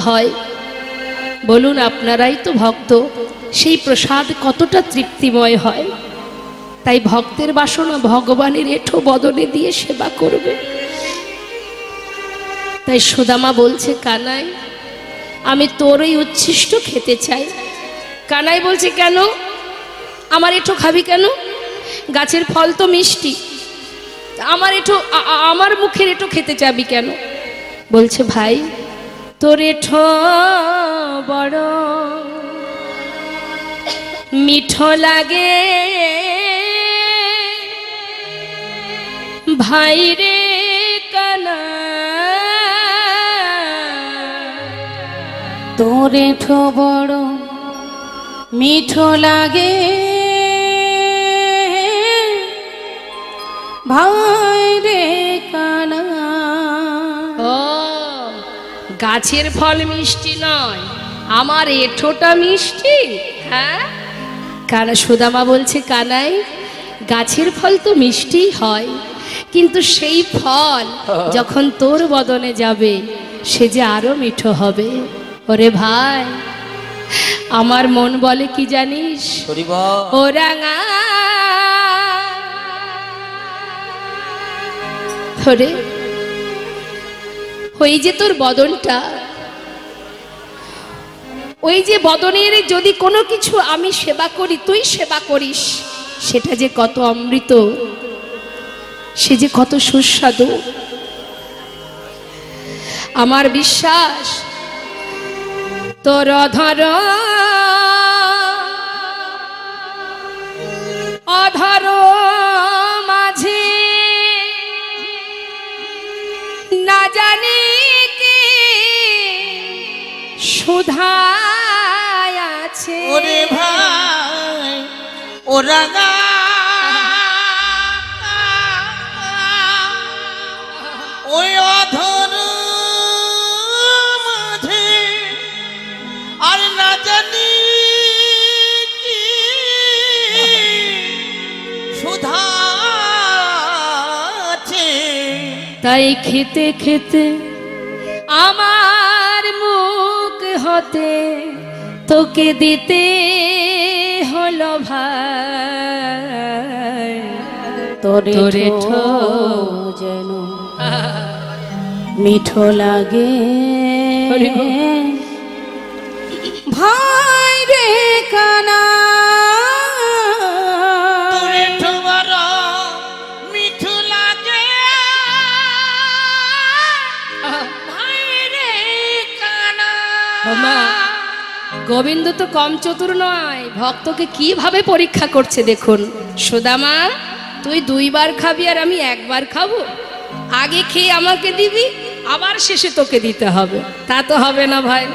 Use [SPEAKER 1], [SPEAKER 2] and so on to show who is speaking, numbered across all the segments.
[SPEAKER 1] হয়, বলুন আপনারাই তো ভক্ত, সেই প্রসাদ কতটা তৃপ্তিময় হয়। তাই ভক্তের বাসনা ভগবানের এঁঠো বদনে দিয়ে সেবা করবে। তাই সুদামা বলছে, কানাই আমি তোর এই উচ্ছিষ্ট খেতে চাই। কানাই বলছে, কেন আমার এঁঠো খাবি কেন? গাছের ফল তো মিষ্টি, আমার এঁঠো আমার মুখের এঁঠো খেতে চাবি কেন? বলছে, ভাই তোর এঁঠো বড় মিঠো লাগে ভাই রে কানা,
[SPEAKER 2] তোর এঁঠো বড় মিঠো লাগে ভাই রে কানা।
[SPEAKER 1] ও গাছের ফল মিষ্টি নয়, আমার এঁঠোটা মিষ্টি। হ্যাঁ, কানা সুদামা বলছে, কানাই গাছের ফল তো মিষ্টি হয়, কিন্তু সেই ফল যখন তোর বদনে যাবে সে যে আরো মিঠো হবে। ওরে ভাই, আমার মন বলে কি জানিস? ও রাঙা ওরে, ওই যে তোর বদনটা, ওই যে বদনের যদি কোনো কিছু আমি সেবা করি, তুই সেবা করিস, সেটা যে কত অমৃত, সে যে কত সুস্বাদু। আমার বিশ্বাস তোর অধর অধর মাঝে না জানি কি সুধা আছে।
[SPEAKER 3] ওরে ভাই ও রাঙা ওই অধর মাঝে আর না জানি কি সুধা আছে।
[SPEAKER 1] তাই খেতে খেতে আমার মুখ হতে তোকে দিতে হলো ভাই।
[SPEAKER 2] তোর
[SPEAKER 1] তোরে
[SPEAKER 2] এঁঠো যেন মিঠো লাগে ভাই রে কানা।
[SPEAKER 3] তোর এঁঠো বড় মিঠু লাগে ভাই রে কানা।
[SPEAKER 1] মা, গোবিন্দ তো কম চতুর নয়, ভক্তকে কিভাবে পরীক্ষা করছে দেখুন। সুদামা তুই দুইবার খাবি আর আমি একবার খাবো? আগে খেয়ে আমাকে দিবি, আবার শেষে তোকে দিতে হবে? তা তো হবে না ভাই।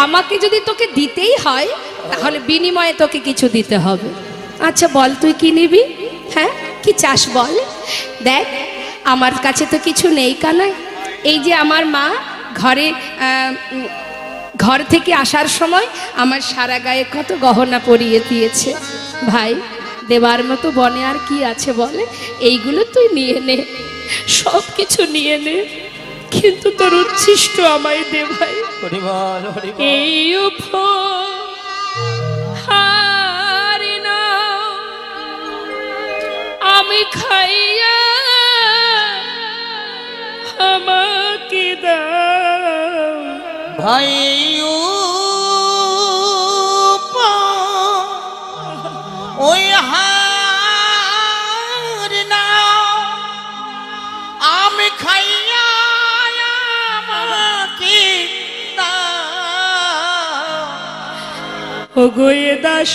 [SPEAKER 1] আমাকে যদি তোকে দিতেই হয় তাহলে বিনিময়ে তোকে কিছু দিতে হবে। আচ্ছা বল তুই কি নিবি? হ্যাঁ, কি চাস বল? দেখ আমার কাছে তো কিছু নেই কানাই। এই যে আমার মা ঘর থেকে আসার সময় আমার সারা গায়ে কত গহনা পরিয়ে দিয়েছে। ভাই দেবার মতো বনে আর কি আছে বলে? এইগুলো তুই নিয়ে নে, সব কিছু নিয়ে নে, কিন্তু তোর উচ্ছিষ্ট আমায় দে ভাই। এই উপহার নাও আমি খাইয়া আমাকে দাও
[SPEAKER 3] ভাই ওই হার নাও আমি খাইয়া আমাকে দাও।
[SPEAKER 1] ও গোয়ে দাস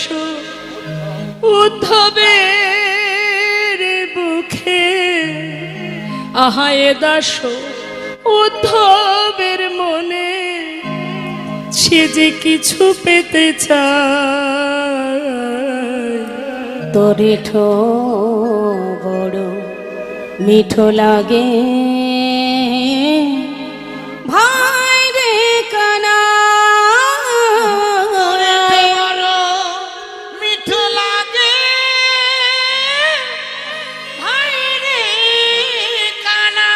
[SPEAKER 1] উদ্ধবের বুকে, আহায়ে দাস উদ্ধবের মনে, সে যে কিছু পেতে চায়।
[SPEAKER 2] তোর এঁঠো বড় মিঠো লাগে ভাই রে কানা।
[SPEAKER 3] মিঠু লাগে ভাই রে কানা।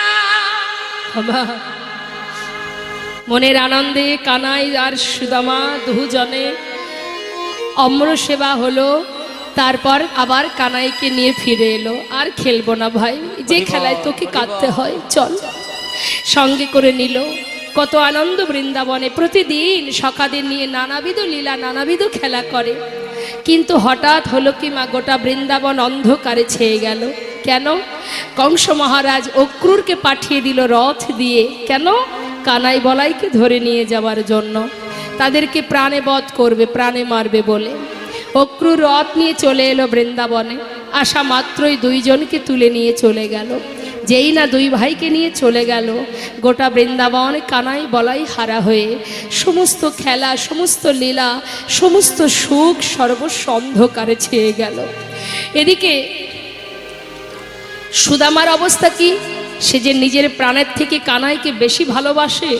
[SPEAKER 1] মনের আনন্দে কানাই আর সুদামা দুজনে অম্র সেবা হলো। তারপর আবার কানাইকে নিয়ে ফিরে এলো। আর খেলবো না ভাই, যে খেলায় তোকে কাঁদতে হয়, চল। সঙ্গে করে নিল। কত আনন্দ বৃন্দাবনে, প্রতিদিন সখাদের নিয়ে নানাবিধ লীলা নানাবিধ খেলা করে। কিন্তু হঠাৎ হলো কি মা, গোটা বৃন্দাবন অন্ধকারে ছেয়ে গেল। কেন? কংস মহারাজ অক্রূরকে পাঠিয়ে দিল রথ দিয়ে। কেন? কানাই বলাইকে ধরে নিয়ে যাওয়ার জন্য। তাদেরকে প্রাণে বধ করবে, প্রাণে মারবে বলে। অক্রূর রথ নিয়ে চলে এলো বৃন্দাবনে। আসা মাত্রই দুইজনকে তুলে নিয়ে চলে গেল। যেই না দুই ভাইকে নিয়ে চলে গেল, গোটা বৃন্দাবন কানাই বলাই হারা হয়ে সমস্ত খেলা, সমস্ত লীলা, সমস্ত সুখ সর্বস্ব অন্ধকারে ছেয়ে গেল। এদিকে সুদামার অবস্থা কি? সে যে নিজের প্রাণের থেকে কানাইকে বেশি ভালোবাসে।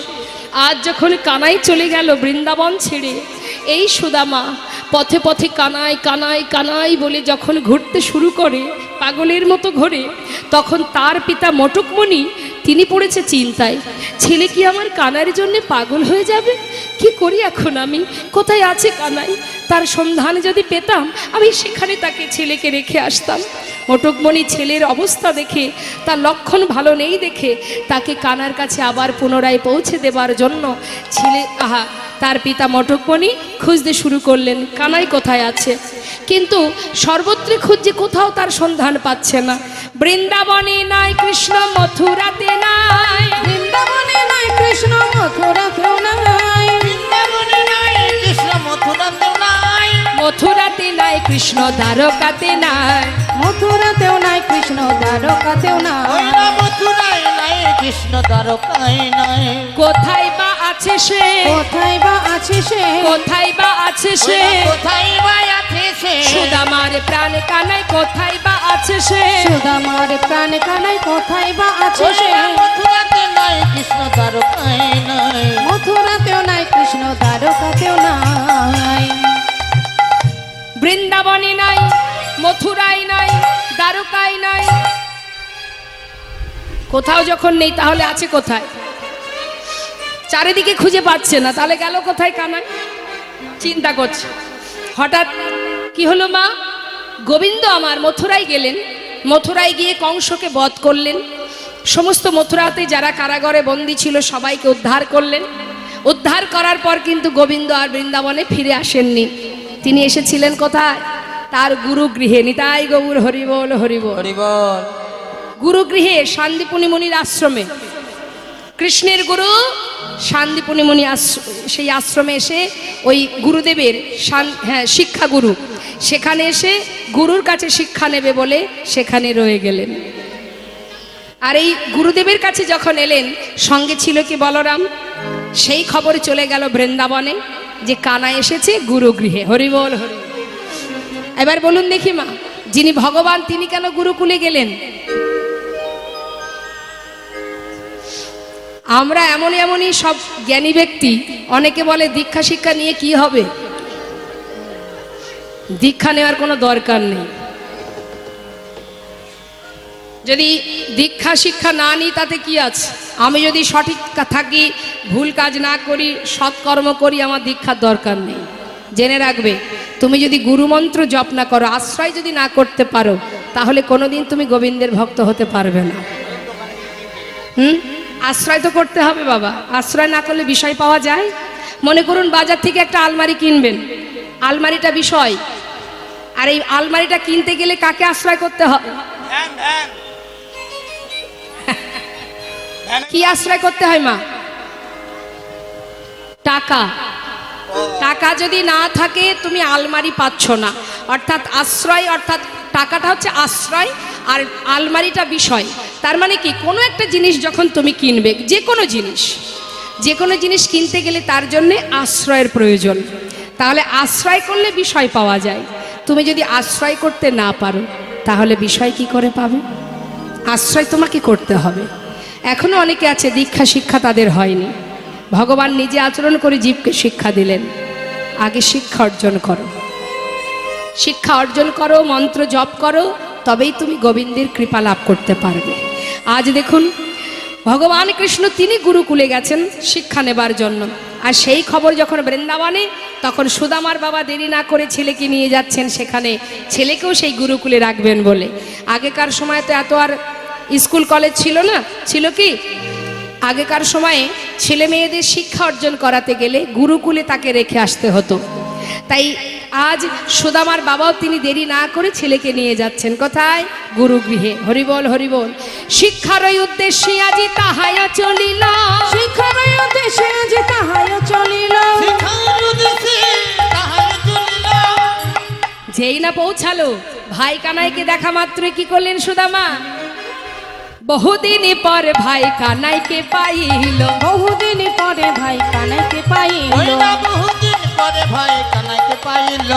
[SPEAKER 1] আজ যখন কানাই চলে গেল বৃন্দাবন ছেড়ে, এই সুদামা পথে পথে কানাই কানাই কানাই বলে যখন ঘুরতে শুরু করে, পাগলের মতো ঘোরে, তখন তার পিতা মটকমণি তিনি পড়েছে চিন্তায়। ছেলে কি আমার কানাইয়ের জন্য পাগল হয়ে যাবে? কি করি এখন আমি? কোথায় আছে কানাই? তার সন্ধান যদি পেতাম, আমি সেখানে তাকে ছেলেকে রেখে আসতাম। মটকমণি ছেলের অবস্থা দেখে, তার লক্ষণ ভালো নেই দেখে, তাকে কানার কাছে আবার পুনরায় পৌঁছে দেবার জন্য তার পিতা মটকমণি খুঁজতে শুরু করলেন, কানাই কোথায় আছে। কিন্তু সর্বত্রে খুঁজছে, কোথাও তার সন্ধান পাচ্ছে না। বৃন্দাবনে নাই কৃষ্ণ, মথুরাতে নাই।
[SPEAKER 2] বৃন্দাবনে নাই কৃষ্ণ, মথুরাতেও নাই।
[SPEAKER 3] বৃন্দাবনে নাই কৃষ্ণ, মথুরাতেও নাই।
[SPEAKER 1] মথুরাতে নাই কৃষ্ণ, দ্বারকাতে নাই।
[SPEAKER 2] মথুরাতেও নাই কৃষ্ণ, দ্বারকাতেও
[SPEAKER 3] ওই
[SPEAKER 2] নাই।
[SPEAKER 3] না মথুরায় নাই কৃষ্ণ, দ্বারকায় নাই।
[SPEAKER 1] কোথায় বা আছে সে?
[SPEAKER 2] কোথায় বা আছে সে?
[SPEAKER 1] কোথায় বা আছে
[SPEAKER 3] ওই
[SPEAKER 1] সে?
[SPEAKER 3] না কোথায় বা আছে সে?
[SPEAKER 1] সুদামার প্রাণ কানাই কোথায় বা আছে সে?
[SPEAKER 2] সুদামার প্রাণ কানাই কোথায় বা আছে
[SPEAKER 3] ওই
[SPEAKER 2] সে?
[SPEAKER 3] না মথুরাতে নাই কৃষ্ণ, দ্বারকায় নাই।
[SPEAKER 2] মথুরাতেও নাই কৃষ্ণ, দ্বারকাতেও নাই।
[SPEAKER 1] বৃন্দাবনে নাই, মথুরায় নাই, দ্বারকায় নাই। কোথাও যখন নেই, তাহলে আছে কোথায়? চারিদিকে খুঁজে পাচ্ছে না, তাহলে গেল কোথায় কানাই? চিন্তা করছে। হঠাৎ কি হলো মা? গোবিন্দ আমার মথুরায় গেলেন। মথুরায় গিয়ে কংসকে বধ করলেন। সমস্ত মথুরাতে যারা কারাগারে বন্দী ছিল সবাইকে উদ্ধার করলেন। উদ্ধার করার পর কিন্তু গোবিন্দ আর বৃন্দাবনে ফিরে আসেননি। তিনি এসেছিলেন কোথায়? তার গুরুগৃহে। নিতাই গৌর হরিবল হরিবল।
[SPEAKER 3] হরিবল।
[SPEAKER 1] গুরুগৃহে, শান্তিপুনি মুনির আশ্রমে। কৃষ্ণের গুরু শান্তিপুনি মুনি সেই আশ্রমে এসে ওই গুরুদেবের শিক্ষা গুরু, সেখানে এসে গুরুর কাছে শিক্ষা নেবে বলে সেখানে রয়ে গেলেন। আর এই গুরুদেবের কাছে যখন এলেন, সঙ্গে ছিল কি বলরাম। সেই খবর চলে গেল বৃন্দাবনে যে কানা এসেছে গুরুগৃহে। হরিবল হরি। এবার বলুন দেখি মা, যিনি ভগবান তিনি কেন গুরুকুলে গেলেন? আমরা এমনই সব জ্ঞানী ব্যক্তি, অনেকে বলে দীক্ষা শিক্ষা নিয়ে কি হবে? দীক্ষা নেওয়ার কোনো দরকার নেই। যদি দীক্ষা শিক্ষা না নিই তাতে কি আছে? আমি যদি সঠিক থাকি, ভুল কাজ না করি, সৎকর্ম করি, আমার দীক্ষার দরকার নেই। জেনে রাখবে, তুমি যদি গুরুমন্ত্র জপ না করো, আশ্রয় যদি না করতে পারো, তাহলে কোনোদিন তুমি গোবিন্দের ভক্ত হতে পারবে না। আশ্রয় তো করতে হবে বাবা। আশ্রয় না করলে বিষয় পাওয়া যায়? মনে করুন বাজার থেকে একটা আলমারি কিনবেন, আলমারিটা বিষয়। আর এই আলমারিটা কিনতে গেলে কাকে আশ্রয় করতে হবে? কি আশ্রয় করতে হয় মা? টাকা। টাকা যদি না থাকে তুমি আলমারি পাচ্ছ না। অর্থাৎ আশ্রয়, অর্থাৎ টাকাটা হচ্ছে আশ্রয় আর আলমারিটা বিষয়। তার মানে কি, কোনো একটা জিনিস যখন তুমি কিনবে, যে কোনো জিনিস কিনতে গেলে তার জন্যে আশ্রয়ের প্রয়োজন। তাহলে আশ্রয় করলে বিষয় পাওয়া যায়। তুমি যদি আশ্রয় করতে না পারো, তাহলে বিষয় কি করে পাবে? আশ্রয় তোমাকে করতে হবে। এখনো অনেকে আছে দীক্ষা শিক্ষা তাদের হয়নি। ভগবান নিজে আচরণ করে জীবকে শিক্ষা দিলেন। আগে শিক্ষা অর্জন করো, শিক্ষা অর্জন করো, মন্ত্র জপ করো, তবেই তুমি গোবিন্দের কৃপা লাভ করতে পারবে। আজ দেখুন ভগবান কৃষ্ণ তিনি গুরুকুলে গেছেন শিক্ষা নেবার জন্য। আর সেই খবর যখন বৃন্দাবনে, তখন সুদামার বাবা দেরি না করে ছেলেকে নিয়ে যাচ্ছেন সেখানে, ছেলেকেও সেই গুরুকুলে রাখবেন বলে। আগেকার সময় তো এত আর স্কুল কলেজ ছিল না, ছিল কি? আগেকার সময়ে ছেলে মেয়েদের শিক্ষা অর্জন করাতে গেলে গুরুকুলে তাকে রেখে আসতে হতো। তাই আজ সুদামার বাবাও তিনি দেরি না করে ছেলেকে নিয়ে যাচ্ছেন কোথায়? গুরুগৃহে। হরিবল হরিবল। শিক্ষার ওই উদ্দেশ্যে আজি তাহাই চলিল,
[SPEAKER 2] শিক্ষার উদ্দেশ্যে যে তাহাই চলিল।
[SPEAKER 3] শিখার উদ্দেশ্যে তাহাই চলিল।
[SPEAKER 1] যেই না পৌঁছালো, ভাই কানাইকে দেখা মাত্রই কি করলেন সুদামা? বহুদিন পর ভাই কানাইকে পাইল,
[SPEAKER 2] বহুদিন পরে ভাই কানাইকে পাইল।
[SPEAKER 3] ওই না বহুদিন পরে ভাই কানাইকে পাইল।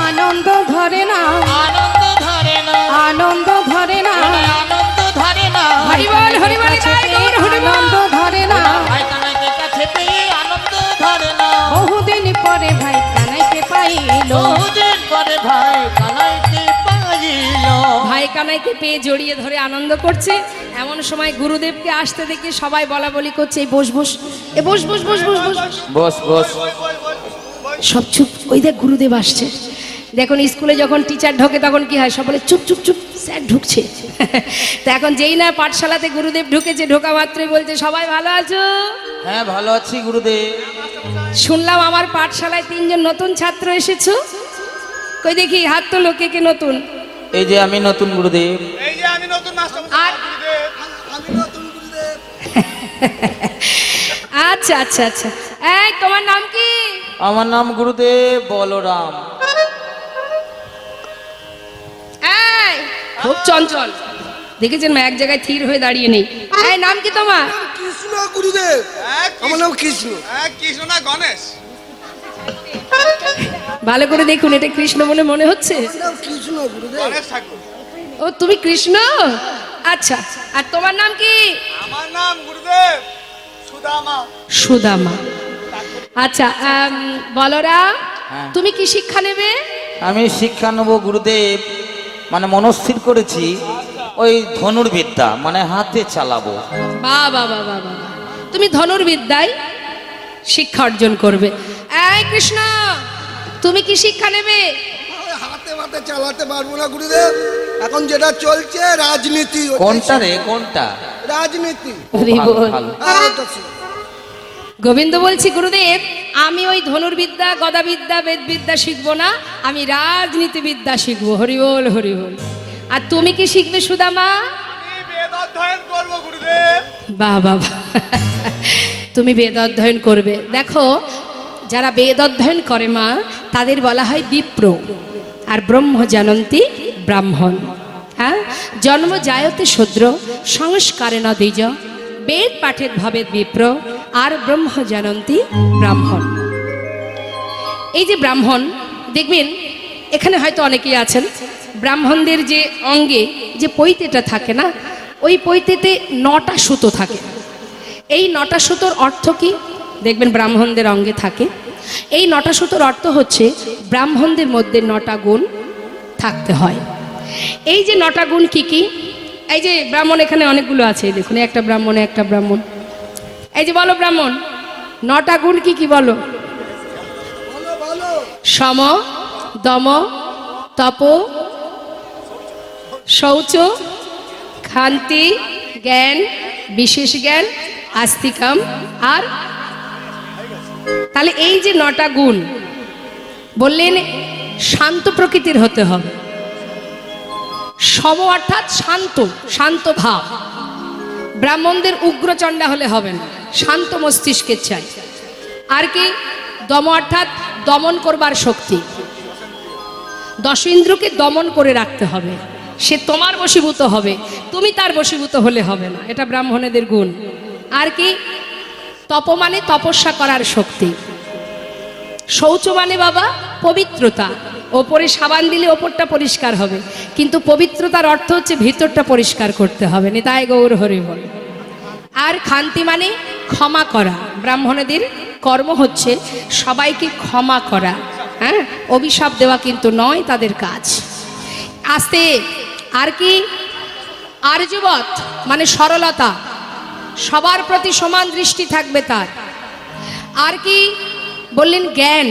[SPEAKER 2] আনন্দ ধরে না,
[SPEAKER 3] আনন্দ ধরে না,
[SPEAKER 2] আনন্দ ধরে না,
[SPEAKER 3] আনন্দ ধরে না।
[SPEAKER 1] হরিবল হরিবল গায় গৌর হরিবল।
[SPEAKER 2] আনন্দ ধরে না,
[SPEAKER 3] ভাই কানাইকে কাছে পেয়ে আনন্দ ধরে না।
[SPEAKER 2] বহুদিন পরে ভাই কানাইকে পাইল।
[SPEAKER 3] বহুদিন পরে ভাই কানাইকে পাইল।
[SPEAKER 1] ভাই কানাইকে পেয়ে জড়িয়ে ধরে আনন্দ করছে। এমন সময় গুরুদেবকে আসতে দেখে সবাই বলা বলি করছে, এই বস বস, এ বস বস বস বস বস।
[SPEAKER 3] বস বস।
[SPEAKER 1] সব চুপ, ওই দেখ গুরুদেব আসছে। দেখুন স্কুলে যখন টিচার ঢোকে তখন কি হয়, সব বলে চুপ চুপ চুপ, স্যার ঢুকছে। তো এখন যেই না পাঠশালাতে গুরুদেব ঢুকেছে, ঢোকা মাত্রই বলছে, সবাই ভালো আছো?
[SPEAKER 3] হ্যাঁ ভালো আছি গুরুদেব।
[SPEAKER 1] শুনলাম আমার পাঠশালায় 3 জন নতুন ছাত্র এসেছো, কই দেখি হাত তোলো, কে কে নতুন?
[SPEAKER 3] এই যে আমি নতুন গুরুদেব।
[SPEAKER 4] এই যে আমি নতুন মাস্টার
[SPEAKER 1] আর
[SPEAKER 4] গুরুদেব, আমি নতুন গুরুদেব।
[SPEAKER 1] আচ্ছা আচ্ছা আচ্ছা, এই তোমার নাম কি?
[SPEAKER 3] আমার নাম গুরুদেব বলরাম।
[SPEAKER 1] এই খুব চঞ্চল, দেখেছেন মা, এক জায়গায় থির হয়ে দাঁড়িয়ে নেই। এই নাম কি তোমার?
[SPEAKER 4] কৃষ্ণ গুরুদেব। আমার নাম কৃষ্ণ। কৃষ্ণ না গণেশ?
[SPEAKER 1] ভালো করে দেখুন, এটা কৃষ্ণ বলে মনে হচ্ছে।
[SPEAKER 4] নাম কৃষ্ণ গুরুদেব। গণেশ ঠাকুর।
[SPEAKER 1] ও তুমি কৃষ্ণ, আচ্ছা। আর তোমার নাম কি?
[SPEAKER 4] আমার নাম গুরুদেব সুদামা।
[SPEAKER 1] সুদামা। আচ্ছা বলরাম,
[SPEAKER 3] হ্যাঁ।
[SPEAKER 1] তুমি কি শিক্ষা নেবে?
[SPEAKER 3] আমি শিক্ষা নেব গুরুদেব, মানে মনস্থির করেছি ওই ধনুর্বিদ্যা, মানে হাতে চালাবো।
[SPEAKER 1] বাহ বাহ বাহ বাহ বাহ, তুমি ধনুর্বিদ্যায় শিক্ষা অর্জন করবে। এই কৃষ্ণ, তুমি কি শিক্ষা নেবে?
[SPEAKER 4] হাতে হাতে চালাতে পারবো না গুরুদেব, এখন যেটা চলছে রাজনীতি।
[SPEAKER 3] কোনটা রে, কোনটা?
[SPEAKER 4] রাজনীতি।
[SPEAKER 1] হরি
[SPEAKER 3] ভালো,
[SPEAKER 1] বল।
[SPEAKER 3] ভালো।
[SPEAKER 1] গোবিন্দ বলছি, গুরুদেব আমি ওই ধনুর্বিদ্যা, গদাবিদ্যা, বেদবিদ্যা শিখবো না, আমি রাজনীতিবিদ্যা শিখবো। হরি বল হরি বল। আর তুমি কি শিখবে সুদামা?
[SPEAKER 4] আমি বেদ অধ্যয়ন করবো গুরুদেব।
[SPEAKER 1] বাহ বাহ বাহ। তুমি বেদ অধ্যয়ন করবে। দেখো, যারা বেদ অধ্যয়ন করে মা, তাদের বলা হয় বিপ্র, আর ব্রহ্ম জানন্তি ব্রাহ্মণ। হ্যাঁ, জন্ম জায়তে শূদ্র, সংস্কারে ন দ্বিজ, বেদ পাঠের ভবেদ বিপ্র, আর ব্রহ্ম জানন্তি ব্রাহ্মণ। এই যে ব্রাহ্মণ, দেখবেন এখানে হয়তো অনেকেই আছেন, ব্রাহ্মণদের যে অঙ্গে যে পৈতেটা থাকে না, ওই পৈতেতে 9টা সুতো থাকে। এই 9টা সুতোর অর্থ কি? দেখবেন ব্রাহ্মণদের অঙ্গে থাকে। এই 9টা সুতোর অর্থ হচ্ছে ব্রাহ্মণদের মধ্যে 9টা গুণ থাকতে হয়। এই যে 9টা গুণ কি কি? এই যে ব্রাহ্মণ এখানে অনেকগুলো আছে, এই দেখুন, একটা ব্রাহ্মণ, একটা ব্রাহ্মণ। এই যে বলো ব্রাহ্মণ, 9টা গুণ কি কি বলো? সম, দম, তপ, শৌচ, ক্ষান্তি, জ্ঞান, বিশেষ জ্ঞান, আস্তিকাম, আর তাহলে এই যে 9টা গুণ বললেন, শান্ত প্রকৃতির হতে হবে। সম অর্থাৎ শান্ত, শান্ত ভাব। ব্রাহ্মণদের উগ্রচণ্ডা হলে হবে না, শান্ত মস্তিষ্কের চাই। আর কি? দম অর্থাৎ দমন করবার শক্তি। 10 ইন্দ্রকে দমন করে রাখতে হবে, সে তোমার বশীভূত হবে, তুমি তার বশীভূত হলে হবে না, এটা ব্রাহ্মণেদের গুণ। আর কি? তপ মানে তপস্যা করার শক্তি। শৌচ মানে বাবা পবিত্রতা, ওপরে সাবান দিলে ওপরটা পরিষ্কার হবে, কিন্তু পবিত্রতার অর্থ হচ্ছে ভিতরটা পরিষ্কার করতে হবে। নিতাই গৌর হরি বল। আর ক্ষান্তি মানে ক্ষমা করা। ব্রাহ্মণদের কর্ম হচ্ছে সবাইকে ক্ষমা করা। হ্যাঁ, অভিশাপ দেওয়া কিন্তু নয় তাদের কাজ। আস্তে। আর কি? আর্যবৎ মানে সরলতা। সবার প্রতি সমান দৃষ্টি থাকবে তার। আর কি বললেন? জ্ঞান।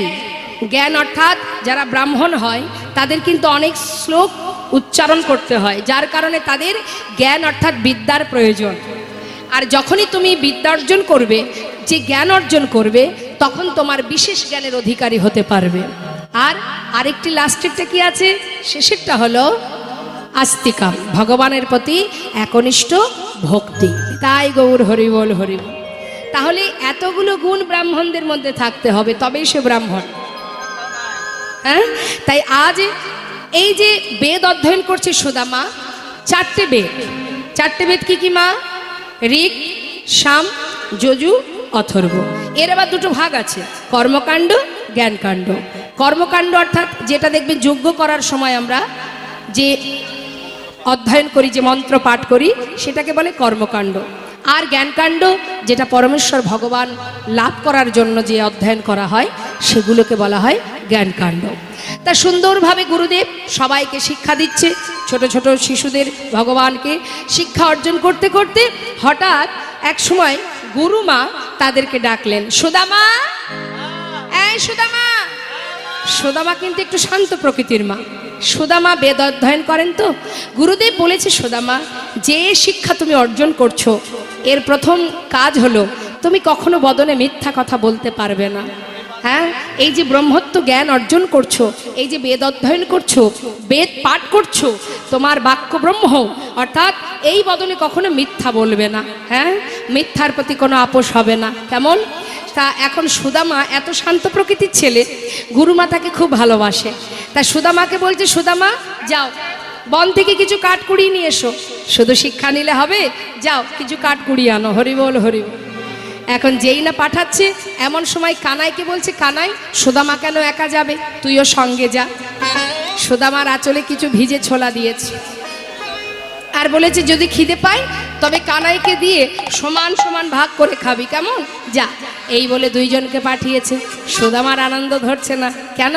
[SPEAKER 1] জ্ঞান অর্থাৎ যারা ব্রাহ্মণ হয় তাদের কিন্তু অনেক শ্লোক উচ্চারণ করতে হয়, যার কারণে তাদের জ্ঞান অর্থাৎ বিদ্যার প্রয়োজন। আর যখনই তুমি বিদ্যা অর্জন করবে, যে জ্ঞান অর্জন করবে, তখন তোমার বিশেষ জ্ঞানের অধিকারী হতে পারবে। আর আরেকটি লাস্টেরটা কি আছে? শেষেরটা হলো আস্তিকা, ভগবানের প্রতি একনিষ্ঠ ভক্তি। তাই গৌর হরিবল হরিবল। তাহলে এতগুলো গুণ ব্রাহ্মণদের মধ্যে থাকতে হবে, তবেই সে ব্রাহ্মণ। হ্যাঁ, তাই আজ এই যে বেদ অধ্যয়ন করছে সুদামা, চারটে বেদ। চারটে বেদ কি কি মা? ঋক, সাম, যজু, অথর্ব। এর আবার দুটো ভাগ আছে, কর্মকাণ্ড, জ্ঞানকাণ্ড। কর্মকাণ্ড অর্থাৎ যেটা দেখবে যজ্ঞ করার সময় আমরা যে অধ্যয়ন করি, যে মন্ত্র পাঠ করি, সেটাকে বলে কর্মকাণ্ড। আর জ্ঞানকাণ্ড যেটা পরমেশ্বর ভগবান লাভ করার জন্য যে অধ্যয়ন করা হয়, সেগুলোকে বলা হয় জ্ঞানকাণ্ড। তা সুন্দরভাবে গুরুদেব সবাইকে শিক্ষা দিচ্ছে, ছোট ছোট শিশুদের ভগবানকে শিক্ষা অর্জন করতে করতে হঠাৎ এক সময় গুরুমা তাদেরকে ডাকলেন, সুদামা, এই সুদামা। সুদামা কিন্তু একটু শান্ত প্রকৃতির মা। সুদামা বেদ অধ্যয়ন করেন তো। গুরুদেব বলেছে, সুদামা, যে শিক্ষা তুমি অর্জন করছো, এর প্রথম কাজ হলো তুমি কখনো বদনে মিথ্যা কথা বলতে পারবে না। হ্যাঁ, এই যে ব্রহ্মত্ব জ্ঞান অর্জন করছো, এই যে বেদ অধ্যয়ন করছো, বেদ পাঠ করছো, তোমার বাক্য ব্রহ্ম, অর্থাৎ এই বদনে কখনো মিথ্যা বলবে না। হ্যাঁ, মিথ্যার প্রতি কোনো আপোষ হবে না। কেমন? তা এখন সুদামা এত শান্ত প্রকৃতির ছেলে, গুরুমা তাকে খুব ভালোবাসে। তা সুদামাকে বলছে, সুদামা যাও, বন থেকে কিছু কাঠ কুড়িয়ে নিয়ে এসো। শুধু শিক্ষা নিলে হবে? যাও কিছু কাঠ কুড়িয়ে আনো। হরিবল হরিবল। এখন যেই না পাঠাচ্ছে, এমন সময় কানাইকে বলছে, কানাই, সুদামা কেন একা যাবে, তুইও সঙ্গে যা। সুদামার আঁচলে কিছু ভিজে ছোলা দিয়েছে, আর বলেছে যদি খিদে পাই তবে কানাইকে দিয়ে সমান সমান ভাগ করে খাবি, কেমন? যা। এই বলে দুইজনকে পাঠিয়েছে। সুদামার আনন্দ ধরছে না। কেন?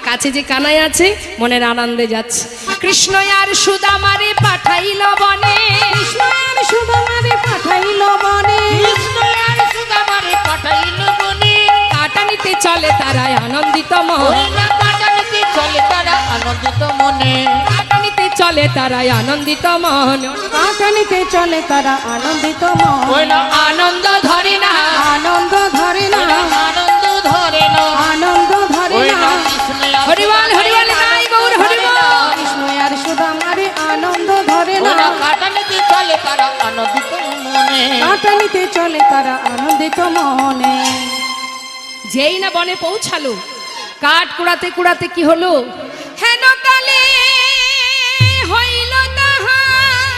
[SPEAKER 1] কাছে যে কানাই আছে, মনের আনন্দে যাচ্ছে। কৃষ্ণ আর সুদামারে পাঠাইল বনে,
[SPEAKER 2] কৃষ্ণ আর সুদামারে পাঠাইল বনে,
[SPEAKER 3] কৃষ্ণ আর সুদামারে পাঠাইল বনে।
[SPEAKER 1] কাটা নিতে চলে তারাই আনন্দিত মনে,
[SPEAKER 3] কাটা নিতে চলে তারা আনন্দিত মনে,
[SPEAKER 1] কাটা নিতে চলে তারাই আনন্দিত মনে।
[SPEAKER 2] কাটা নিতে চলে তারা আনন্দিত মন।
[SPEAKER 1] আনন্দ ধরে না,
[SPEAKER 2] আনন্দ ধরে না,
[SPEAKER 3] আনন্দ ধরে না,
[SPEAKER 2] আনন্দ ধরে না।
[SPEAKER 1] হরিবল হরিবল, নাই গৌর হরিবল।
[SPEAKER 2] কৃষ্ণ আর সুদামারে আনন্দ ধরে না,
[SPEAKER 3] কাটা নিতে চলে তারা আনন্দিত মনে।
[SPEAKER 2] কাটা নিতে চলে তারা আনন্দিত মনে।
[SPEAKER 1] যেই না বনে পৌঁছালো, কাঠ কুড়াতে কুড়াতে কি হলো? হেন কালে হইল তাহার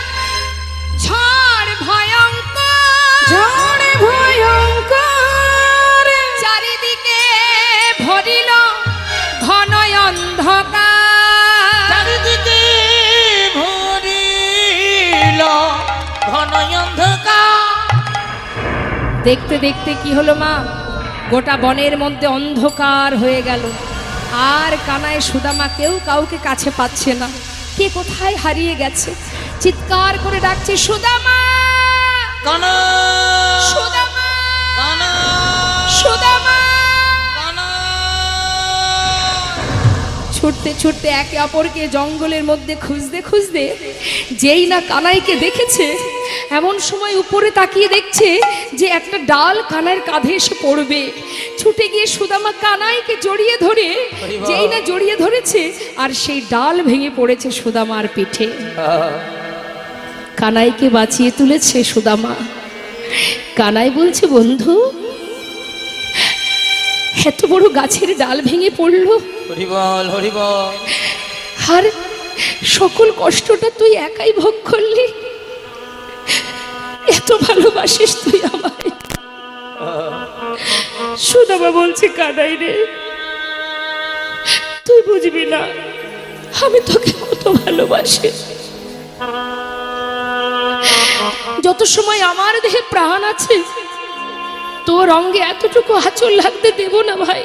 [SPEAKER 1] ঝড় ভয়ঙ্কর,
[SPEAKER 2] ঝড়ে ভয়ঙ্কর,
[SPEAKER 1] চারিদিকে ভরিল ঘন অন্ধকার,
[SPEAKER 3] চারিদিকে ভরিল ঘন অন্ধকার।
[SPEAKER 1] দেখতে দেখতে কি হলো মা? গোটা বনের মধ্যে অন্ধকার হয়ে গেল। আর কানায় সুদামা কেউ কাউকে কাছে পাচ্ছে না, কে কোথায় হারিয়ে গেছে। চিৎকার করে ডাকছে, সুদামা,
[SPEAKER 3] কানা,
[SPEAKER 1] সুদামা,
[SPEAKER 3] কানা,
[SPEAKER 1] সুদামা।
[SPEAKER 3] কানা।
[SPEAKER 1] ছুটতে ছুটতে একে অপরকে জঙ্গলের মধ্যে খুঁজতে খুঁজতে যেই না কানাইকে দেখেছে, এমন সময় উপরে তাকিয়ে দেখছে যে একটা ডাল কানাইয়ের কাঁধে এসে পড়বে। ছুটে গিয়ে সুদামা কানাইকে জড়িয়ে ধরে, যেই না জড়িয়ে ধরেছে, আর সেই ডাল ভেঙে পড়েছে সুদামার পিঠে। কানাইকে বাঁচিয়ে তুলেছে সুদামা। কানাই বলছে, বন্ধু, এত বড় গাছের ডাল ভেঙে পড়লো,
[SPEAKER 3] হরিবল হরিবল।
[SPEAKER 1] আর সকল কষ্টটা তুই একাই ভোগ করলি। এত ভালোবাসিস তুই আমায়। সুদামা বলছে, কানাই রে, তুই বুঝবি না আমি তোকে কত ভালোবাসি। যত সময় আমার দেহে প্রাণ আছে, তোর অঙ্গে এতটুকু আঁচল লাগতে দেব না ভাই।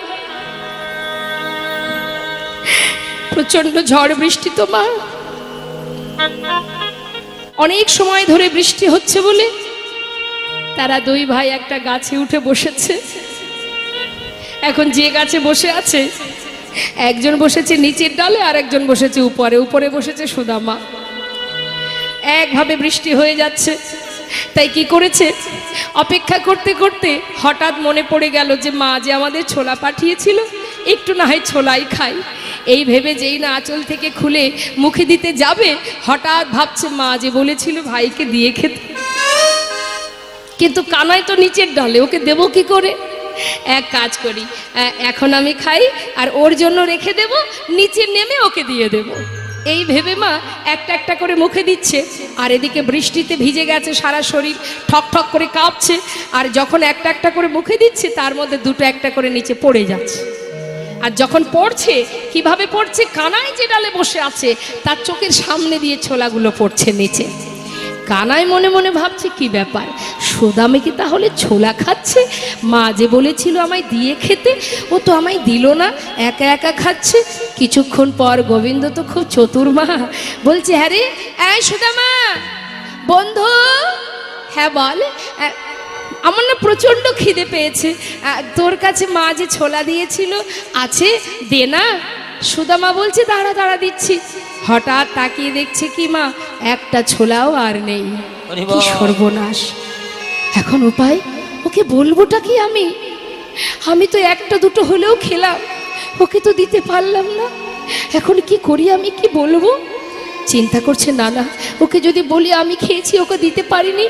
[SPEAKER 1] প্রচন্ড ঝড় বৃষ্টি তো মা, অনেক সময় ধরে বৃষ্টি হচ্ছে বলে তারা দুই ভাই একটা গাছে উঠে বসেছে। এখন যে গাছে বসে আছে, একজন বসেছে নিচের ডালে আর একজন বসেছে উপরে। উপরে বসেছে সুদামা। একভাবে বৃষ্টি হয়ে যাচ্ছে, তাই কি করেছে, অপেক্ষা করতে করতে হঠাৎ মনে পড়ে গেল যে মা যে আমাদের ছোলা পাঠিয়েছিল, একটু না হয় ছোলাই খাই। এই ভেবে যেই না আঁচল থেকে খুলে মুখে দিতে যাবে, হঠাৎ ভাবছে মা যে বলেছিল ভাইকে দিয়ে খেতে, কিন্তু কানাই তো নিচের ডালে, ওকে দেবো কি করে? এক কাজ করি, এখন আমি খাই আর ওর জন্য রেখে দেব, নিচে নেমে ওকে দিয়ে দেব। এই ভেবে মা একটা একটা করে মুখে দিচ্ছে, আর এদিকে বৃষ্টিতে ভিজে গেছে সারা শরীর, ঠক ঠক করে কাঁপছে। আর যখন একটা একটা করে মুখে দিচ্ছে, তার মধ্যে দুটো একটা করে নিচে পড়ে যাচ্ছে। আর যখন পড়ছে, কিভাবে পড়ছে, কানাই যে ডালে বসে আছে তার চোখের সামনে দিয়ে ছোলাগুলো পড়ছে নিচে। কানাই মনে মনে ভাবছে কি ব্যাপার, সুদামে কি তাহলে ছোলা খাচ্ছে? মা যে বলেছিল আমায় দিয়ে খেতে, ও তো আমায় দিল না, একা একা খাচ্ছে। কিছুক্ষণ পর গোবিন্দ তো খুব চতুর মা, বলছে হ্যাঁ রে, এই সুদামা বন্ধু, হ্যাঁ বল, আমার না প্রচণ্ড খিদে পেয়েছে, তোর কাছে মা যে ছোলা দিয়েছিল আছে, দে না। সুদামা বলছে দাঁড়া দাঁড়া দিচ্ছি। হঠাৎ তাকিয়ে দেখছে কি মা, একটা ছোলাও আর নেই। কি সর্বনাশ! এখন উপায়, ওকে বলবোটা কি? আমি তো একটা দুটো হলেও খেলাম, ওকে তো দিতে পারলাম না। এখন কি করি, আমি কি বলবো? চিন্তা করছে না না, ওকে যদি বলি আমি খেয়েছি, ওকে দিতে পারিনি,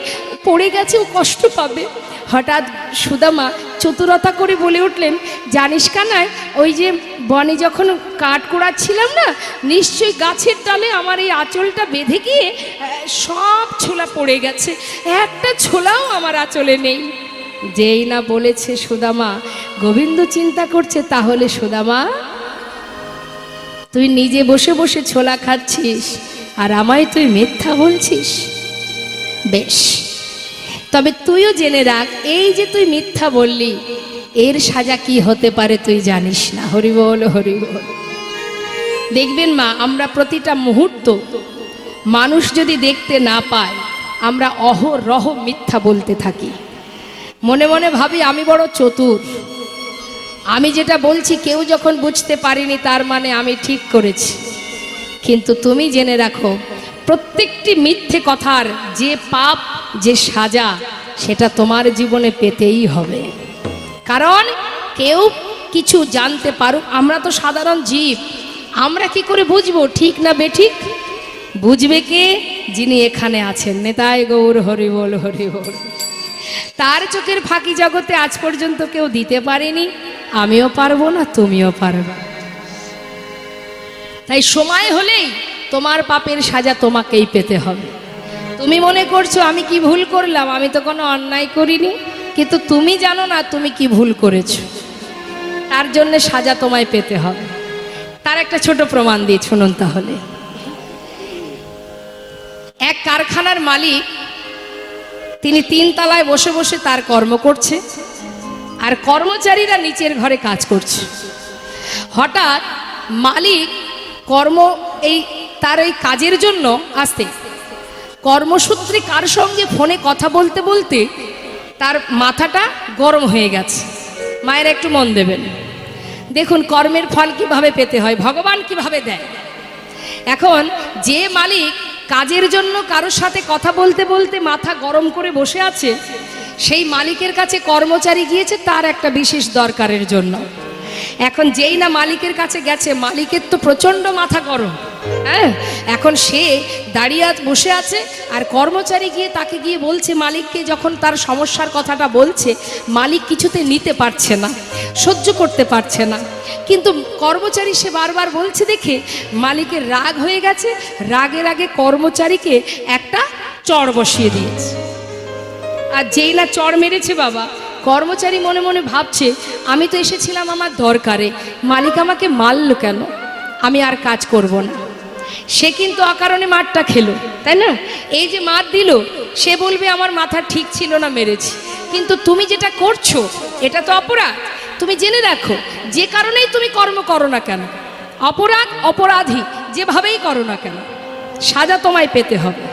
[SPEAKER 1] পড়ে গেছে, ও কষ্ট পাবে। হঠাৎ সুদামা চতুরতা করে বলে উঠলেন, জানিস কানাই, ওই যে বনে যখন কাঠ কোড়াচ্ছিলাম না, নিশ্চয়ই গাছের ডালে আমার এই আঁচলটা বেঁধে গিয়ে সব ছোলা পড়ে গেছে, একটা ছোলাও আমার আঁচলে নেই। যেই না বলেছে সুদামা, গোবিন্দ চিন্তা করছে তাহলে সুদামা তুই নিজে বসে বসে ছোলা খাচ্ছিস আর আমায় তুই মিথ্যা বলছিস। বেশ, তবে তুইও জেনে রাখ, এই যে তুই মিথ্যা বললি, এর সাজা কি হতে পারে তুই জানিস না। হরি বল, হরি বল। দেখবেন মা, আমরা প্রতিটা মুহূর্ত মানুষ যদি দেখতে না পায়, আমরা অহরহ মিথ্যা বলতে থাকি। মনে মনে ভাবি আমি বড় চতুর, আমি যেটা বলছি কেউ যখন বুঝতে পারিনি তার মানে আমি ঠিক করেছি। কিন্তু তুমি জেনে রাখো, প্রত্যেকটি মিথ্যে কথার যে পাপ, যে সাজা, সেটা তোমার জীবনে পেতেই হবে। কারণ কেউ কিছু জানতে পারুক, আমরা তো সাধারণ জীব, আমরা কি করে বুঝবো ঠিক না বেঠিক? বুঝবে কে? যিনি এখানে আছেন, নেতাই গৌর হরি বল, হরি বল। তার চোখের ফাঁকি জগতে আজ পর্যন্ত কেউ দিতে পারেনি, আমিও পারবো না, তুমিও পারবে। তাই সময় হলেই তোমার পাপের সাজা তোমাকেই পেতে হবে। তুমি মনে করছো আমি কি ভুল করলাম, আমি তো কোনো অন্যায় করিনি, কিন্তু তুমি জানো না তুমি কি ভুল করেছো, তার জন্য সাজা তোমায় পেতে হবে। তার একটা ছোট প্রমাণ দিই, শুনুন তাহলে। এক কারখানার মালিক, তিনি 3 তলায় বসে বসে তার কর্ম করছে, আর কর্মচারীরা নিচের ঘরে কাজ করছে। হঠাৎ মালিক তার এই কাজের জন্য আসতে, কর্মসূত্রে কার সঙ্গে ফোনে কথা বলতে বলতে তার মাথাটা গরম হয়ে গেছে। মায়ের একটু মন দেবেন, দেখুন কর্মের ফল কিভাবে পেতে হয়, ভগবান কিভাবে দেয়। এখন যে মালিক কাজের জন্য কারোর সাথে কথা বলতে বলতে মাথা গরম করে বসে আছে, সেই মালিকের কাছে কর্মচারী গিয়েছে তার একটা বিশেষ দরকারের জন্য। এখন যেই না মালিকের কাছে গেছে, মালিকের তো প্রচণ্ড মাথা গরম, হ্যাঁ। এখন সে দাঁড়িয়ে বসে আছে, আর কর্মচারী গিয়ে তাকে গিয়ে বলছে, মালিককে যখন তার সমস্যার কথাটা বলছে, মালিক কিছুতে নিতে পারছে না, সহ্য করতে পারছে না। কিন্তু কর্মচারী সে বারবার বলছে দেখে মালিকের রাগ হয়ে গেছে, রাগের আগে কর্মচারীকে একটা চড় বসিয়ে দিয়েছে। আর যেই না চড় মেরেছে বাবা, কর্মচারী মনে মনে ভাবছে, আমি তো এসেছিলাম আমার দরকারে, মালিক আমাকে মারল কেন, আমি আর কাজ করব না। সে কিন্তু অকারণে মারটা খেলো, তাই না? এই যে মার দিল, সে বলবে আমার মাথা ঠিক ছিল না, মেরেছি। কিন্তু তুমি যেটা করছো এটা তো অপরাধ। তুমি জেনে রাখো, যে কারণেই তুমি কর্ম করো না কেন, অপরাধী যেভাবেই করো না কেন, সাজা তোমায় পেতে হবে।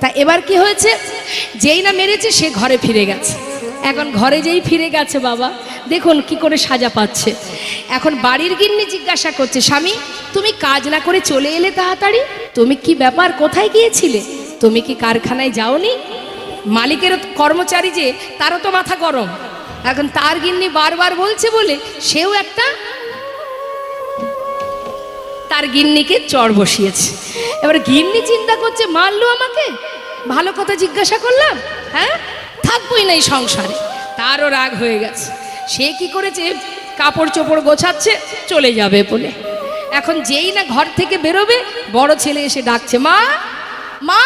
[SPEAKER 1] তা এবার কি হয়েছে, যেই না মেরেছে সে ঘরে ফিরে গেছে। এখন ঘরে যেই ফিরে গেছে বাবা, দেখুন কি করে সাজা পাচ্ছে। এখন বাড়ির গিন্নি জিজ্ঞাসা করছে, স্বামী তুমি কাজ না করে চলে এলে তাড়াতাড়ি, তুমি কি ব্যাপার, কোথায় গিয়েছিলে, তুমি কি কারখানায় যাওনি? মালিকের কর্মচারী যে, তারও তো মাথা গরম। এখন তার গিন্নি বারবার বলছে বলে সেও একটা তার গিন্নিকে চড় বসিয়েছে। এবার গিন্নি চিন্তা করছে, মারলো আমাকে, ভালো কথা জিজ্ঞাসা করলাম, হ্যাঁ থাকবোই না এই সংসারে। তারও রাগ হয়ে গেছে। সে কি করেছে, কাপড় চোপড় গোছাচ্ছে চলে যাবে বলে। এখন যেই না ঘর থেকে বেরোবে, বড় ছেলে এসে ডাকছে, মা মা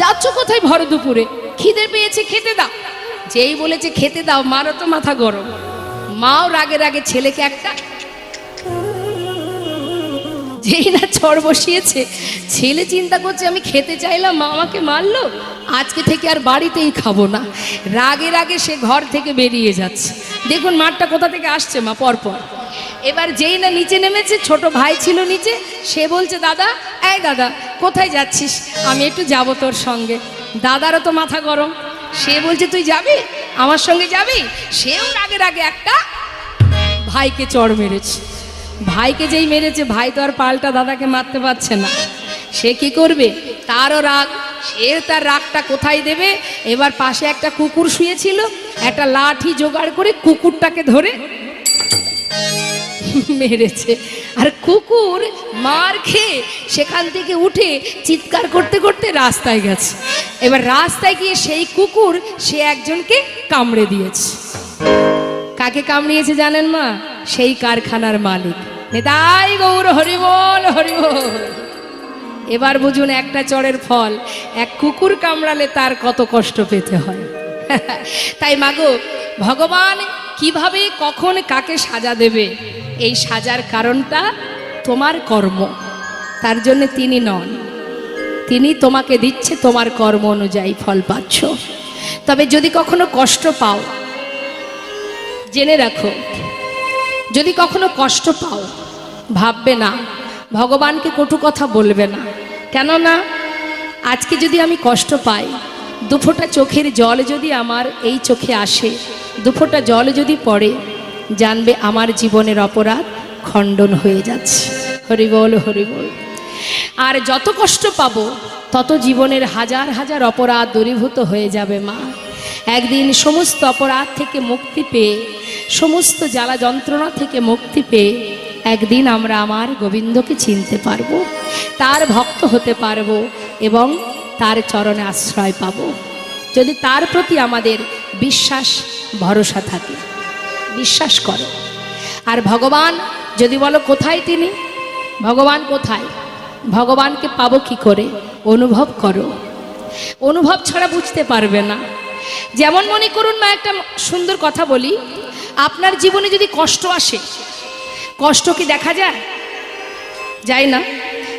[SPEAKER 1] যাচ্ছ কোথায় ভর দুপুরে, খিদে পেয়েছে খেতে দাও। যেই বলেছে খেতে দাও, মারও তো মাথা গরম। মাও রাগে রাগে ছেলেকে একটা যেই না চড় বসিয়েছে, ছেলে চিন্তা করছে আমি খেতে চাইলাম, মা আমাকে মারলো, আজকে থেকে আর বাড়িতেই খাবো না। রাগে রাগে সে ঘর থেকে বেরিয়ে যাচ্ছে। দেখুন মারটা কোথা থেকে আসছে মা, পরপর। এবার যেই না নিচে নেমেছে, ছোট ভাই ছিল নিচে, সে বলছে, দাদা এই দাদা কোথায় যাচ্ছিস, আমি একটু যাব তোর সঙ্গে। দাদারও তো মাথা গরম, সে বলছে তুই যাবি, আমার সঙ্গে যাবি। সেও রাগে রাগে একটা ভাইকে চড় মেরেছে। ভাইকে যেই মেরেছে, ভাই তো আর পাল্টা দাদাকে মারতে পারছে না। সে কি করবে, তারও রাগ, সে তার রাগটা কোথায় দেবে। এবার পাশে একটা কুকুর শুয়েছিল, একটা লাঠি জোগাড় করে কুকুরটাকে ধরে মেরেছে। আর কুকুর মার খেয়ে সেখান থেকে উঠে চিৎকার করতে করতে রাস্তায় গেছে। এবার রাস্তায় গিয়ে সেই কুকুর সে একজনকে কামড়ে দিয়েছে। কাকে কামড়িয়েছে জানেন মা? সেই কারখানার মালিক। নিতাই গৌর হরিবল হরিবল। এবার বুঝুন একটা চড়ের ফল, এক কুকুর কামড়ালে তার কত কষ্ট পেতে হয়। তাই মাগো, ভগবান কিভাবে কখন কাকে সাজা দেবে, এই সাজার কারণটা তোমার কর্ম। তার জন্য তিনি নন, তিনি তোমাকে দিচ্ছে, তোমার কর্ম অনুযায়ী ফল পাচ্ছ। তবে যদি কখনো কষ্ট পাও, জেনে রাখো, যদি কখনো কষ্ট পাও, ভাববে না, ভগবানকে কটু কথা বলবে না। কেননা আজকে যদি আমি কষ্ট পাই, দুফোঁটা চোখের জল যদি আমার এই চোখে আসে, দুফোঁটা জল যদি পড়ে, জানবে আমার জীবনের অপরাধ খণ্ডন হয়ে যাচ্ছে। হরিবল হরিবল। আর যত কষ্ট পাবো, তত জীবনের হাজার হাজার অপরাধ দূরীভূত হয়ে যাবে মা। একদিন সমস্ত অপরাধ থেকে মুক্তি পেয়ে, সমস্ত জ্বালা যন্ত্রণা থেকে মুক্তি পেয়ে, একদিন আমরা আমার গোবিন্দকে চিনতে পারবো, তার ভক্ত হতে পারবো এবং তার চরণে আশ্রয় পাব। যদি তার প্রতি আমাদের বিশ্বাস ভরসা থাকে, বিশ্বাস করো। আর ভগবান যদি বলো কোথায় তিনি, ভগবান কোথায়, ভগবানকে পাবো কি করে? অনুভব করো। অনুভব ছাড়া বুঝতে পারবে না। যেমন মনে করুন মা, একটা সুন্দর কথা বলি, আপনার জীবনে যদি কষ্ট আসে, কষ্ট কি দেখা যায়? যায় না।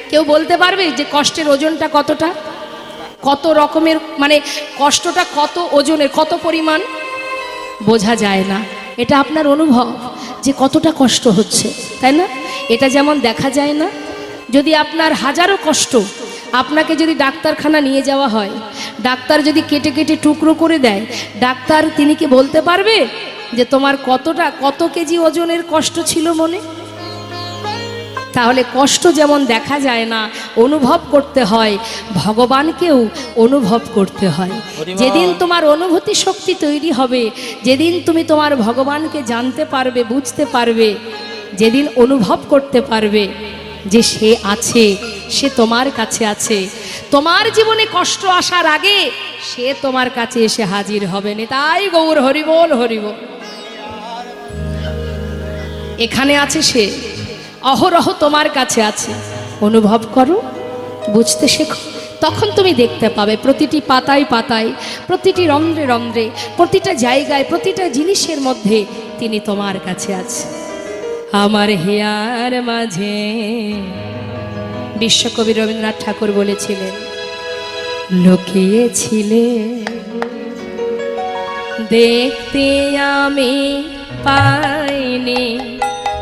[SPEAKER 1] কেউ বলতে পারবে যে কষ্টের ওজনটা কতটা, কত রকমের, মানে কষ্টটা কত ওজনের, কত পরিমাণ? বোঝা যায় না। এটা আপনার অনুভব যে কতটা কষ্ট হচ্ছে, তাই না? এটা যেমন দেখা যায় না। যদি আপনার হাজারো কষ্ট, আপনাকে যদি ডাক্তারখানা নিয়ে যাওয়া হয়, ডাক্তার যদি কেটে কেটে টুকরো করে দেয়, ডাক্তার তিনি কি বলতে পারবে যে তোমার কতটা, কত কেজি ওজনের কষ্ট ছিল মনে? তাহলে কষ্ট যেমন দেখা যায় না, অনুভব করতে হয়, ভগবানকেও অনুভব করতে হয়। যেদিন তোমার অনুভূতি শক্তি তৈরি হবে, যেদিন তুমি তোমার ভগবানকে জানতে পারবে, বুঝতে পারবে, যেদিন অনুভব করতে পারবে যে সে আছে, সে তোমার কাছে আছে, তোমার জীবনে কষ্ট আসার আগে সে তোমার কাছে এসে হাজির হবে। নিতাই গৌর হরিবল হরিবল। এখানে আছে সে, অহরহ তোমার কাছে আছে। অনুভব করো, বুঝতে শেখো, তখন তুমি দেখতে পাবে প্রতিটি পাতায় পাতায়, প্রতিটি রন্ধ্রে রন্ধ্রে, প্রতিটা জায়গায়, প্রতিটা জিনিসের মধ্যে তিনি তোমার কাছে আছে। আমার হিয়ার মাঝে, বিশ্বকবি রবীন্দ্রনাথ ঠাকুর বলেছিলেন, লুকিয়েছিলে দেখতে আমি পাইনি,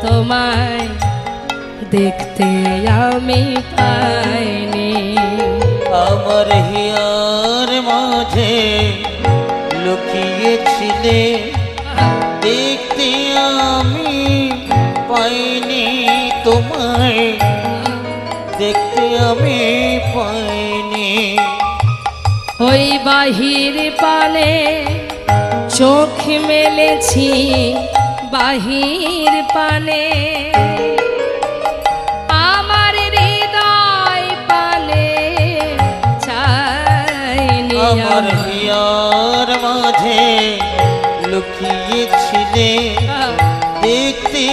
[SPEAKER 1] তোমায় দেখতে আমি পাইনি।
[SPEAKER 3] আমার হিয়া মাঝে লুকিয়েছিলে, দেখতে আমি পাইনি তোমায়, দেখতে আমি পাইনি।
[SPEAKER 1] ওই বাহির পানে চোখ মেলেছি, বাহির পানে আমার হৃদয় পানে চাইনি
[SPEAKER 3] আমার হিয়ার মাঝে লুকিয়েছিলে, দেখতে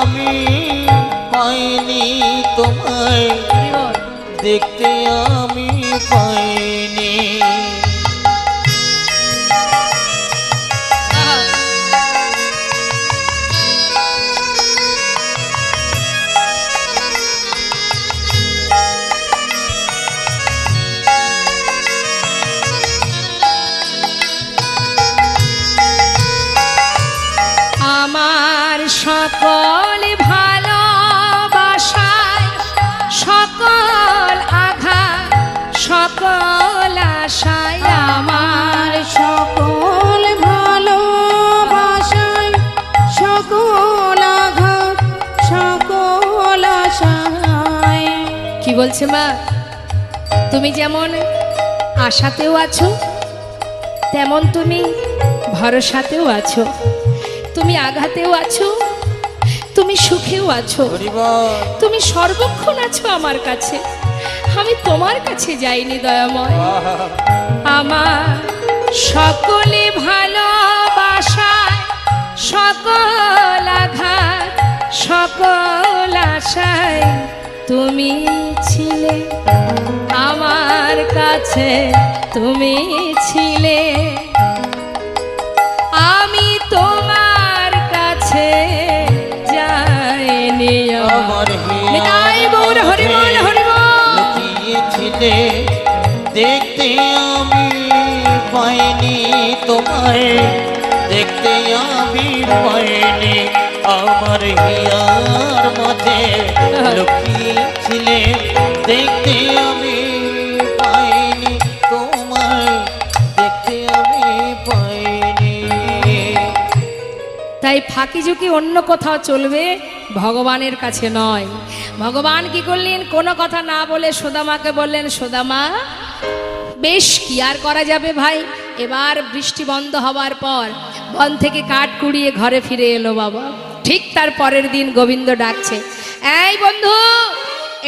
[SPEAKER 3] আমি পাইনি তোমায়, দেখতে আমি পাইনি।
[SPEAKER 1] আমার সকল ভালোবাসায় সকল আঘাত সকল আশায়
[SPEAKER 2] আমার সকল ভালোবাসায় সকল আঘাত সকল আশায়।
[SPEAKER 1] কি বলছে মা? তুমি যেমন আশাতেও আছো, তেমন তুমি ভরসাতেও আছো, তুমি আঘাতেও আছো, তুমি সুখেও আছো, তুমি সর্বক্ষণ আছো আমার কাছে। আমি তোমার কাছে যাইনি দয়াময়। আমার সকলে ভালোবাসায় সকল আঘাত সকল আশায় তুমি ছিলে আমার কাছে, তুমি ছিলে। আমি তোমার কাছে যাইনি।
[SPEAKER 3] আমার
[SPEAKER 1] নিতাই গৌর হরি বল হরি বল।
[SPEAKER 3] লুকিয়েছিলে, দেখতে আমি পাইনি তোমায়, দেখতে আমি পাইনি। আমার হিয়ার মাঝে লুকিয়েছিলে, দেখতে আমি পাইনি তোমায়, দেখতে আমি পাইনি।
[SPEAKER 1] তাই ফাঁকি ঝুঁকি অন্য কোথাও চলবে, ভগবানের কাছে নয়। ভগবান কি করলেন? কোনো কথা না বলে সুদামাকে বললেন, সুদামা বেশ কি আর করা যাবে ভাই। এবার বৃষ্টি বন্ধ হবার পর বন থেকে কাঠ কুড়িয়ে ঘরে ফিরে এলো বাবা। ঠিক তার পরের দিন গোবিন্দ ডাকছে, এই বন্ধু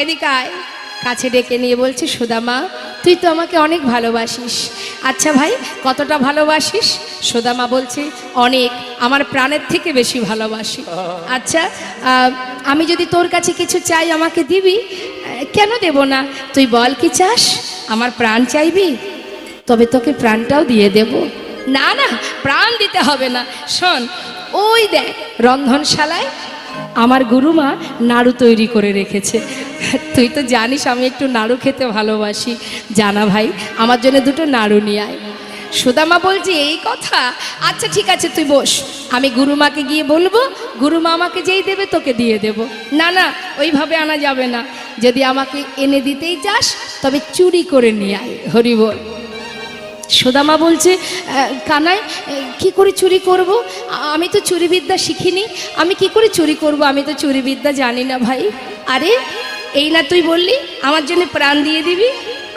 [SPEAKER 1] এদিকে আয়। কাছে ডেকে নিয়ে বলছে, সুদামা তুই তো আমাকে অনেক ভালোবাসিস। আচ্ছা ভাই, কতটা ভালোবাসিস? সুদামা বলছে, অনেক, আমার প্রাণের থেকে বেশি ভালোবাসি। আচ্ছা আমি যদি তোর কাছে কিছু চাই আমাকে দিবি? কেন দেব না, তুই বল কি চাস। আমার প্রাণ চাইবি? তবে তোকে প্রাণটাও দিয়ে দেব। না না, প্রাণ দিতে হবে না। শোন, ওই দেখ রন্ধনশালায় আমার গুরুমা নাড়ু তৈরি করে রেখেছে। তুই তো জানিস আমি একটু নাড়ু খেতে ভালোবাসি। জানা ভাই, আমার জন্য দুটো নাড়ু নিয়ে আয়। সুদামা বলছে, এই কথা? আচ্ছা ঠিক আছে, তুই বস, আমি গুরুমাকে গিয়ে বলবো, গুরুমা আমাকে যেই দেবে তোকে দিয়ে দেব। না না, ওইভাবে আনা যাবে না। যদি আমাকে এনে দিতেই চাস তবে চুরি করে নিয়ে আয়। হরি বল। সুদামা বলছে, কানাই কি করে চুরি করব? আমি তো চুরিবিদ্যা শিখিনি, আমি কি করে চুরি করব? আমি তো চুরিবিদ্যা জানি না ভাই। আরে এই না তুই বললি আমার জন্য প্রাণ দিয়ে দিবি,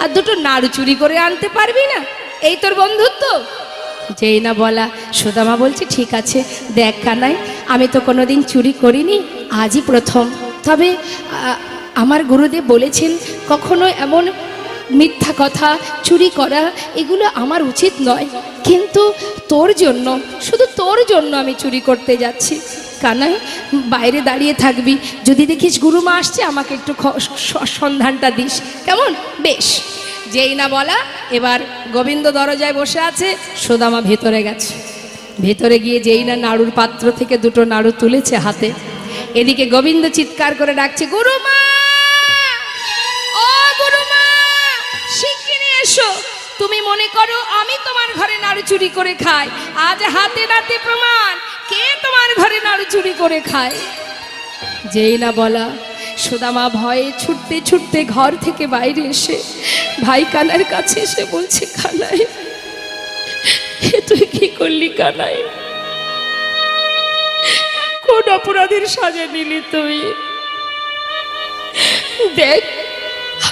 [SPEAKER 1] আর দুটো নাড়ু চুরি করে আনতে পারবি না? এই তোর বন্ধুত্ব? যেই না বলা, সুদামা বলছে, ঠিক আছে দেখ কানাই, আমি তো কোনোদিন চুরি করিনি, আজই প্রথম। তবে আমার গুরুদেব বলেছেন কখনো এমন মিথ্যা কথা চুরি করা এগুলো আমার উচিত নয়, কিন্তু তোর জন্য, শুধু তোর জন্য আমি চুরি করতে যাচ্ছি। কানাই বাইরে দাঁড়িয়ে থাকবি, যদি দেখিস গুরুমা আসছে আমাকে একটু সন্ধানটা দিস, কেমন? বেশ। যেই না বলা, এবার গোবিন্দ দরজায় বসে আছে, সুদামা ভেতরে গেছে। ভেতরে গিয়ে যেই না নাড়ুর পাত্র থেকে দুটো নাড়ু তুলেছে হাতে, এদিকে গোবিন্দ চিৎকার করে ডাকছে, গুরুমা, ও গুরুমা, শিগগিরই এসো। তুমি মনে করো আমি তোমার ঘরে নাড়ু চুরি করে খাই? আজ হাতে নাতে প্রমাণ কে তোমার ঘরে নাড়ু চুরি করে খায়। যেই না বলা, সুদামা ভয়ে ছুটতে ছুটতে ঘর থেকে বাইরে এসে ভাই কানার কাছে এসে বলছে, কানাই এ তুই কি করলি কানাই? কোন অপরাধের সাজা নিলি তুই? দেখ,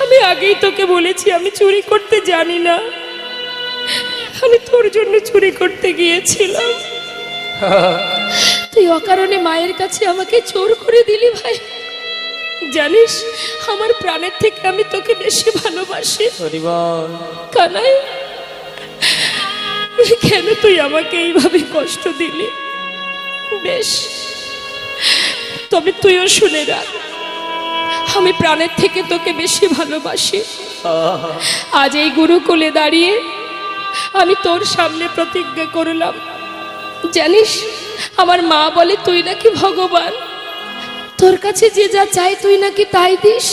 [SPEAKER 1] আমি আগেই তোকে বলেছি আমি চুরি করতে জানি না, আমি তোর জন্য চুরি করতে গিয়েছিলাম, তুই অকারণে মায়ের কাছে আমাকে চোর করে দিলি ভাই। জানিস আমার প্রাণের থেকে আমি তোকে বেশি ভালোবাসি। কানাই, কেন তুই আমাকে এইভাবে কষ্ট দিলি? বেশ, তবে তুইও শুনে রাখ, আমি প্রাণের থেকে তোকে বেশি ভালোবাসি। আজ এই গুরুকুলে দাঁড়িয়ে আমি তোর সামনে প্রতিজ্ঞা করলাম, জানিস আমার মা বলে তুই নাকি ভগবান, তোর কাছে যে যা চাই তুই নাকি তাই দিস।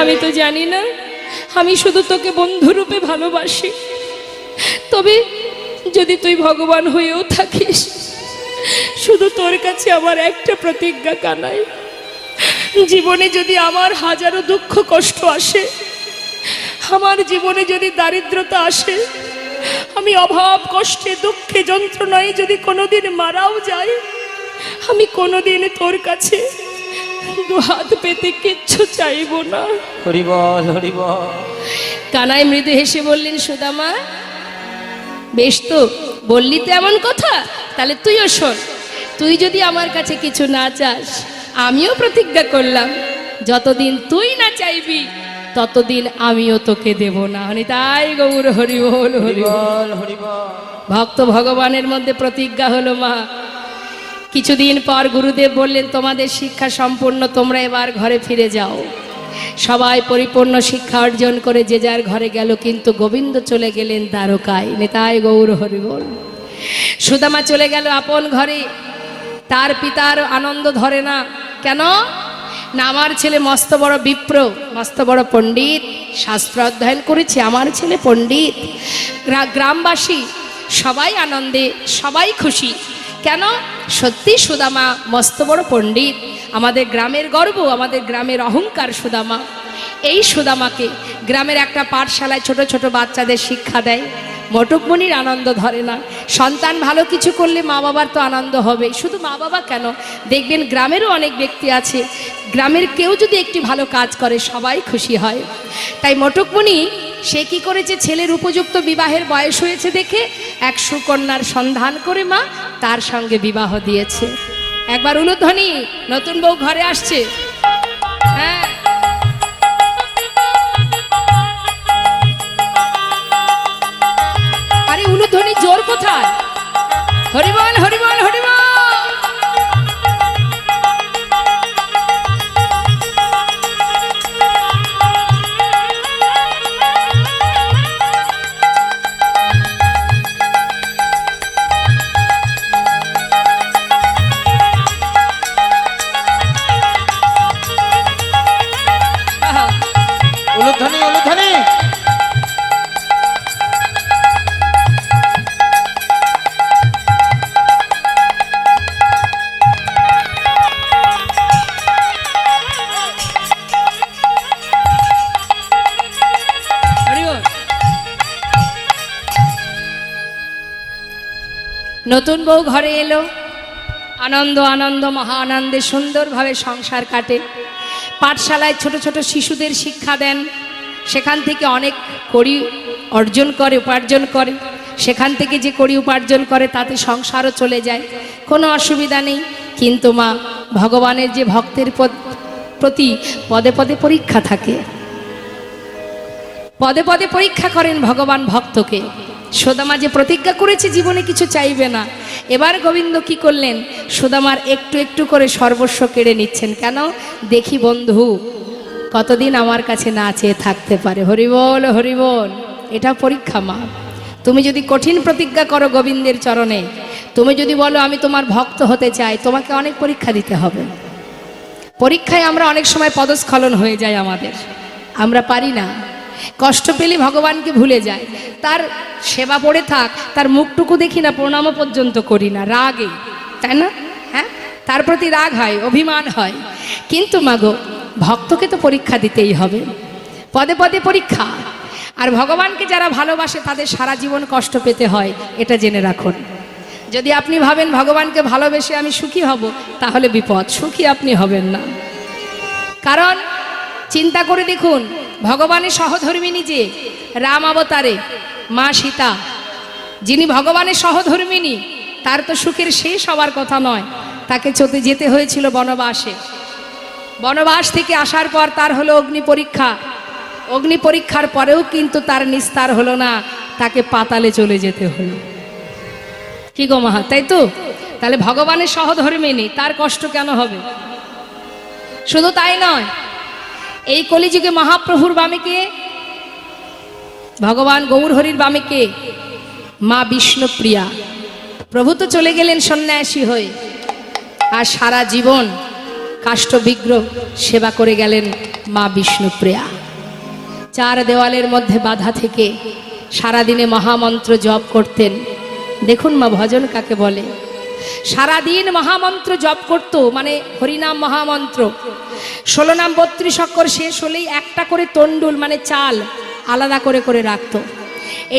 [SPEAKER 1] আমি তো জানি না, আমি শুধু তোকে বন্ধুরূপে ভালোবাসি। তবে যদি তুই ভগবান হয়েও থাকিস, শুধু তোর কাছে আমার একটা প্রতিজ্ঞা কানাই, জীবনে যদি আমার হাজারো দুঃখ কষ্ট আসে, আমার জীবনে যদি দারিদ্রতা আসে, আমি অভাব কষ্টে দুঃখে যন্ত্রণায় যদি কোনোদিন মারাও যাই, আমি কোনোদিন তোর কাছে দুহাত পেতে কিচ্ছু চাইব না।
[SPEAKER 3] হরি বল, হরি বল।
[SPEAKER 1] কানাই মৃদু হেসে বললেন, সুদামা বেশ তো বললি তো এমন কথা, তাহলে তুইও শোন। তুই যদি আমার কাছে কিছু না চাস, আমিও প্রতিজ্ঞা করলাম যতদিন তুই না চাইবি ততদিন আমিও তোকে দেব না। তাই গৌর হরি বল, হরি বল,
[SPEAKER 3] হরি বল।
[SPEAKER 1] ভক্ত ভগবানের মধ্যে প্রতিজ্ঞা হলো মা। কিছুদিন পর গুরুদেব বললেন, তোমাদের শিক্ষা সম্পূর্ণ, তোমরা এবার ঘরে ফিরে যাও। সবাই পরিপূর্ণ শিক্ষা অর্জন করে যে যার ঘরে গেল, কিন্তু গোবিন্দ চলে গেলেন দ্বারকায়। নেতাই গৌর হরি বল। সুদামা চলে গেল আপন ঘরে। তার পিতার আনন্দ ধরে না। কেন না, আমার ছেলে মস্ত বড় বিপ্র, মস্ত বড় পণ্ডিত, শাস্ত্র অধ্যয়ন করেছে, আমার ছেলে পণ্ডিত। গ্রামবাসী সবাই আনন্দে, সবাই খুশি। কেন? সত্যি সুদামা মস্ত বড় পণ্ডিত, আমাদের গ্রামের গর্ব, আমাদের গ্রামের অহংকার সুদামা। এই সুদামাকে গ্রামের একটা পাঠশালায় ছোট ছোট বাচ্চাদের শিক্ষা দেয়। মোটকমণির আনন্দ ধরে না। সন্তান ভালো কিছু করলে মা বাবার তো আনন্দ হবে। শুধু মা বাবা কেন, দেখবেন গ্রামেরও অনেক ব্যক্তি আছে, গ্রামের কেউ যদি একটি ভালো কাজ করে সবাই খুশি হয়। তাই মোটকমণি সে কি করেছে, ছেলের উপযুক্ত বিবাহের বয়স হয়েছে দেখে এক সুকন্যার সন্ধান করে মা তার সঙ্গে বিবাহ দিয়েছে। একবার উলুধ্বনি, নতুন বউ ঘরে আসছে। হ্যাঁ, আরে উলুধ্বনি জোর কোথায়? হরিবল, হরিবল, হরিবল।
[SPEAKER 3] উলুধ্বনি, উলুধ্বনি।
[SPEAKER 1] নতুন বউ ঘরে এলো, আনন্দ আনন্দ মহা আনন্দে সুন্দরভাবে সংসার কাটে। পাঠশালায় ছোট ছোট শিশুদের শিক্ষা দেন, সেখান থেকে অনেক কড়ি অর্জন করে, উপার্জন করে। সেখান থেকে যে কড়ি উপার্জন করে তাতে সংসারও চলে যায়, কোনো অসুবিধা নেই। কিন্তু মা, ভগবানের যে ভক্তের প্রতি পদে পদে পরীক্ষা থাকে, পদে পদে পরীক্ষা করেন ভগবান ভক্তকে। সুদামা যে প্রতিজ্ঞা করেছে জীবনে কিছু চাইবে না, এবার গোবিন্দ কি করলেন, সুদামার একটু একটু করে সর্বস্ব কেড়ে নিচ্ছেন। কেন? দেখি বন্ধু কতদিন আমার কাছে না চেয়ে থাকতে পারে। হরিবল, হরিবল। এটা পরীক্ষা মা। তুমি যদি কঠিন প্রতিজ্ঞা করো গোবিন্দের চরণে, তুমি যদি বলো আমি তোমার ভক্ত হতে চাই, তোমাকে অনেক পরীক্ষা দিতে হবে। পরীক্ষায় আমরা অনেক সময় পদস্খলন হয়ে যায় আমাদের, আমরা পারি না। কষ্ট পেলে ভগবানকে ভুলে যায়, তার সেবা পড়ে থাক, তার মুখটুকু দেখি না, প্রণামও পর্যন্ত করি না, রাগে, তাই না? হ্যাঁ, তার প্রতি রাগ হয়, অভিমান হয়। কিন্তু মাগো, ভক্তকে তো পরীক্ষা দিতেই হবে, পদে পদে পরীক্ষা। আর ভগবানকে যারা ভালোবাসে তাদের সারা জীবন কষ্ট পেতে হয়, এটা জেনে রাখুন। যদি আপনি ভাবেন ভগবানকে ভালোবেসে আমি সুখী হব, তাহলে বিপদ, সুখী আপনি হবেন না। কারণ চিন্তা করে দেখুন, ভগবানের সহধর্মিণী যে রাম অবতারে মা সীতা, যিনি ভগবানের সহধর্মিণী, তার তো সুখের শেষ হওয়ার কথা নয়। তাকে যেতে হয়েছিল বনবাসে। বনবাস থেকে আসার পর তার হলো অগ্নি পরীক্ষা। অগ্নি পরীক্ষার পরেও কিন্তু তার নিস্তার হলো না, তাকে পাতালে চলে যেতে হলো। কি গো মা, তাই তো? তাহলে ভগবানের সহধর্মিণী, তার কষ্ট কেন হবে? শুধু তাই নয়, এই কলিযুগে মহাপ্রভুর বামে কে? ভগবান গৌরহরির বামে কে? মা বিষ্ণুপ্রিয়া। প্রভু তো চলে গেলেন সন্ন্যাসী হয়ে, আর সারা জীবন কাষ্ঠবিগ্রহ সেবা করে গেলেন মা বিষ্ণুপ্রিয়া। চার দেওয়ালের মধ্যে বাধা থেকে সারাদিনে মহামন্ত্র জপ করতেন। দেখুন মা, ভজন কাকে বলে? সারাদিন মহামন্ত্র জপ করত, মানে হরিনাম মহামন্ত্র। 16 নাম 32 অক্ষর শেষ হলেই একটা করে তন্ডুল মানে চাল আলাদা করে করে রাখত।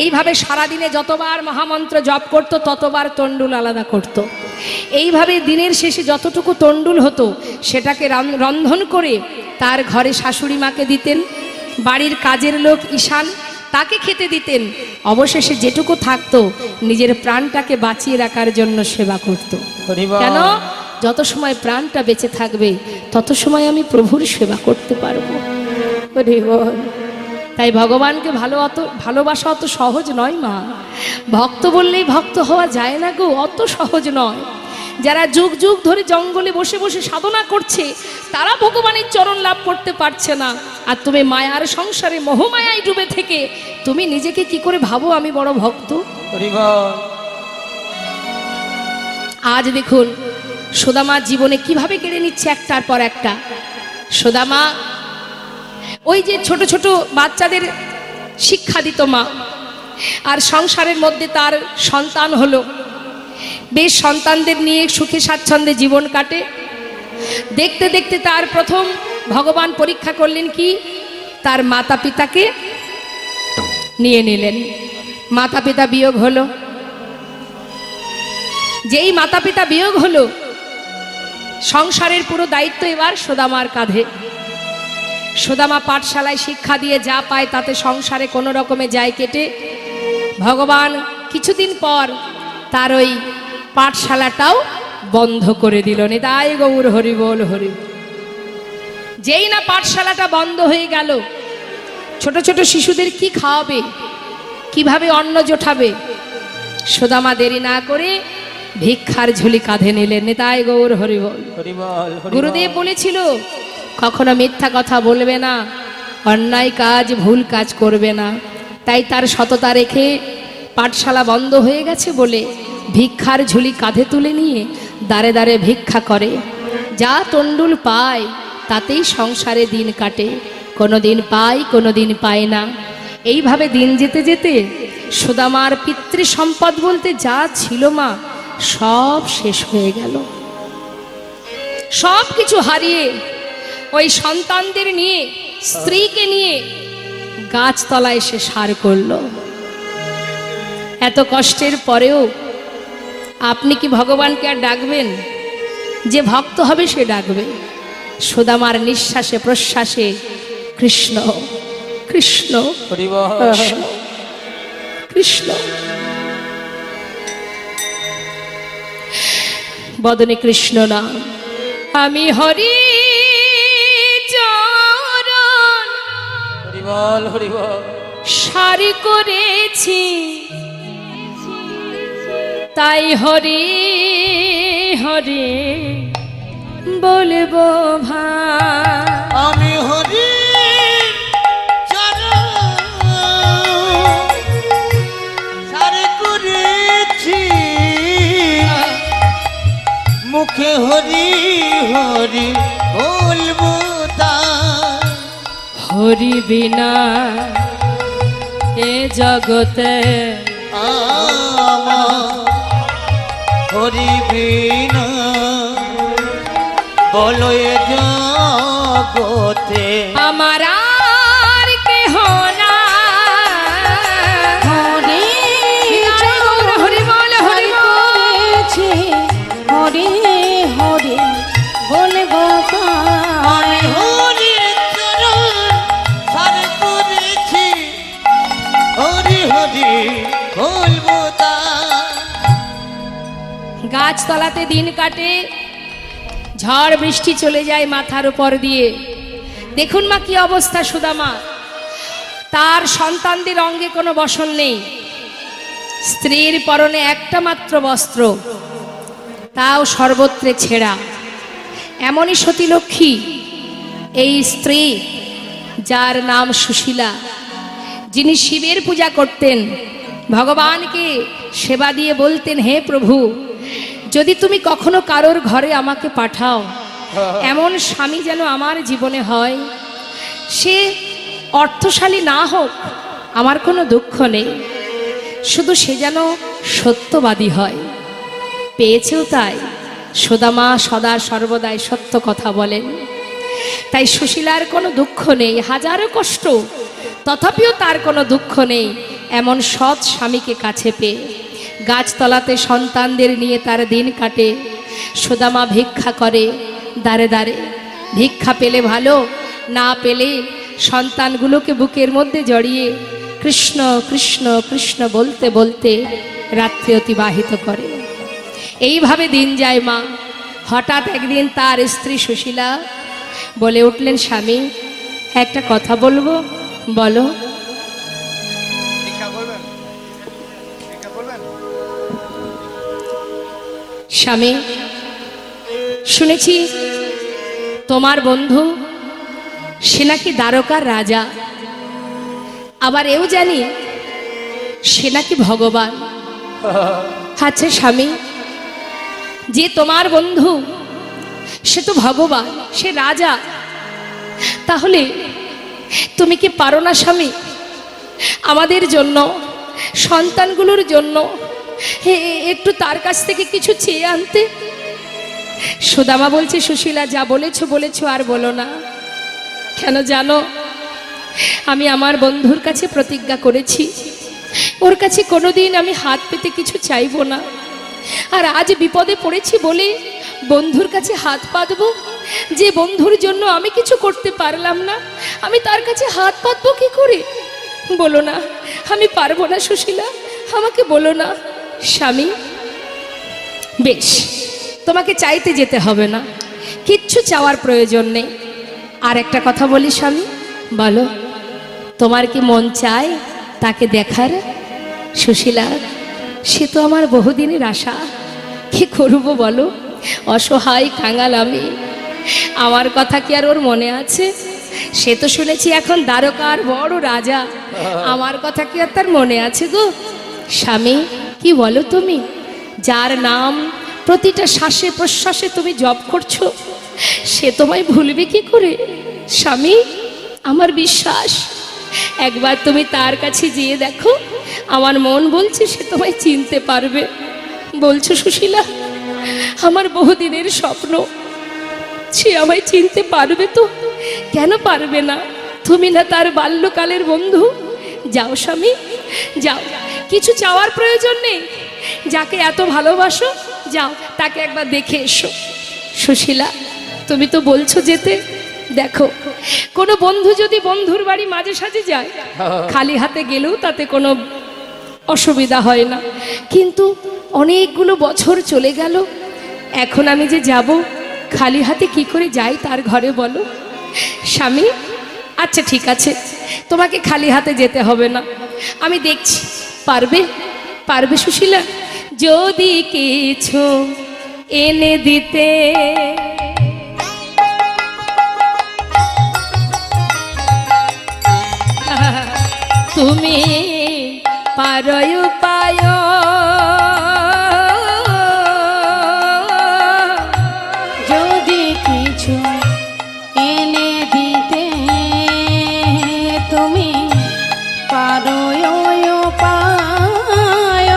[SPEAKER 1] এইভাবে সারাদিনে যতবার মহামন্ত্র জপ করত ততবার তন্ডুল আলাদা করত। এইভাবে দিনের শেষে যতটুকু তন্ডুল হতো সেটাকে রন্ধন করে তার ঘরে শাশুড়ি মাকে দিতেন, বাড়ির কাজের লোক ঈশান তাকে খেতে দিতেন। অবশেষে যেটুকু থাকতো নিজের প্রাণটাকে বাঁচিয়ে রাখার জন্য সেবা করত। কেন? যত সময় প্রাণটা বেঁচে থাকবে তত সময় আমি প্রভুর সেবা করতে পারবো। তাই ভগবানকে ভালোবাসা অত সহজ নয় মা। ভক্ত বললেই ভক্ত হওয়া যায় না গো, অত সহজ নয়। যারা যুগ যুগ ধরে জঙ্গলে বসে বসে সাধনা করছে তারা ভগবানের চরণ লাভ করতে পারছে না। আর তুমি মায়ার সংসারে মোহমায়ায় ডুবে থেকে তুমি নিজেকে কি করে ভাবো আমি বড় ভক্ত? আজ দেখুন সুদামার জীবনে কিভাবে কেড়ে নিচ্ছে একটার পর একটা। সুদামা ওই যে ছোট ছোট বাচ্চাদের শিক্ষা দিত মা, আর সংসারের মধ্যে তার সন্তান হলো। বেশ সন্তানদের নিয়ে সুখে স্বাচ্ছন্দ্যে জীবন কাটে। দেখতে দেখতে তার প্রথম ভগবান পরীক্ষা করলেন কি? তার মাতা পিতাকে নিয়ে নিলেন। মাতা পিতা বিয়োগ হলো। যেই মাতা পিতা বিয়োগ হলো, সংসারের পুরো দায়িত্ব এবার সুদামার কাঁধে। সুদামা পাঠশালায় শিক্ষা দিয়ে যা পায় তাতে সংসারে কোনো রকমে যায় কেটে। ভগবান কিছুদিন পর তার ওই পাঠশালাটাও বন্ধ করে দিল। নিতাই গৌর হরি বল হরি। যেই না পাঠশালাটা বন্ধ হয়ে গেল, ছোট ছোট শিশুদের কি খাওয়াবে, কিভাবে অন্ন জোটাবে? সুদামা দেরি না করে ভিক্ষার ঝুলি কাঁধে নিলেন। নিতাই গৌর হরি বল। গুরুদেব বলেছিল কখনো মিথ্যা কথা বলবে না, অন্যায় কাজ ভুল কাজ করবে না। তাই তার সততা রেখে পাঠশালা বন্ধ হয়ে গেছে বলে ভিক্ষার ঝুলি কাঁধে তুলে নিয়ে দাঁড়ে দাঁড়ে ভিক্ষা করে। যা তন্ডুল পায় তাতেই সংসারে দিন কাটে, কোনো দিন পায় কোনো দিন পায় না। এইভাবে দিন যেতে যেতে সুদামার পিতৃ সম্পদ বলতে যা ছিল মা সব শেষ হয়ে গেল। সব কিছু হারিয়ে ওই সন্তানদের নিয়ে, স্ত্রীকে নিয়ে গাছতলায় সে সার করল। এত কষ্টের পরেও আপনি কি ভগবানকে আর ডাকবেন? যে ভক্ত হবে সে ডাকবে। সুদামার নিঃশ্বাসে প্রশ্বাসে কৃষ্ণ কৃষ্ণ কৃষ্ণ কৃষ্ণ, বদনে কৃষ্ণ নাম। আমি হরি চরণ সারি করেছি, তাই হরি হরি বলবো ভাই।
[SPEAKER 3] আমি হরি সারি করেছি, মুখে হরি হরি বলবো তাই।
[SPEAKER 1] হরি বিনা এ জগতে
[SPEAKER 3] হরি বিনা বলো এ জগতে
[SPEAKER 1] আমার আর কেহ না।
[SPEAKER 2] হরি
[SPEAKER 1] হরি বল হরি বল।
[SPEAKER 2] করেছে হরি হরি বলে গোপাল।
[SPEAKER 3] হরি চরণ সার করেছি, হরি হরি বলবো তা।
[SPEAKER 1] গাছতলাতে দিন কাটে, ঝড় বৃষ্টি চলে যায় মাথার উপর দিয়ে। দেখুন মা কি অবস্থা সুদামা, তার সন্তানদের অঙ্গে কোনো বসন নেই, স্ত্রীর পরনে একটা মাত্র বস্ত্র, তাও সর্বত্রে ছেঁড়া। এমনই সতীলক্ষ্মী এই স্ত্রী, যার নাম সুশীলা, যিনি শিবের পূজা করতেন, ভগবানকে সেবা দিয়ে বলতেন, হে প্রভু, যদি তুমি কখনো কারোর ঘরে আমাকে পাঠাও, এমন স্বামী যেন আমার জীবনে হয়, সে অর্থশালী না হোক, আমার কোনো দুঃখ নেই, শুধু সে যেন সত্যবাদী হয়। পেয়েছেও তাই, সুদামা সদা সর্বদাই সত্য কথা বলেন। তাই সুশীলার কোনো দুঃখ নেই, হাজারো কষ্ট, তথাপিও তার কোনো দুঃখ নেই এমন সৎ স্বামীকে কাছে পেয়ে। গাছতলাতে সন্তানদের নিয়ে তার দিন কাটে, সুদামা ভিক্ষা করে দাঁড়ে দাঁড়ে। ভিক্ষা পেলে ভালো, না পেলে সন্তানগুলোকে বুকের মধ্যে জড়িয়ে কৃষ্ণ কৃষ্ণ কৃষ্ণ বলতে বলতে রাত্রি অতিবাহিত করে। এইভাবে দিন যায় মা। হঠাৎ একদিন তার স্ত্রী সুশীলা বলে উঠলেন, স্বামী একটা কথা বলবো। বলো। স্বামী, শুনেছি তোমার বন্ধু সে নাকি দ্বারকার রাজা, আবার এও জানি সে নাকি ভগবান। আচ্ছা স্বামী, যে তোমার বন্ধু সে তো ভগবান, সে রাজা, তাহলে তুমি কি পারো না স্বামী আমাদের জন্য, সন্তানগুলোর জন্য একটু তার কাছ থেকে কিছু চেয়ে আনতে? সুদামা বলছে, সুশীলা যা বলেছো বলেছো, আর বলো না। কেন জানো, আমি আমার বন্ধুর কাছে প্রতিজ্ঞা করেছি, ওর কাছে কোনোদিন আমি হাত পেতে কিছু চাইবো না। আর আজ বিপদে পড়েছি বলে বন্ধুর কাছে হাত পাতবো? যে বন্ধুর জন্য আমি কিছু করতে পারলাম না, আমি তার কাছে হাত পাতবো কি করে? বলো না, আমি পারবো না সুশীলা, আমাকে বলো না। স্বামী, বেশ, তোমাকে চাইতে যেতে হবে না, কিচ্ছু চাওয়ার প্রয়োজন নেই। আর একটা কথা বলি স্বামী, বলো, তোমার কি মন চায় তাকে দেখার? সুশীলা, সে তো আমার বহুদিনের আশা, কি করবো বলো, অসহায় কাঙাল আমি, আমার কথা কি আর ওর মনে আছে? সে তো শুনেছি এখন দ্বারকার বড় রাজা, আমার কথা কি আর তার মনে আছে গো? স্বামী, কি বলো তুমি, যার নাম প্রতিটা শ্বাসে প্রশ্বাসে তুমি জপ করছো, সে তোমায় ভুলবে কি করে? স্বামী, আমার বিশ্বাস, একবার তুমি তার কাছে গিয়ে দেখো, আমার মন বলছে সে তোমায় চিনতে পারবে। বলছো সুশীলা, আমার বহুদিনের স্বপ্ন, সে আমায় চিনতে পারবে তো? কেন পারবে না? তুমি না তার বাল্যকালের বন্ধু? যাও স্বামী, যাও, কিছু চাওয়ার প্রয়োজন নেই, যাকে এত ভালোবাসো যাও, তাকে একবার দেখে এসো। সুশীলা, তুমি তো বলছো যেতে, দেখো কোনো বন্ধু যদি বন্ধুর বাড়ি মাঝে সাঝে যায়, খালি হাতে গেলেও তাতে কোনো অসুবিধা হয় না, কিন্তু অনেকগুলো বছর চলে গেল, এখন আমি যে যাব, খালি হাতে কি করে যাই তার ঘরে বলো? স্বামী, আচ্ছা ঠিক আছে, তোমাকে খালি হাতে যেতে হবে না, আমি দেখছি, পারবে? পারবে সুশীলা? যদি কিছু এনে দিতে তুমি পারো উপায়,
[SPEAKER 2] যদি কিছু এনে দিতে তুমি পারো উপায়,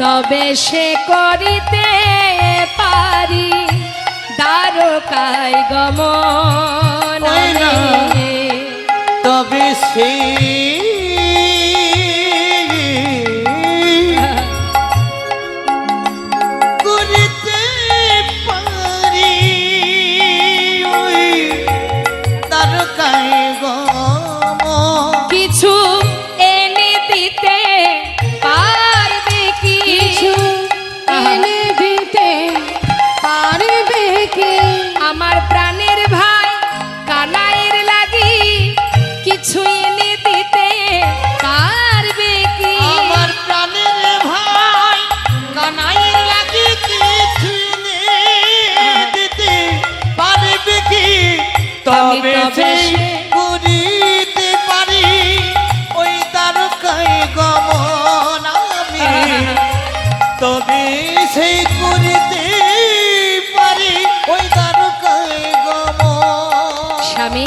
[SPEAKER 1] তবে সে করিতে পারি দ্বারকায় গমন
[SPEAKER 3] ওই না।
[SPEAKER 1] আমি।
[SPEAKER 3] তবে সেই করিতে পারি ওই দ্বারকায় গমন।
[SPEAKER 1] কিছু এনে দিতে পারবে কি?
[SPEAKER 2] কিছু এনে দিতে পারবে কি?
[SPEAKER 1] আমার প্রাণের ভাই কানাইয়ের লাগি কিছু এনে দিতে পারবে কি?
[SPEAKER 3] আমার প্রাণের ভাই কানাইয়ের লাগি কিছু দিতে পারবে কি? তবে সেই করিতে পারি ওই দ্বারকায় গমন আমি। তবে সেই করিতে পারি ওই দ্বারকায় গমন।
[SPEAKER 1] স্বামী,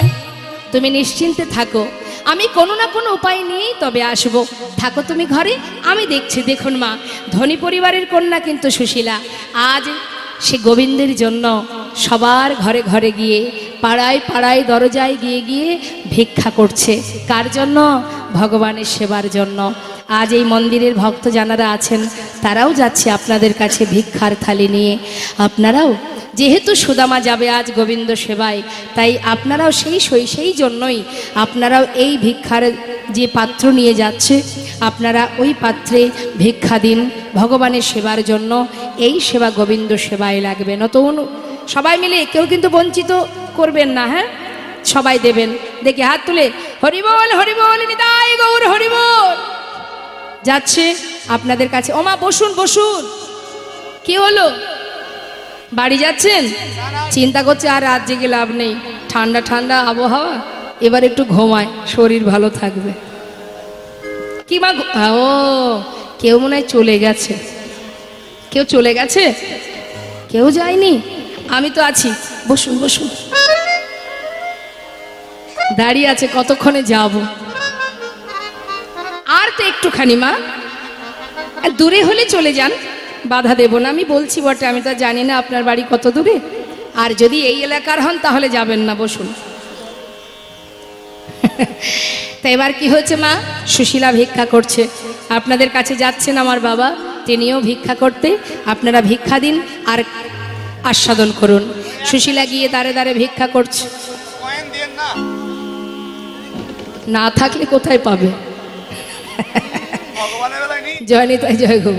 [SPEAKER 1] তুমি নিশ্চিন্তে থাকো, আমি কোনো না কোনো উপায় নিয়েই তবে আসবো। থাকো তুমি ঘরে, আমি দেখছি। দেখুন মা, ধনী পরিবারের কন্যা কিন্তু সুশীলা আজ সে গোবিন্দের জন্য সবার ঘরে ঘরে গিয়ে, পাড়ায় পাড়ায় দরজায় গিয়ে গিয়ে ভিক্ষা করছে। কার জন্য? ভগবানের সেবার জন্য। আজ এই মন্দিরের ভক্ত যারা আছেন তারাও যাচ্ছে আপনাদের কাছে ভিক্ষার থালি নিয়ে। আপনারাও যেহেতু সুদামা যাবে আজ গোবিন্দ সেবায়, তাই আপনারাও সেই জন্যই আপনারাও এই ভিক্ষার যে পাত্র নিয়ে যাচ্ছে, আপনারা ওই পাত্রে ভিক্ষা দিন ভগবানের সেবার জন্য। এই সেবা গোবিন্দ সেবায় লাগবে। নতুন সবাই মিলে কেউ কিন্তু বঞ্চিত করবেন না, হ্যাঁ, সবাই দেবেন। দেখি হাত তুলে হরিবল হরিবল নিতাই গৌর হরিবল। যাচ্ছে আপনাদের কাছে। ওমা বসুন বসুন। কি হলো, বাড়ি যাচ্ছেন? চিন্তা করছে আর রাত জেগে লাভ নেই, ঠান্ডা ঠান্ডা আবহাওয়া, এবার একটু ঘুমায়, শরীর ভালো থাকবে। কি মা? ও, কেউ মনে হয় চলে গেছে। কেউ চলে গেছে? কেউ যায়নি? আমি তো আছি। বসুন বসুন। দাঁড়িয়ে আছে, কতক্ষণে যাব? আর তো একটুখানি মা, দূরে হলে চলে যান, বাধা দেব না। আমি বলছি বটে, আমি তো জানি না আপনার বাড়ি কত দূরে। আর যদি এই এলাকার হন তাহলে যাবেন না, বসুন। তা এবার কি হয়েছে মা? সুশীলা ভিক্ষা করছে, আপনাদের কাছে যাচ্ছেন আমার বাবা, তিনিও ভিক্ষা করতে। আপনারা ভিক্ষা দিন আর আস্বাদন করুন। সুশীলা গিয়ে দাঁড়ে দাঁড়ে ভিক্ষা করছে। না থাকলে কোথায় পাবে? জয় নিতাই জয় গো।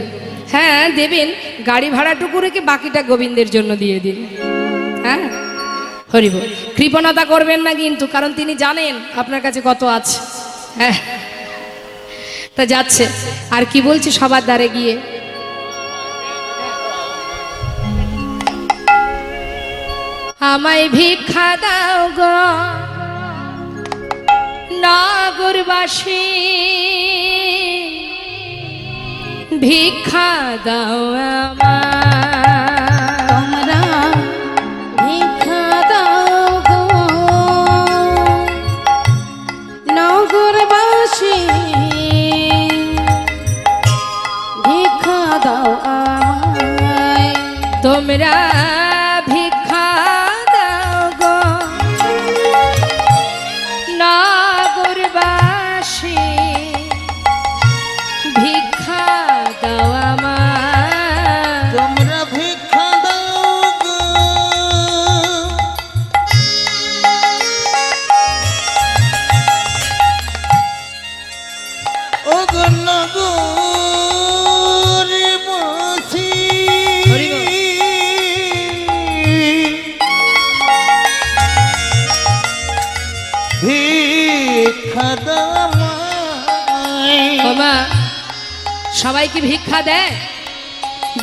[SPEAKER 1] হ্যাঁ দেবেন, গাড়ি ভাড়াটুকু রেখে বাকিটা গোবিন্দের জন্য দিয়ে দিন। হ্যাঁ হরিব, কৃপণতা করবেন না কিন্তু, কারণ তিনি জানেন আপনার কাছে কত আছে। হ্যাঁ, তা যাচ্ছে। আর কি বলছি, সবার দ্বারে গিয়ে আমায় ভিক্ষা দাও গো নাগরবাসী, ভিক্ষা দাও আমায়।
[SPEAKER 2] তোমরা ভিক্ষা দাও গো নগরবাসী, ভিক্ষা দাও আমায়।
[SPEAKER 1] তোমরা ভিক্ষা দাও গো নাগরবাসী, ভিক্ষা দাও আমায়।
[SPEAKER 3] তোমরা ভিক্ষা দাও গো ও গো নগরবাসী,
[SPEAKER 1] হরি বল।
[SPEAKER 3] ভিক্ষা দাও আমায়।
[SPEAKER 1] বাবা, সবাই কি ভিক্ষা দেয়?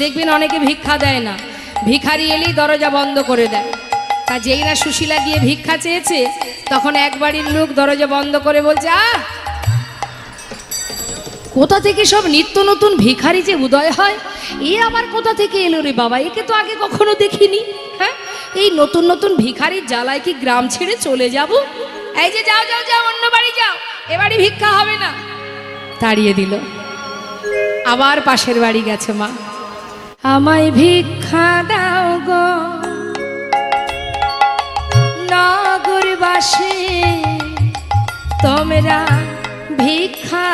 [SPEAKER 1] দেখবেন অনেকে ভিক্ষা দেয় না, ভিখারি এলেই দরজা বন্ধ করে দেয়। তা যেই না সুশীলা গিয়ে ভিক্ষা চেয়েছে, তখন এক বাড়ির লোক দরজা বন্ধ করে বলছে, কোথা থেকে সব নিত্য নতুন ভিখারি যে উদয় হয়, এ আবার কোথা থেকে এলো রে বাবা, একে তো আগে কখনো দেখিনি। হ্যাঁ, এই নতুন নতুন ভিখারির জ্বালায় কি গ্রাম ছেড়ে চলে যাব? এই যে যাও যাও যাও, অন্য বাড়ি যাও, এ বাড়ি ভিক্ষা হবে না। তাড়িয়ে দিল। আবার পাশের বাড়ি গেছে। মা আমায় ভিক্ষা দাও গো তোমরা ভিক্ষা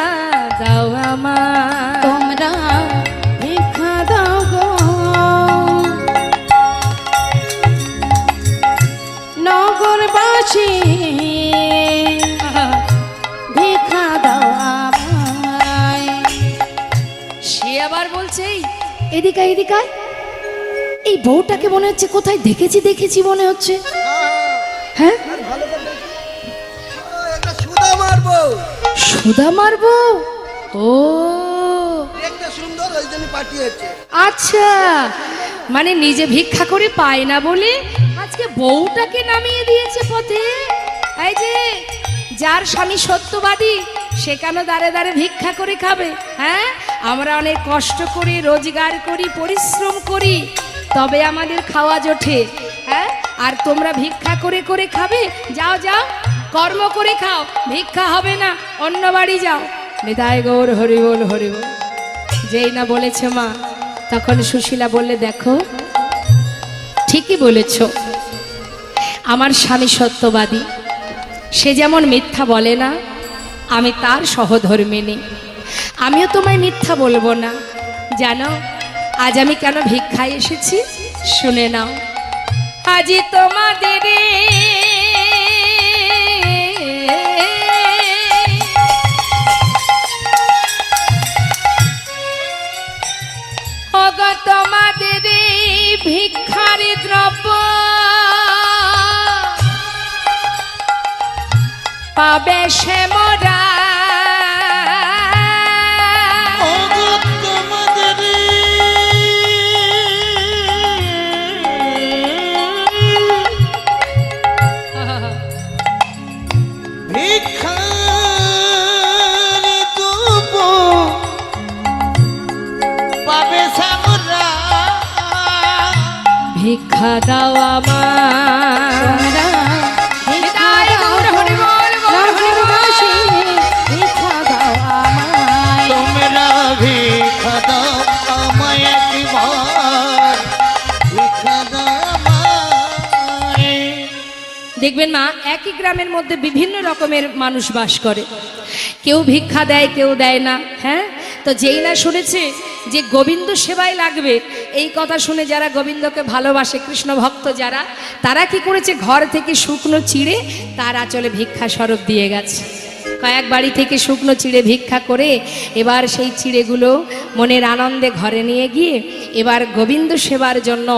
[SPEAKER 1] দাও আমার,
[SPEAKER 2] তোমরা ভিক্ষা দাও গো নগরবাসী, ভিক্ষা দাও আমায়।
[SPEAKER 1] সে আবার বলছে এদিকে এদিকে, এই বউটাকে মনে হচ্ছে কোথায় দেখেছি মনে হচ্ছে। হ্যাঁ,
[SPEAKER 4] ভালো করে এটা সুদা মারবো,
[SPEAKER 1] সুদা মারবো। ও
[SPEAKER 4] দেখতে সুন্দর, ওই জন্য পাঠিয়েছে।
[SPEAKER 1] আচ্ছা, মানে নিজে ভিক্ষা করে পায় না বলে আজকে বউটাকে নামিয়ে দিয়েছে পথে। এই যে যার স্বামী সত্যবাদী সে কেন দাঁড়ে দাঁড়ে ভিক্ষা করে খাবে? হ্যাঁ, আমরা অনেক কষ্ট করি, রোজগার করি, পরিশ্রম করি, তবে আমাদের খাওয়া জোটে। হ্যাঁ, আর তোমরা ভিক্ষা করে করে খাবে? যাও যাও, কর্ম করে খাও, ভিক্ষা হবে না, অন্য বাড়ি যাও। নিতাই গৌর হরি বল হরি বল। যেই না বলেছে মা, তখন সুশীলা বললে দেখো ঠিকই বলেছ, আমার স্বামী সত্যবাদী, সে যেমন মিথ্যা বলে না, আমি তার সহধর্মিণী, আমিও তোমায় মিথ্যা বলবো না। জানো আজ আমি কেন ভিক্ষায় এসেছি? শুনে নাও। আজি তোমাদের তোমাদের ভিক্ষার দ্রব্য পাবে সে মোরা, ভিক্ষা দাও আমার।
[SPEAKER 2] নগরবাসী, ভিক্ষা দাও আমায়।
[SPEAKER 3] তোমরা ভিক্ষা দাও আমায় একবার, ভিক্ষা দাও আমায়।
[SPEAKER 1] দেখবেন মা, একই গ্রামের মধ্যে বিভিন্ন রকমের মানুষ বাস করে, কেউ ভিক্ষা দেয় কেউ দেয় না। হ্যাঁ, তো যেই না শুনেছে যে গোবিন্দ সেবায় লাগবে, এই কথা শুনে যারা গোবিন্দকে ভালোবাসে, কৃষ্ণ ভক্ত যারা, তারা কি করেছে, ঘর থেকে শুকনো চিড়ে তার আঁচলে ভিক্ষা স্বরূপ দিয়ে গেছে। কয়েক বাড়ি থেকে শুকনো চিড়ে ভিক্ষা করে এবার সেই চিড়েগুলো মনের আনন্দে ঘরে নিয়ে গিয়ে এবার গোবিন্দ সেবার জন্য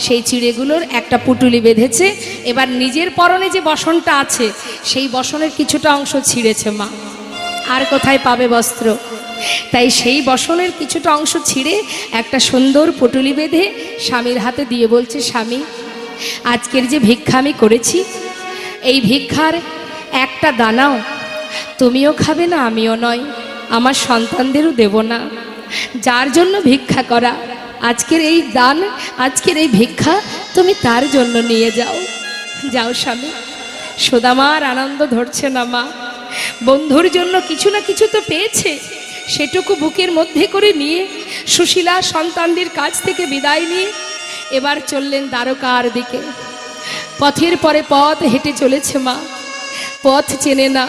[SPEAKER 1] সেই চিড়েগুলোর একটা পুটুলি বেঁধেছে। এবার নিজের পরনে যে বসনটা আছে সেই বসনের কিছুটা অংশ ছিঁড়েছে মা, আর কোথায় পাবে বস্ত্র, তাই সেই বসনের কিছুটা অংশ ছিঁড়ে একটা সুন্দর পুটুলি বেঁধে স্বামীর হাতে দিয়ে বলছে, স্বামী আজকের যে ভিক্ষা আমি করেছি, এই ভিক্ষার একটা দানাও তুমিও খাবে না, আমিও নয়, আমার সন্তানদেরও দেব না। যার জন্য ভিক্ষা করা, আজকের এই দান, আজকের এই ভিক্ষা তুমি তার জন্য নিয়ে যাও। যাও স্বামী। সুদামার আনন্দ ধরছে না মা, বন্ধুর জন্য কিছু না কিছু তো পেয়েছে, সেটুকু বুকের মধ্যে করে নিয়ে সুশীলা সন্তানদের কাছ থেকে বিদায় নিয়ে এবার চললেন দ্বারকার দিকে। পথের পরে পথ হেঁটে চলেছে মা, পথ চেনে না,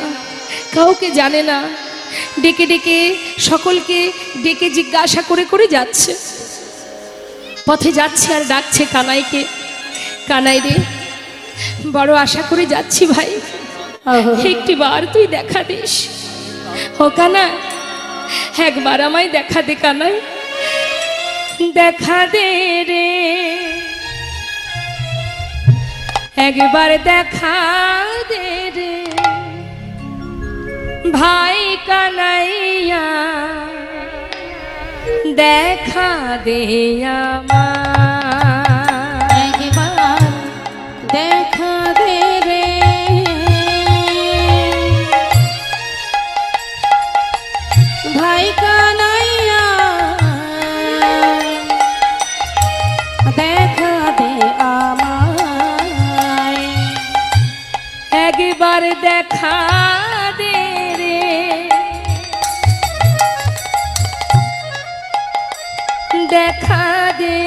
[SPEAKER 1] কাউকে জানে না, ডেকে ডেকে সকলকে ডেকে জিজ্ঞাসা করে করে যাচ্ছে। পথে যাচ্ছে আর ডাকছে কানাইকে, কানাই রে, বড় আশা করে যাচ্ছি ভাই, একটি বার তুই দেখা দিস। ও কানা, একবার আমায় দেখা দে কানাই, দেখা দে রে, একবার দেখা দে রে ভাই কানাইয়া, দেখা দে আমায়,
[SPEAKER 2] একবার দেখা দে রে, ভাই কানাইয়া, দেখা দে আমায়।
[SPEAKER 1] একবার দেখা দে রে, দেখা দে,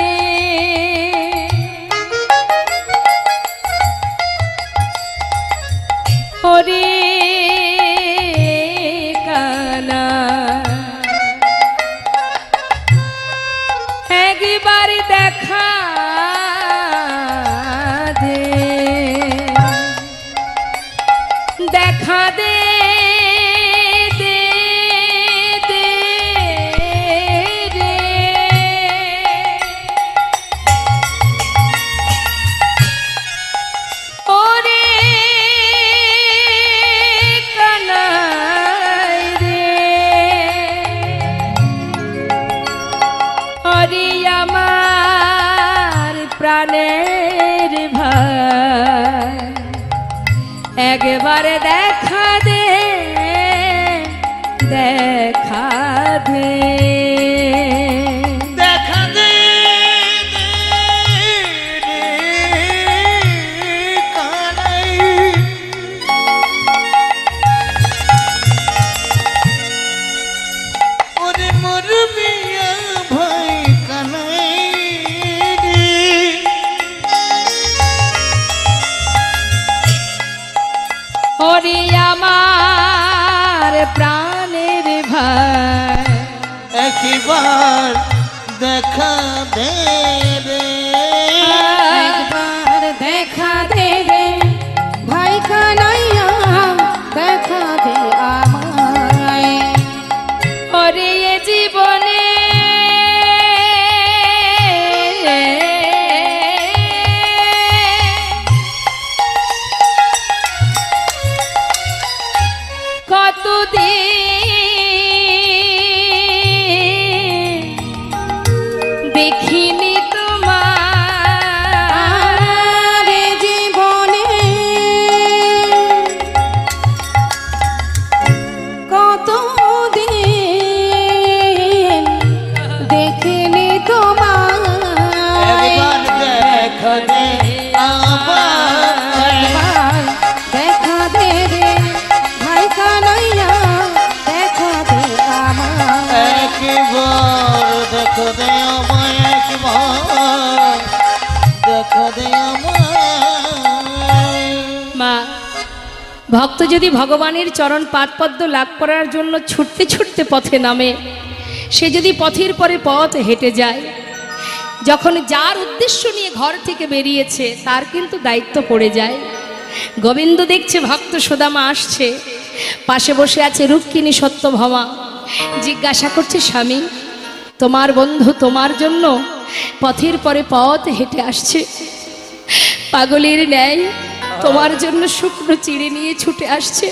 [SPEAKER 1] ওরে দেখা দে দে দে রে। ওরে কানাই রে, ওরে আমার প্রাণের ভাই, একবার দেখা দে দেখা দে।
[SPEAKER 3] দেখা দে কানাই, ওরে মোর মিয়া ভাই কানাই রে।
[SPEAKER 1] ওরে আমার প্রাণের ভাই,
[SPEAKER 3] একবার দেখা দে রে।
[SPEAKER 2] একবার দেখা দে রে ভাই কানাইয়া, দেখা দে আমায়।
[SPEAKER 1] ওরে এ জীবনে কতদিন দেখিনি তোমার,
[SPEAKER 2] আরে জীবনে কতদিন দেখিনি তোমায়।
[SPEAKER 3] একবার দেখা দে আমায়,
[SPEAKER 2] একবার দেখা দে রে ভাই কানাইয়া, দেখা দে আমায়।
[SPEAKER 3] একবার দেখা দে আমায়, একবার দেখা দে আমায়।
[SPEAKER 1] মা, ভক্ত যদি ভগবানের চরণ পাদপদ্ম লাভ করার জন্য ছুটতে ছুটতে পথে নামে, সে যদি পথের পরে পথ হেঁটে যায়, যখন যার উদ্দেশ্য নিয়ে ঘর থেকে বেরিয়েছে তার কিন্তু দায়িত্ব পড়ে যায়। গোবিন্দ দেখছে ভক্ত সুদামা আসছে, পাশে বসে আছে রুক্মিণী সত্যভামা, জিজ্ঞাসা করছে স্বামী, তোমার বন্ধু তোমার জন্য পথের পরে পথ হেঁটে আসছে, পাগলের ন্যায় তোমার জন্য শুকনো চিড়ে নিয়ে ছুটে আসছে।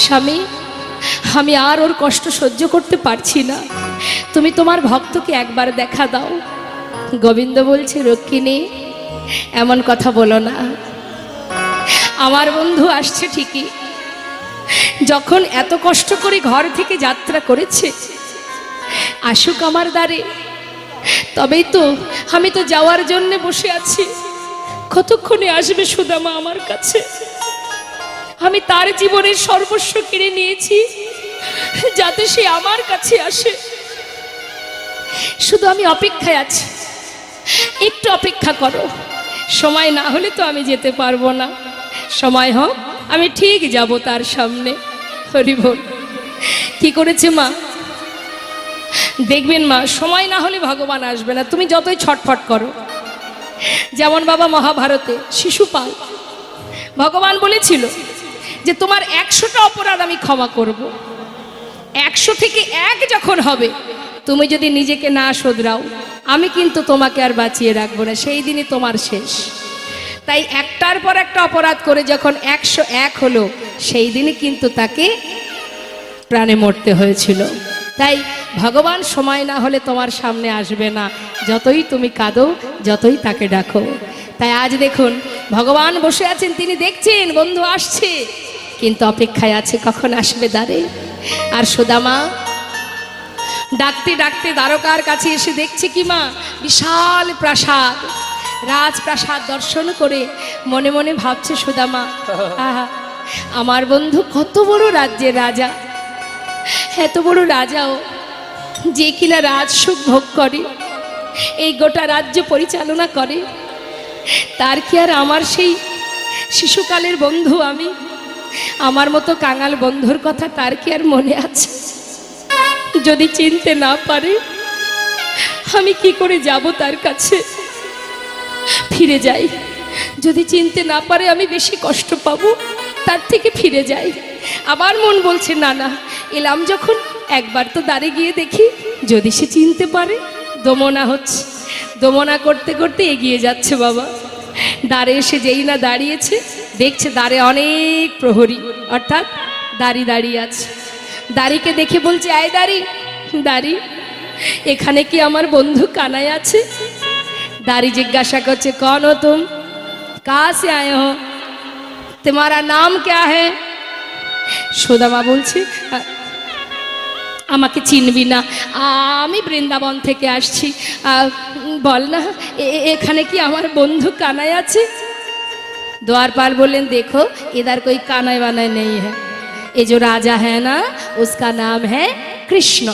[SPEAKER 1] স্বামী, আমি আর ওর কষ্ট সহ্য করতে পারছি না, তুমি তোমার ভক্তকে একবার দেখা দাও। গোবিন্দ বলছে, রুক্মিণী এমন কথা বলো না, আমার বন্ধু আসছে ঠিকই, যখন এত কষ্ট করে ঘর থেকে যাত্রা করেছে আসুক আমার দ্বারে, তবেই তো আমি তো যাওয়ার জন্য বসে আছি। কতক্ষণে আসবে সুদামা আমার কাছে? আমি তার জীবনের সর্বস্ব কিনে নিয়েছি যাতে সে আমার কাছে আসে। শুধু আমি অপেক্ষায় আছি, একটু অপেক্ষা করো, সময় না হলে তো আমি যেতে পারবো না, সময় হোক আমি ঠিক যাব তার সামনে। হরি বল। কি করেছে মা? দেখবেন মা, সময় না হলে ভগবান আসবে না, তুমি যতই ছটফট করো। যেমন বাবা মহাভারতে শিশুপাল, ভগবান বলেছিল যে তোমার 100টা অপরাধ আমি ক্ষমা করব, 100 থেকে 1 যখন হবে, তুমি যদি নিজেকে না শোধরাও আমি কিন্তু তোমাকে আর বাঁচিয়ে রাখবো না, সেই দিনই তোমার শেষ। তাই একটার পর একটা অপরাধ করে যখন 101 হলো, সেই দিনই কিন্তু তাকে প্রাণে মরতে হয়েছিল। তাই ভগবান সময় না হলে তোমার সামনে আসবে না, যতই তুমি কাঁদো, যতই তাকে ডাকো। তাই আজ দেখুন ভগবান বসে আছেন, তিনি দেখছেন বন্ধু আসছে, কিন্তু অপেক্ষায় আছে কখন আসবে দ্বারে। আর সুদামা ডাকতে ডাকতে দ্বারকার কাছে এসে দেখছে কি মা, বিশাল প্রাসাদ, রাজপ্রাসাদ দর্শন করে মনে মনে ভাবছে সুদামা, আহা আমার বন্ধু কত বড় রাজ্যের রাজা, এত বড় রাজাও যে কিনা রাজসুখ ভোগ করে, এই গোটা রাজ্য পরিচালনা করে, তার কি আর আমার সেই শিশুকালের বন্ধু আমি, আমার মতো কাঙাল বন্ধুর কথা তার কি আর মনে আছে? যদি চিনতে না পারে আমি কি করে যাব তার কাছে? ফিরে যাই, যদি চিনতে না পারে আমি বেশি কষ্ট পাবো। তার থেকে ফিরে যাই। আবার মন বলছে না না, এলাম যখন একবার তো দ্বারে গিয়ে দেখি যদি সে চিনতে পারে। দমনা হচ্ছে, দমনা করতে করতে এগিয়ে যাচ্ছে বাবা। দ্বারে এসে যেই না দাঁড়িয়েছে, দেখছে দ্বারে অনেক প্রহরী, অর্থাৎ দাঁড়ি দাঁড়িয়ে আছে। দাড়িকে দেখে বলছে, আয় দাড়ি, দাড়ি এখানে কি আমার বন্ধু কানাই আছে? दारी जिज्ञासा करছে कौन हो तुम, कहाँ से आए हो, तुम्हारा नाम क्या है? সুদামা বলছে আমাকে চিনবি না, আমি বৃন্দাবন থেকে আসছি, বল না এখানে কি আমার বন্ধু কানাই আছে? द्वारपाल बोलें देखो इधर कोई कानाई वानाई नहीं है, ये जो राजा है ना उसका नाम है कृष्ण।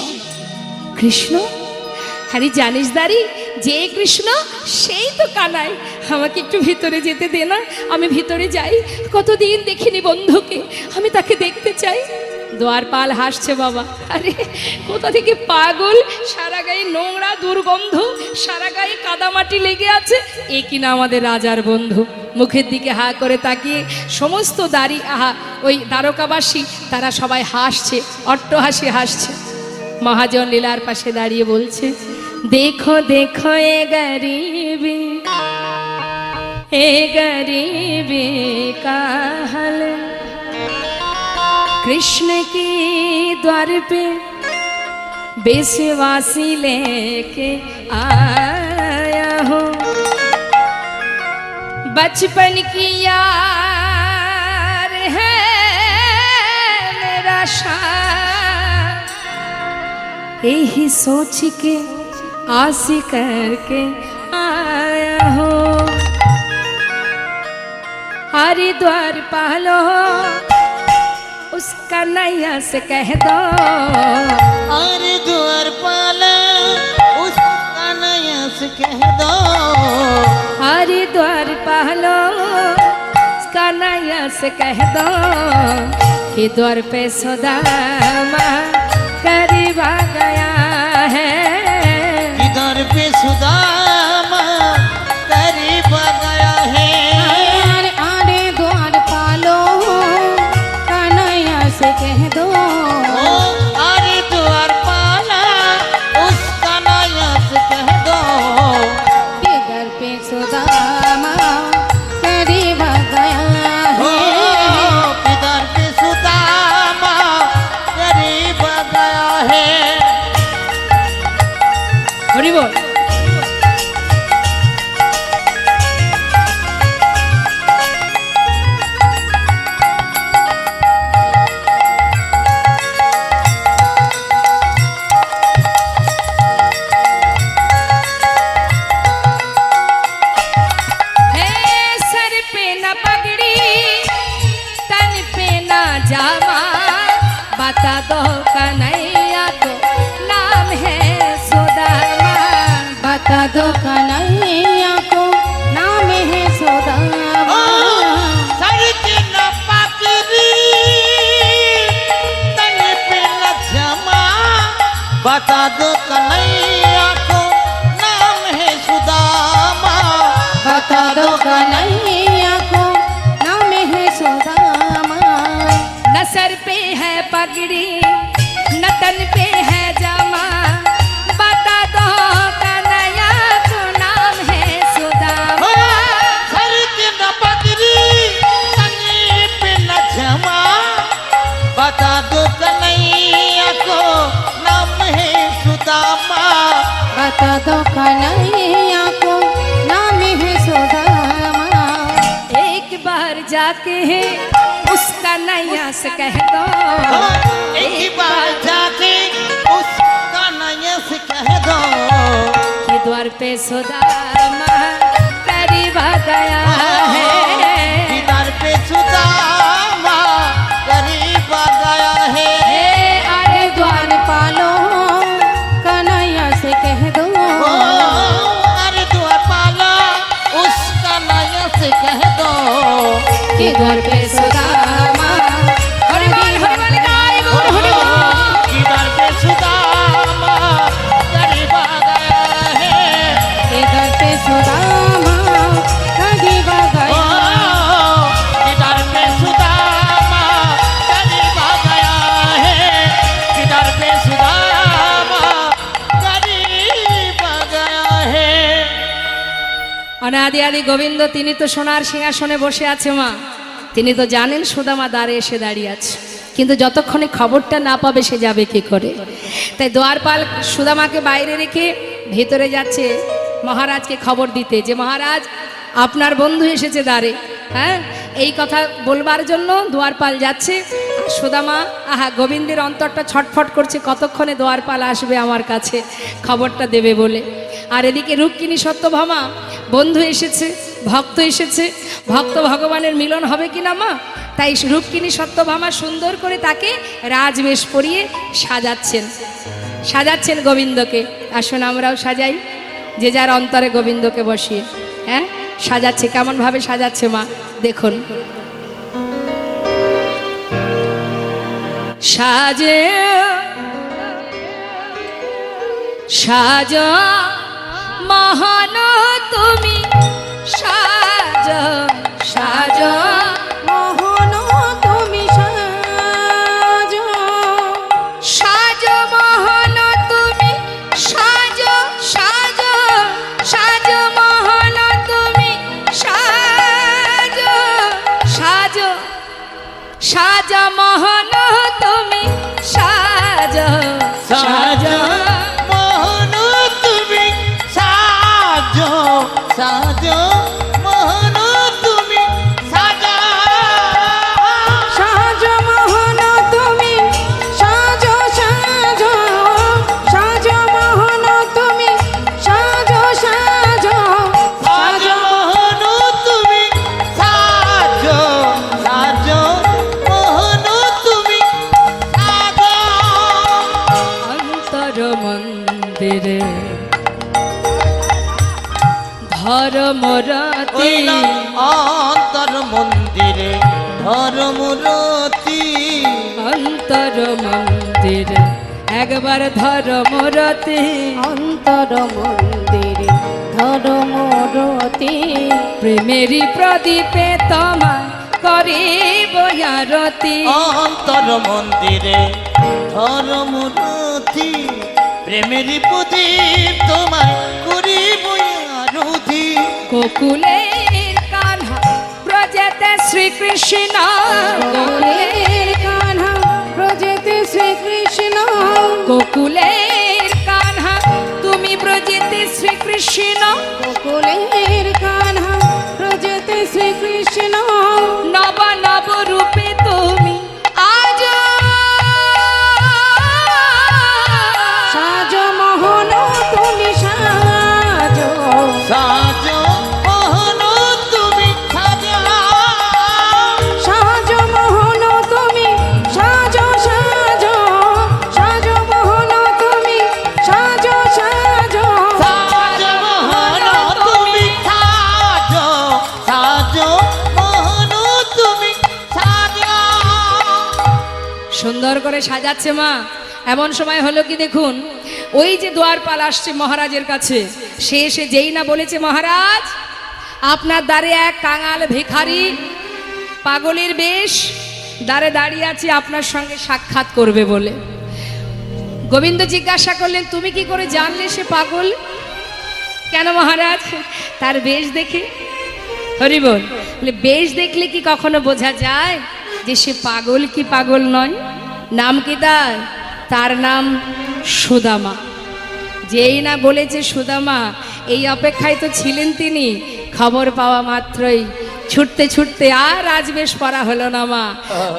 [SPEAKER 1] कृष्ण? अरे जानिस दारी যে কৃষ্ণ সেই তো কানাই, আমাকে একটু ভিতরে যেতে দে না, আমি ভিতরে যাই, কতদিন দেখিনি বন্ধুকে, আমি তাকে দেখতে চাই। দ্বারপাল হাসছে বাবা, আরে কোথা থেকে পাগল, সারা গায়ে নোংরা দুর্গন্ধ, সারা গায়ে কাদামাটি লেগে আছে, এ কিনা আমাদের রাজার বন্ধু। মুখের দিকে হা করে তাকিয়ে সমস্ত দাড়ি ওই দ্বারকাবাসী তারা সবাই হাসছে, অট্টহাসি হাসছে। মহাজন লীলার পাশে দাঁড়িয়ে বলছে देखो देखो ये गरीबी का हाल, कृष्ण की द्वार पे बेसवासी लेके आया हो, बचपन की यार है मेरा शान, यही सोच के आसी करके आया हो। हरिद्वार पालो उसका नैया से कह दो,
[SPEAKER 5] हरिद्वार पालो उसका नैया से कह दो,
[SPEAKER 1] हरिद्वार पालो उसका नैया से कह दो, कि द्वार पे सुदामा करीब आ गया है,
[SPEAKER 5] दर पे सुदामा करीब आ गया है।
[SPEAKER 2] अरे द्वार पालो कन्हैया से कह दो,
[SPEAKER 5] अरे द्वार पाला उस कन्हैया से कह दो,
[SPEAKER 2] कि दर पे सुदामा करीब आ गया है,
[SPEAKER 5] कि दर पे सुदामा करीब आ गया है।
[SPEAKER 1] हरि बोल। सर पे न पगड़ी तन पे न जामा, बता दो कन्हैया तो नाम है सुदामा,
[SPEAKER 2] बता दो कन्हैया को नाम है सुदामा,
[SPEAKER 5] सर के न पगड़ी तन पे न जमा, बता दो कन्हैया को नाम है सुदामा,
[SPEAKER 2] बता दो कन्हैया को नाम है सुदामा,
[SPEAKER 1] न सर पे है पगड़ी न तन पे है जामा, बता दो कन्हैया तो नाम है सुदामा,
[SPEAKER 5] सर के न पगड़ी तन पे न जमा, बता दो कन्हैया को नाम है सुदामा,
[SPEAKER 2] बता दो कन्हैया को नाम है सुदामा,
[SPEAKER 1] एक बार जाके है उसका नैया से कह दो,
[SPEAKER 5] एक बार जाके उस कन्हैया से कह दो,
[SPEAKER 1] कि द्वार पे सुदामा करीब आ गया है,
[SPEAKER 5] दर पे सुदामा करीब आ गया है।
[SPEAKER 2] अरे द्वार पालो कन्हैया से कह दो,
[SPEAKER 5] अरे द्वार पाला उस कन्हैया से कह दो,
[SPEAKER 2] कि द्वार पे सुदामा
[SPEAKER 1] हरि बोल गाय बोल हरि बोल।
[SPEAKER 5] कि दर पे सुदामा करीब आ गया है,
[SPEAKER 2] कि द्वार पे सुदामा करीब आ गया,
[SPEAKER 5] कि दर पे सुदामा
[SPEAKER 1] অনাদি আদি গোবিন্দ তিনি তো সোনার সিংহাসনে বসে আছে মা, তিনি তো জানেন সুদামা দ্বারে এসে দাঁড়িয়ে আছে, কিন্তু যতক্ষণে খবরটা না পাবে সে যাবে কি করে। তাই দ্বারপাল সুদামাকে বাইরে রেখে ভেতরে যাচ্ছে মহারাজকে খবর দিতে যে মহারাজ আপনার বন্ধু এসেছে দ্বারে। হ্যাঁ, এই কথা বলবার জন্য দ্বারপাল যাচ্ছে। আর সুদামা গোবিন্দের অন্তরটা ছটফট করছে, কতক্ষণে দ্বারপাল আসবে আমার কাছে খবরটা দেবে বলে। আর এদিকে রুক্মিণী সত্যভামা বন্ধু এসেছে, ভক্ত এসেছে, ভক্ত ভগবানের মিলন হবে কিনা মা, তাই রুক্মিণী সত্যভামা সুন্দর করে তাকে রাজবেশ পরিয়ে সাজাচ্ছেন গোবিন্দকে। আসুন আমরাও সাজাই, যে যার অন্তরে গোবিন্দকে বসিয়ে। হ্যাঁ, সাজাচ্ছে, কেমনভাবে সাজাচ্ছে মা দেখুন। সাজে সাজ মহান তুমি, সাজ সাজ
[SPEAKER 2] মোহন তুমি সাজো,
[SPEAKER 1] সাজ মহান তুমি, সাজ সাজ সাজ মহান তুমি, সাজ সাজ সাজ মহান তুমি, সাজ
[SPEAKER 5] সাজ মোহন তুমি, সাজো সাজো মোহন তুমি, সাজা
[SPEAKER 2] সাজো মোহন তুমি সাজো, সাজো সাজো মোহন তুমি সাজো, সাজো
[SPEAKER 5] সাজো মোহন তুমি, সাজো সাজো মোহন তুমি, সাজা
[SPEAKER 1] অন্তর মন্দিরে ধর্মরতি,
[SPEAKER 5] অন্তর মন্দিরে ধর্মরতি,
[SPEAKER 1] অন্তর মন্দিরে একবার ধর্মরতি,
[SPEAKER 2] অন্তর মন্দিরে ধর্মরতি,
[SPEAKER 1] প্রেমেরই প্রদীপে তোমার করিব আরতি।
[SPEAKER 5] অন্তর মন্দিরে ধর্মরতি, প্রেমের প্রদীপ তোমায় করিব আরতি।
[SPEAKER 1] গোকুলের কান্হা ব্রজেতে শ্রীকৃষ্ণ,
[SPEAKER 2] গোকুলের কান্হা ব্রজেতে শ্রীকৃষ্ণ,
[SPEAKER 1] গোকুলের কান্হা তুমি ব্রজেতে শ্রীকৃষ্ণ,
[SPEAKER 2] গোকুলের কান্হা ব্রজেতে শ্রীকৃষ্ণ,
[SPEAKER 1] নব নব রূপে তুমি আজ
[SPEAKER 2] সাজো মোহন তুমি সাজো,
[SPEAKER 5] সাজো মোহন তুমি, সাজা
[SPEAKER 2] সাজো মোহন তুমি সাজো, সাজো সাজো মোহন তুমি সাজো, সাজো
[SPEAKER 5] সাজো মোহন তুমি, সাজো সাজো মোহন তুমি, সাজা
[SPEAKER 1] সুন্দর করে সাজাচ্ছে মা। এমন সময় হলো কি দেখুন, ওই যে দ্বারপাল আসছে মহারাজের কাছে, সে এসে যেই না বলেছে মহারাজ আপনার দ্বারে এক কাঙাল ভিখারি পাগলের বেশ দ্বারে দাঁড়িয়ে আছে, আপনার সঙ্গে সাক্ষাৎ করবে বলে। গোবিন্দ জিজ্ঞাসা করলেন তুমি কি করে জানলে সে পাগল? কেন মহারাজ? তার বেশ দেখে। হরি বল। বলে বেশ দেখলে কি কখনো বোঝা যায় যে সে পাগল কি পাগল নয়? নাম কি তার? তার নাম সুদামা। যেই না বলেছে সুদামা, এই অপেক্ষায় তো ছিলেন তিনি। খবর পাওয়া মাত্রই ছুটতে ছুটতে আর রাজবেশ পরা হলো না মা।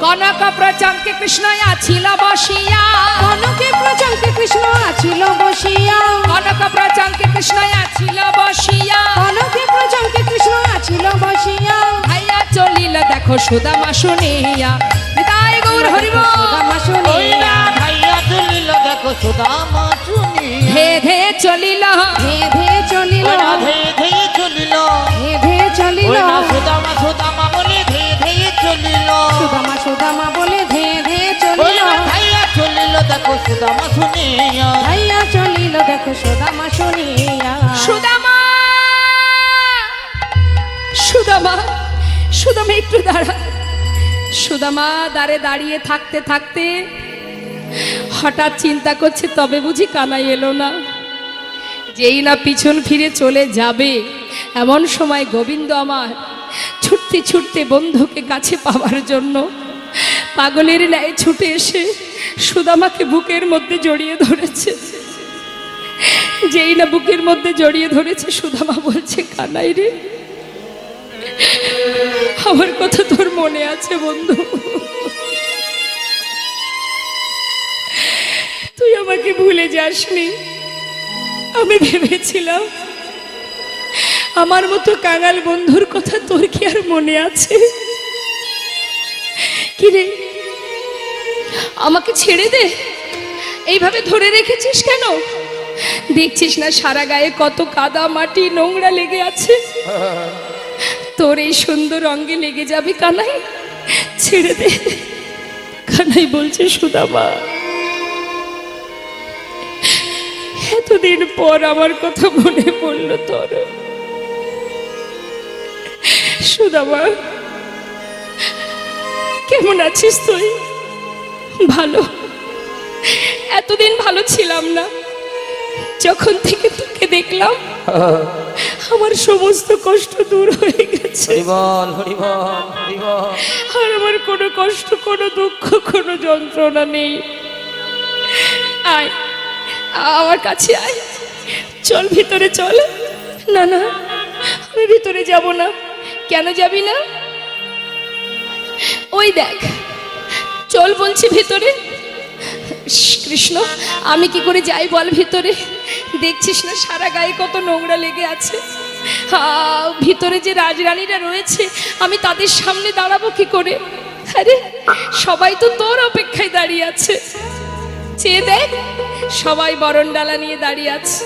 [SPEAKER 1] কনক প্রচঙ্কে কৃষ্ণ আছিল বসিয়া,
[SPEAKER 2] কনকে প্রচঙ্কে কৃষ্ণ আছিল বসিয়া,
[SPEAKER 1] কনক প্রচঙ্কে কৃষ্ণ আছিল বসিয়া,
[SPEAKER 2] কনকে প্রচঙ্কে কৃষ্ণ আছিল বসিয়া,
[SPEAKER 1] ভাইয়া চলিল দেখো সুদামা শুনিয়া। নিতাই গৌর হরি বল।
[SPEAKER 2] সুদামা
[SPEAKER 5] ওই
[SPEAKER 2] শুনিয়া,
[SPEAKER 5] না ভাইয়া চলিল দেখো সুদামা শুনি,
[SPEAKER 1] ধে ধে চলিল,
[SPEAKER 2] ধে ধে চলিল,
[SPEAKER 5] ওই না ধে ধে চলিল,
[SPEAKER 2] ধে ধে চলিল,
[SPEAKER 5] ওই না সুদামা সুদামা বলে ধে ধে চলিল,
[SPEAKER 2] সুদামা সুদামা বলে ধে ধে
[SPEAKER 5] ওই
[SPEAKER 2] চলিল,
[SPEAKER 5] না ভাইয়া চলিল দেখো সুদামা শুনিয়া।
[SPEAKER 2] ভাইয়া চলিল দেখো সুদামা শুনিয়া,
[SPEAKER 1] সুদামা সুদামা সুদামা একটু দাঁড়া। সুদামা দ্বারে দাঁড়িয়ে থাকতে থাকতে হঠাৎ চিন্তা করছে তবে বুঝি কানাই এলো না। যেই না পিছন ফিরে চলে যাবে, এমন সময় গোবিন্দ আমার ছুটতে ছুটতে বন্ধুকে কাছে পাওয়ার জন্য পাগলের ন্যায় ছুটে এসে সুদামাকে বুকের মধ্যে জড়িয়ে ধরেছে। যেই না বুকের মধ্যে জড়িয়ে ধরেছে, সুদামা বলছে, কানাই রে, আমার কথা তোর মনে আছে বন্ধু? তুই আমাকে ভুলে যাসনি। আমি ভেবেছিলাম আমার মতো কাঙাল বন্ধুর কথা তোর কি আর মনে আছে? কিরে, আমাকে ছেড়ে দে, এইভাবে ধরে রেখেছিস কেন? দেখছিস না সারা গায়ে কত কাদা মাটি নোংরা লেগে আছে? তোর এই সুন্দর অঙ্গে লেগে যাবে কানাই, ছেড়ে দে। কানাই বলছে, সুদামা, এতদিন পর আমার কথা মনে পড়লো তোর। সুদামা, কেমন আছিস তুই? ভালো। এতদিন ভালো ছিলাম না, যখন থেকে তোকে দেখলাম আমার সমস্ত কষ্ট দূর হয়ে গেছে। আর আমার কোনো কষ্ট, কোনো দুঃখ, কোনো যন্ত্রণা নেই। আয়, আমার কাছে আয়, চল ভিতরে চল। না না, আমি ভিতরে যাব না। কেন যাবি না? ওই দেখ, চল বলছি ভিতরে। কৃষ্ণ, আমি কি করে যাই বল ভিতরে? দেখছিস না সারা গায়ে কত নোংরা লেগে আছে। ভিতরে যে রাজরানীরা রয়েছে, আমি তাদের সামনে দাঁড়াবো কি করে? আরে সবাই তো তোর অপেক্ষায় দাঁড়িয়ে আছে। চেয়ে দেখ, সবাই বরণ ডালা নিয়ে দাঁড়িয়ে আছে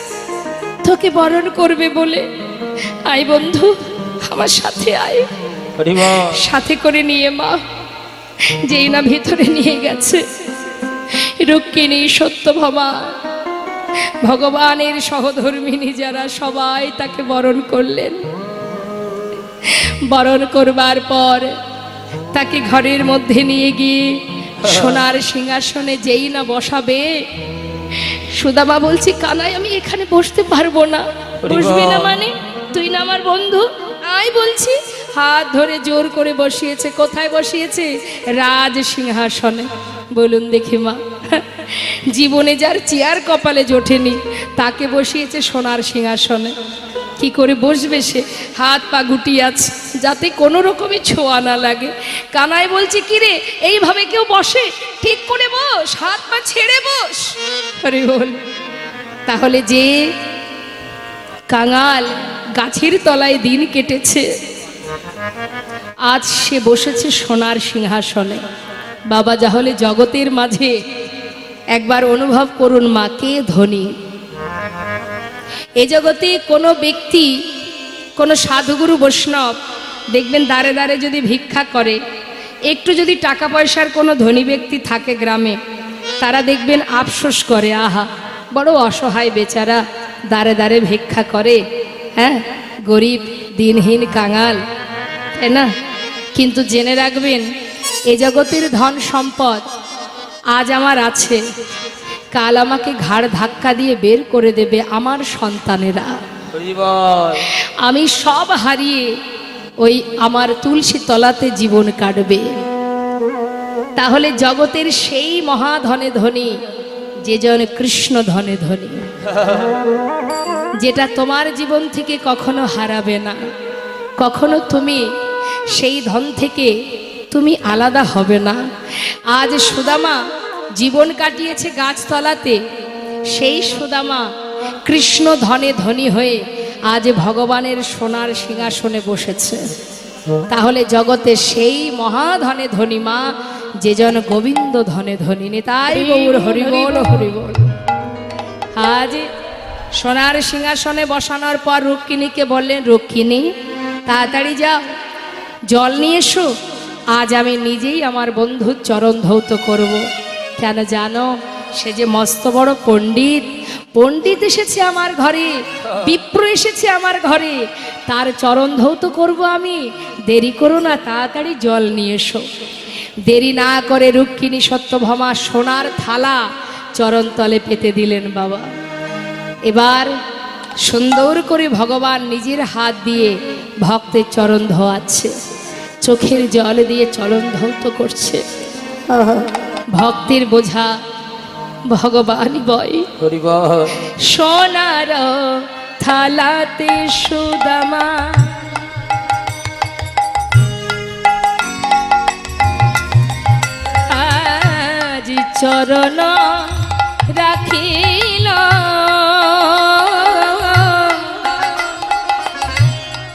[SPEAKER 1] তোকে বরণ করবে বলে। আয় বন্ধু, আমার সাথে আয়। সাথে করে নিয়ে মা যেই না ভিতরে নিয়ে গেছে, রুক্মিণী, সত্যভামা, ভগবানের সহধর্মিণী যারা, সবাই তাকে বরণ করলেন। বরণ করবার পর তাকে ঘরের মধ্যে নিয়ে গিয়ে সোনার সিংহাসনে যেই না বসাবে, সুদামা বলছি, কানাই, আমি এখানে বসতে পারবো না। বসবি না মানে? তুই না আমার বন্ধু, আয় বলছি। হাত ধরে জোর করে বসিয়েছে। কোথায় বসিয়েছে? রাজ সিংহাসনে। বলুন দেখি মা, জীবনে যার চেয়ার কপালে জোটেনি তাকে বসিয়েছে সোনার সিংহাসনে। কি করে বসবে সে? হাত পা গুটিয়ে আছে, যাতে কোনো রকমের ছোঁয়া না লাগে। কানাই বলছে, কিরে, এইভাবে কেউ বসে? ঠিক করে বস, হাত পা ছেড়ে বস। আরে বল, তাহলে যে কাঙাল গাছের তলায় দিন কেটেছে, আজ সে বসেছে সোনার সিংহাসনে। বাবা, তাহলে জগতের মাঝে একবার অনুভব করুন মা, কে ধনী। এ জগতে কোনো ব্যক্তি, কোনো সাধুগুরু বৈষ্ণব দেখবেন দাঁড়ে দাঁড়ে যদি ভিক্ষা করে, একটু যদি টাকা পয়সার কোনো ধনী ব্যক্তি থাকে গ্রামে, তারা দেখবেন আফসোস করে, আহা বড় অসহায় বেচারা, দাঁড়ে দাঁড়ে ভিক্ষা করে, হ্যাঁ, গরিব দিনহীন কাঙাল, তাই না? কিন্তু জেনে রাখবেন, এ জগতের ধন সম্পদ আজ আমার আছে, কাল আমাকে ঘাড় ধাক্কা দিয়ে বের করে দেবে আমার সন্তানেরা। আমি সব হারিয়ে ওই আমার তুলসী তলাতে জীবন কাটবে। তাহলে জগতের সেই মহাধনে ধনী যে জন কৃষ্ণ ধনে ধনী, যেটা তোমার জীবন থেকে কখনো হারাবে না, কখনো তুমি সেই ধন থেকে তুমি আলাদা হবে না। আজ সুদামা জীবন কাটিয়েছে গাছতলাতে, সেই সুদামা কৃষ্ণ ধনে ধনী হয়ে আজ ভগবানের সোনার সিংহাসনে বসেছে। তাহলে জগতে সেই মহাধনে ধনী মা যে জন গোবিন্দ ধনে ধনী। নিতাই গৌর হরিবোল হরিবোল। আজ সোনার সিংহাসনে বসানোর পর রুক্মিণীকে বললেন, রুক্মিণী তাড়াতাড়ি যাও, জল নিয়ে এসো। আজ আমি নিজেই আমার বন্ধুর চরণ ধৌত করব। কেন জানো? সে যে মস্ত বড় পণ্ডিত, পণ্ডিত এসেছে আমার ঘরে, বিপ্র এসেছে আমার ঘরে, তার চরণ ধৌত করব আমি। দেরি করো না, তাড়াতাড়ি জল নিয়ে এসো। দেরি না করে রুক্মিণী সত্যভামা সোনার থালা চরণ তলে পেতে দিলেন। বাবা, এবার সুন্দর করে ভগবান নিজের হাত দিয়ে ভক্তের চরণ ধোয়াচ্ছে, চোখের জল দিয়ে চরণ ধৌত করছে। ভক্তের বোঝা ভগবানই বয়।
[SPEAKER 3] হরি বল।
[SPEAKER 1] সোনার থালাতে সুদামা আজ চরণ রাখিল,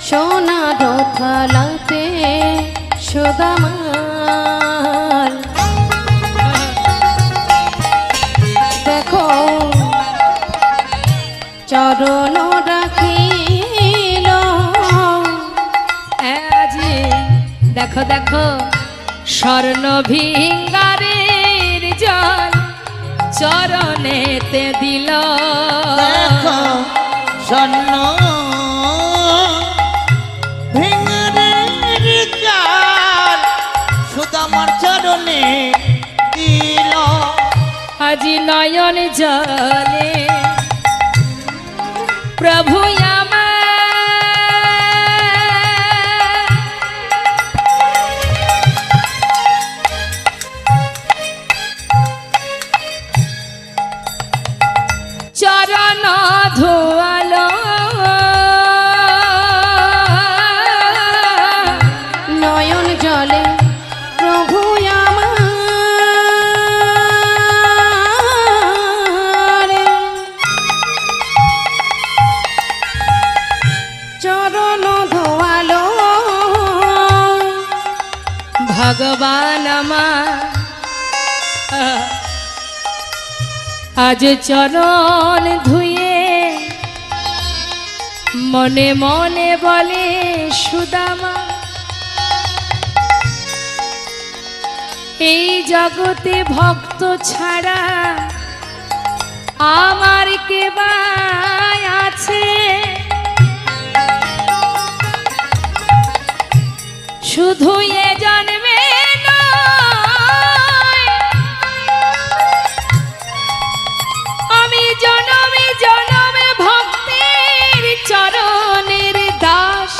[SPEAKER 2] সোনার থালাতে সুদামার দেখো চরণ রাখিল।
[SPEAKER 1] আজি দেখো দেখো স্বর্ণ ভিঙ্গারের জল চরণেতে দিল।
[SPEAKER 5] দেখো স্বর্ণ ভিঙরের চাল সুদামার চরণে দিল।
[SPEAKER 1] আজি নয়ন জলে প্রভু চরণ ধোয়ালো,
[SPEAKER 2] নয়ন জলে প্রভু আমার চরণ ধোয়ালো।
[SPEAKER 1] ভগবান আমার আজ চরণ ধুয়ে মনে মনে বলে সুদামা, এই জগতে ভক্ত ছাড়া আমার কে বা আছে? শুধু এ জন্মে নয়, আমি জনমে জনমে ভক্তের চরণের দাস।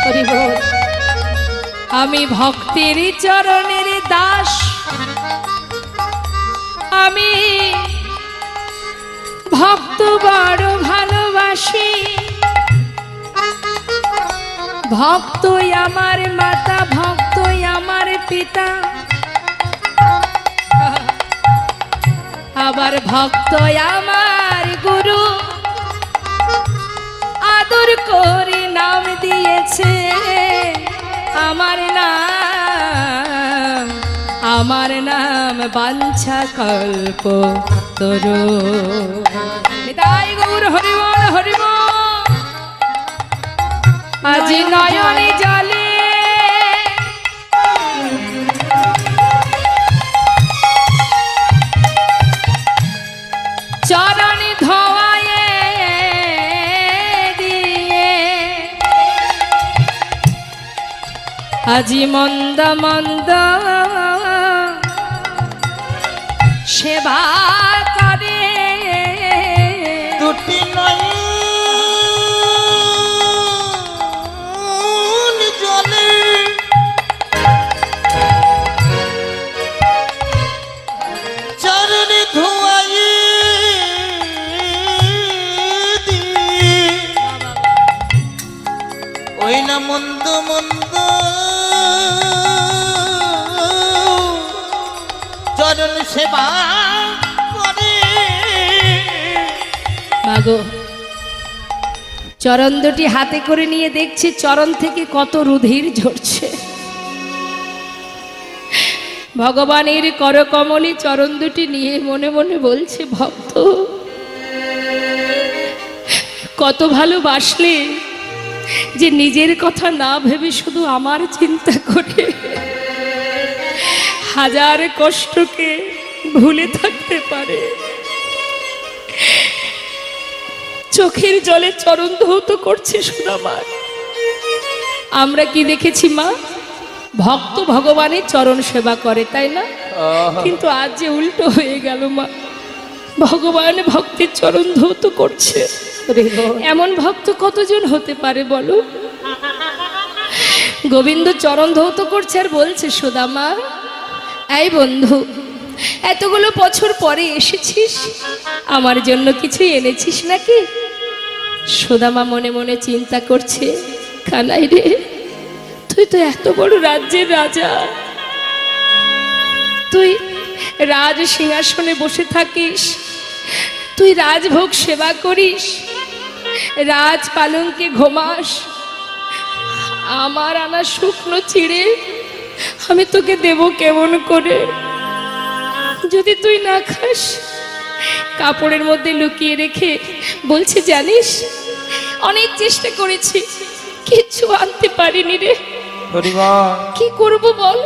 [SPEAKER 1] হরি বল। আমি ভক্তের চরণের দাস, আমি ভক্ত বড় ভালোবাসি। ভক্তই আমার মাতা, ভক্তই আমার পিতা, আবার ভক্তই আমার গুরু। আদর করে নাম দিয়েছে আমার নাম, আমার নাম বাঞ্ছা কল্প তরু। নিতাই গৌর হরি বল, হরি বল। আজি নয়নে জলে চরণ ধোয়ায়ে দিয়ে, আজি মন্দ মন্দ সেবা করে।
[SPEAKER 5] দুটি নয়ন জলে চরণে ধোয়ায়ে দিয়ে, ওই না মন্দ মন্দ চরণ সেবা করে।
[SPEAKER 1] মাগো, চরণ দুটি হাতে করে নিয়ে দেখছি চরণ থেকে কত রুধির ঝরছে। ভগবানের করকমলে চরণ দুটি নিয়ে মনে মনে বলছে, ভক্ত কত ভালোবাসলে যে নিজের কথা না ভেবে শুধু আমার চিন্তা করে হাজার কষ্টকে ভুলে থাকতে পারে। চোখের জলে চরণ ধৌত করছে সুদামার। আমরা কি দেখেছি মা? ভক্ত ভগবানের চরণ সেবা করে, তাই না? কিন্তু আজ যে উল্টো হয়ে গেল মা, ভগবান ভক্তের চরণ ধৌত করছে।
[SPEAKER 2] হরি বল।
[SPEAKER 1] এমন ভক্ত কতজন হতে পারে বলো? গোবিন্দ চরণ ধৌত করছে আর বলছে, সুদামা এই বন্ধু, এতগুলো বছর পরে এসেছিস, আমার জন্য কিছু এনেছিস নাকি? সুদামা মনে মনে চিন্তা করছে, কানাই রে, তুই তো এত বড় রাজ্যের রাজা, তুই রাজ সিংহাসনে বসে থাকিস, তুই রাজভোগ সেবা করিস, রাজ পালঙ্কে ঘুমাস, আমার আনা শুকনো চিড়ে আমি তোকে দেব কেমন করে? যদি তুই না খাস, কাপড়ের মধ্যে লুকিয়ে রেখে বলছে, জানিস অনেক চেষ্টা করেছি, কিচ্ছু আনতে পারিনি রে, কি করব বল?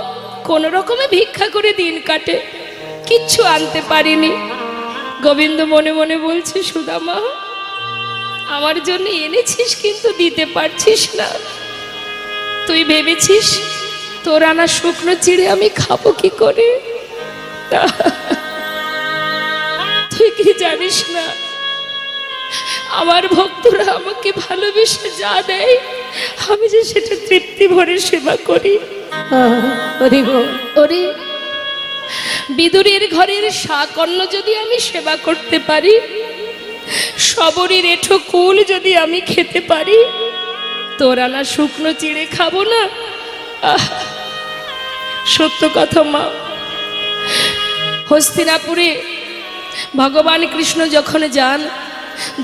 [SPEAKER 1] কোন রকমে ভিক্ষা করে দিন কাটে, কিচ্ছু আনতে পারিনি। গোবিন্দ মনে মনে বলছে, সুদামা আমার জন্য এনেছিস কিন্তু দিতে পারছিস না, তুই ভেবেছিস তোর আনা শুকনো চিড়ে আমি খাবো কি করে? তুই কি জানিস না, আমার ভক্তরা আমাকে ভালোবেসে যা দেয় আমি যে সেটা তৃপ্তি ভরে সেবা করি।
[SPEAKER 2] হরি বল।
[SPEAKER 1] ওরে বিদুরের ঘরের শাকন্ন যদি আমি সেবা করতে পারি, সবরীর এঠো কুল যদি আমি খেতে পারি, তোর আনা শুকনো চিড়ে খাবো না? সত্য কথা মা, হস্তিনাপুরে ভগবান কৃষ্ণ যখন যান,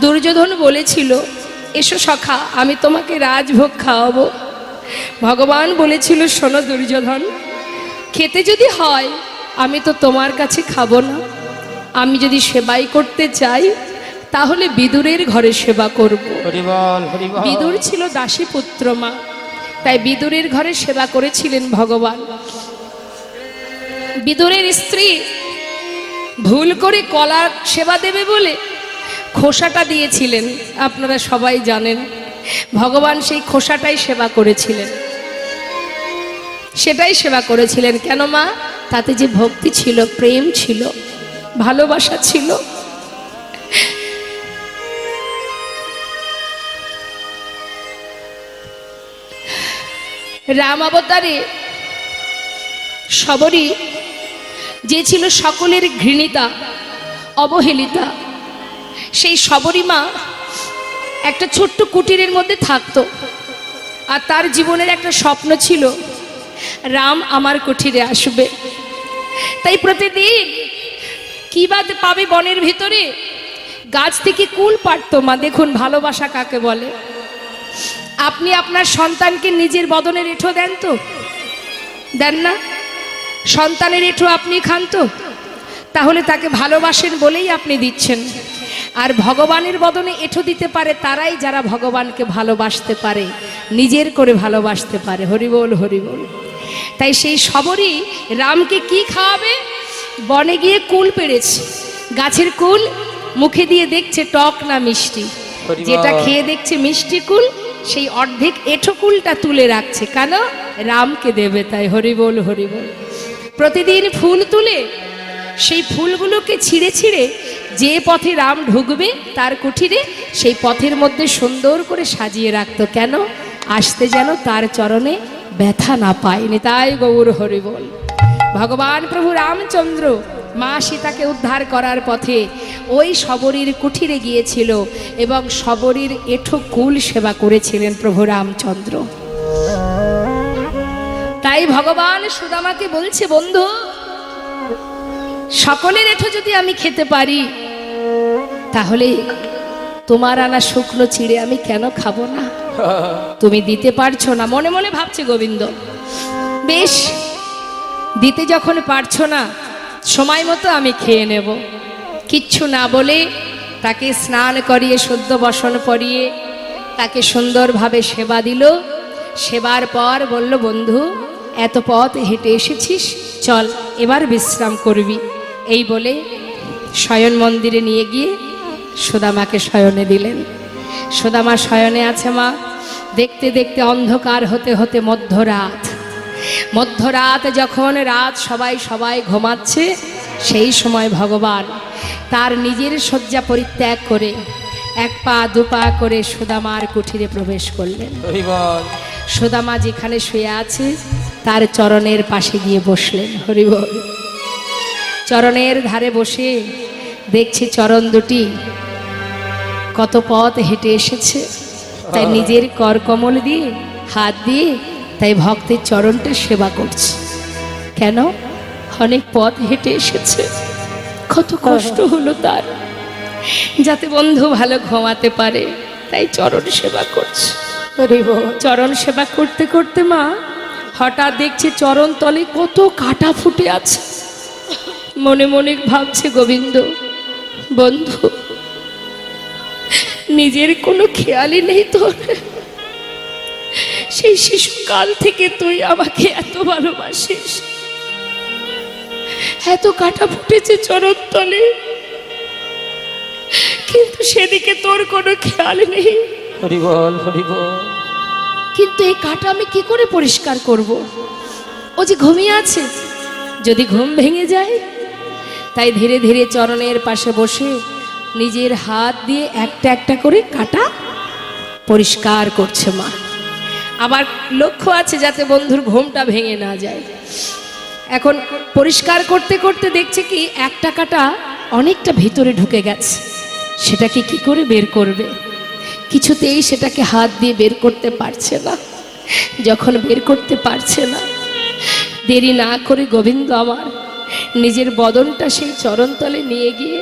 [SPEAKER 1] দুর্যোধন বলেছিল, এসো সখা আমি তোমাকে রাজভোগ খাওয়াবো। ভগবান বলেছিল, শোনো দুর্যোধন, খেতে যদি হয় আমি তো তোমার কাছে খাবো না, আমি যদি সেবাই করতে চাই তাহলে বিদুরের ঘরে সেবা করব। বিদুর ছিল দাসী পুত্র মা, তাই বিদুরের ঘরে সেবা করেছিলেন ভগবান। বিদুরের স্ত্রী ভুল করে কলা সেবা দেবে বলে খোসাটা দিয়েছিলেন, আপনারা সবাই জানেন। ভগবান সেই খোসাটাই সেবা করেছিলেন, সেটাই সেবা করেছিলেন। কেন মা? তাতে যে ভক্তি ছিল, প্রেম ছিল, ভালোবাসা ছিল। রাম অবতারে সবরী যে ছিল সকলের ঘৃণিতা, অবহেলিতা, সেই সবরী মা একটা ছোট্ট কুটিরের মধ্যে থাকতো, আর তার জীবনের একটা স্বপ্ন ছিল, রাম আমার কুটিরে আসবে। তাই প্রতিদিন কি বা পাবে বনের ভিতরে, গাছ থেকে কুল পাড়তো মা। দেখুন ভালোবাসা কাকে বলে। আপনি আপনার সন্তানকে নিজের বদনের এঁঠো দেন তো? দেন না? সন্তানের এঁঠো আপনি খান তো? তাহলে তাকে ভালোবাসেন বলেই আপনি দিচ্ছেন। আর ভগবানের বদনে এঁঠো দিতে পারে তারাই যারা ভগবানকে ভালোবাসতে পারে, নিজের করে ভালোবাসতে পারে। হরি বল, হরি বল। তাই সেই সবরই রামকে কি খাওয়াবে? বনে গিয়ে কুল পেড়েছে, গাছের কুল, মুখে দিয়ে দেখছে টক না মিষ্টি, যেটা খেয়ে দেখছে মিষ্টি কুল, সেই অর্ধেক এঁঠো কুলটা তুলে রাখছে, কেন? রামকে দেবে তাই। হরি বল, হরি বল। প্রতিদিন ফুল তুলে সেই ফুলগুলোকে ছিঁড়ে ছিঁড়ে যে পথে রাম ঢুকবে তার কুঠিরে, সেই পথের মধ্যে সুন্দর করে সাজিয়ে রাখতো, কেন? আসতে যেন তার চরণে ব্যথা না পায়নি। তাই গৌর হরি বল। ভগবান প্রভু রামচন্দ্র মা সীতাকে উদ্ধার করার পথে ওই সবরীর কুঠিরে গিয়েছিল এবং সবরীর এঁঠো কুল সেবা করেছিলেন প্রভু রামচন্দ্র। তাই ভগবান সুদামাকে বলছে, বন্ধু, সকলের এঁঠো যদি আমি খেতে পারি, তাহলে তোমার আনা শুকনো চিড়ে আমি কেন খাবো না? তুমি দিতে পারছো না। মনে মনে ভাবছে গোবিন্দ, বেশ, দিতে যখন পারছো না, সময় মতো আমি খেয়ে নেব। কিচ্ছু না বলে তাকে স্নান করিয়ে শুদ্ধ বসন পরিয়ে তাকে সুন্দরভাবে সেবা দিল। সেবার পর বলল, বন্ধু, এত পথ হেঁটে এসেছিস, চল এবার বিশ্রাম করবি। এই বলে শয়ন মন্দিরে নিয়ে গিয়ে সুদামাকে শয়নে দিলেন। সুদামা শয়নে আছে মা। দেখতে দেখতে অন্ধকার হতে হতে মধ্যরাত। মধ্যরাত যখন রাত সবাই ঘুমাচ্ছে, সেই সময় ভগবান তার নিজের শয্যা পরিত্যাগ করে এক পা দু পা করে সুদামার কুঠিরে প্রবেশ করলেন।
[SPEAKER 3] হরি বল।
[SPEAKER 1] সুদামা যেখানে শুয়ে আছে তার চরণের পাশে গিয়ে বসলেন। হরি বল। চরণের ধারে বসে দেখছে চরণ দুটি কত পথ হেঁটে এসেছে, তাই নিজের করকমল দিয়ে হাত দিয়ে তাই ভক্তের চরণটা সেবা করছে। কেন? অনেক পথ হেঁটে এসেছে, কত কষ্ট হলো তার, যাতে বন্ধু ভালো ঘুমাতে পারে, তাই চরণ সেবা করছে। চরণ সেবা করতে করতে মা হঠাৎ দেখছে চরণ তলে কত কাটা ফুটে আছে। মনে মনে ভাবছে, গোবিন্দ বন্ধু, নিজের কোনো খেয়ালই নেই তোর। সেই শিশুকাল থেকে তুই আমাকে এত ভালোবাসিস, এত কাটা ফুটেছে চরণ তলে, কিন্তু সেদিকে তোর কোনো খেয়াল নেই।
[SPEAKER 3] হরি বল, হরি বল।
[SPEAKER 1] কিন্তু এই কাটা আমি কি করে পরিষ্কার করব? ও যে ঘুমিয়ে আছে, যদি ঘুম ভেঙে যায়। তাই ধীরে ধীরে চরণের পাশে বসে নিজের হাত দিয়ে একটা একটা করে কাটা পরিষ্কার করছে মা। আবার লক্ষ্য আছে যাতে বন্ধুর ঘুমটা ভেঙে না যায়। এখন পরিষ্কার করতে করতে দেখছে কি একটা কাটা অনেকটা ভিতরে ঢুকে গেছে, সেটাকে কি করে বের করবে? কিছুতেই সেটাকে হাত দিয়ে বের করতে পারছে না। যখন বের করতে পারছে না, দেরি না করে গোবিন্দ আমার নিজের বদনটা সেই চরণতলে নিয়ে গিয়ে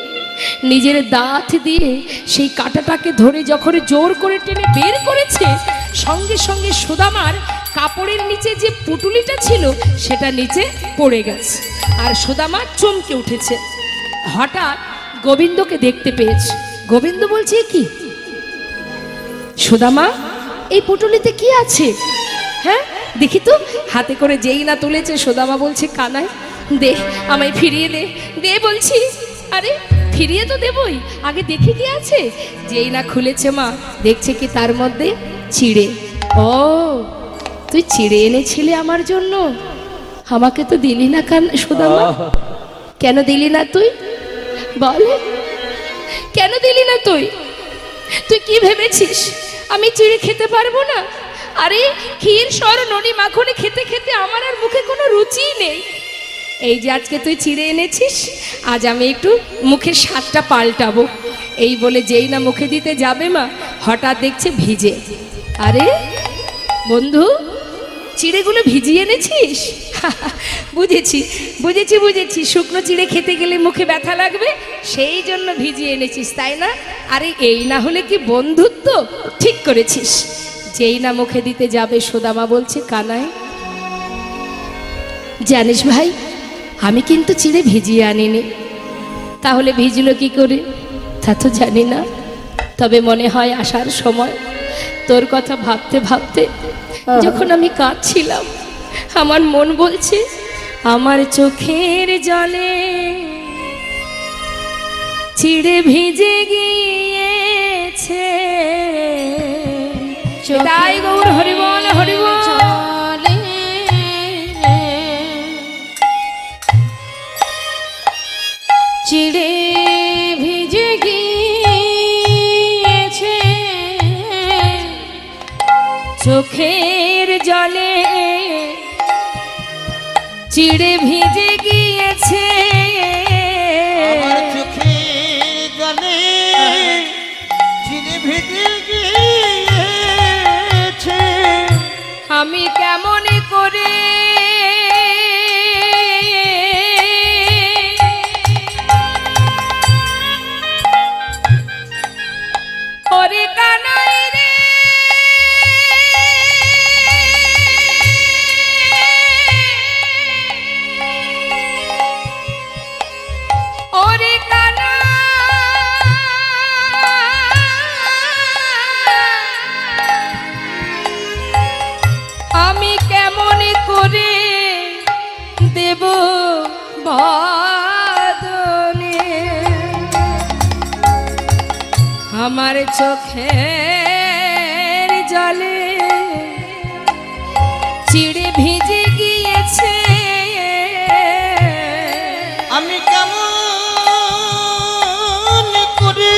[SPEAKER 1] নিজের দাঁত দিয়ে সেই কাঁটাটাকে ধরে যখন জোর করে টেনে বের করেছে, সঙ্গে সঙ্গে সুদামার কাপড়ের নিচে যে পুটুলিটা ছিল সেটা নিচে পড়ে গেছে, আর সুদামা চমকে উঠেছে। হঠাৎ গোবিন্দকে দেখতে পেয়েছে। গোবিন্দ বলছে, কি সুদামা, এই পুটুলিতে কি আছে? হ্যাঁ দেখি তো। হাতে করে যেই না তুলেছে, সুদামা বলছে, কানাই দে, আমায় ফিরিয়ে দে, দে বলছি। আরে ফিরিয়ে তো দেবই, আগে দেখি কি আছে। যেই না খুলেছে মা, দেখছে কি তার মধ্যে চিড়ে। ও, তুই চিড়ে এনেছিলে আমার জন্য, আমাকে তো দিলি না সুদামা। কেন দিলি না তুই বল? কেন দিলি না তুই? তুই কি ভেবেছিস আমি চিড়ে খেতে পারবো না? আরে ক্ষীর সর ননি মাখনে খেতে খেতে আমার আর মুখে কোনো রুচিই নেই। এই যে আজকে তুই চিড়ে এনেছিস, আজ আমি একটু মুখের স্বাদটা পাল্টাবো। এই বলে যেই না মুখে দিতে যাবে মা, হঠাৎ দেখছে ভিজে। আরে বন্ধু, চিড়েগুলো ভিজিয়ে এনেছিস? বুঝেছি বুঝেছি বুঝেছি, শুকনো চিড়ে খেতে গেলে মুখে ব্যথা লাগবে, সেই জন্য ভিজিয়ে এনেছিস, তাই না? আরে এই না হলে কি বন্ধুত্ব? ঠিক করেছিস। যেই না মুখে দিতে যাবে, সুদামা বলছে, কানাই জানিস ভাই, আমি কিন্তু চিড়ে ভিজিয়ে আনিনি। তাহলে ভিজলো কি করে তা তো জানি না, তবে মনে হয় আসার সময় তোর কথা ভাবতে ভাবতে যখন আমি কাঁদছিলাম, আমার মন বলছে আমার চোখের জলে চিড়ে ভিজে গিয়েছে। তাই গৌর হরিবল হরিবল।
[SPEAKER 2] চিড়ে ভিজে গিয়েছে
[SPEAKER 1] চোখের জলে চিড়ে ভিজে গিয়েছে,
[SPEAKER 5] আমার চোখের জলে চিড়ে ভিজে গিয়েছে।
[SPEAKER 1] আমি কেমন করে ওরে কানাই রে, ওরে আমি কেমন করে দেব বদনে আমার চোখের জলে চিড়ে ভিজে গিয়েছে।
[SPEAKER 5] আমি কেমন করে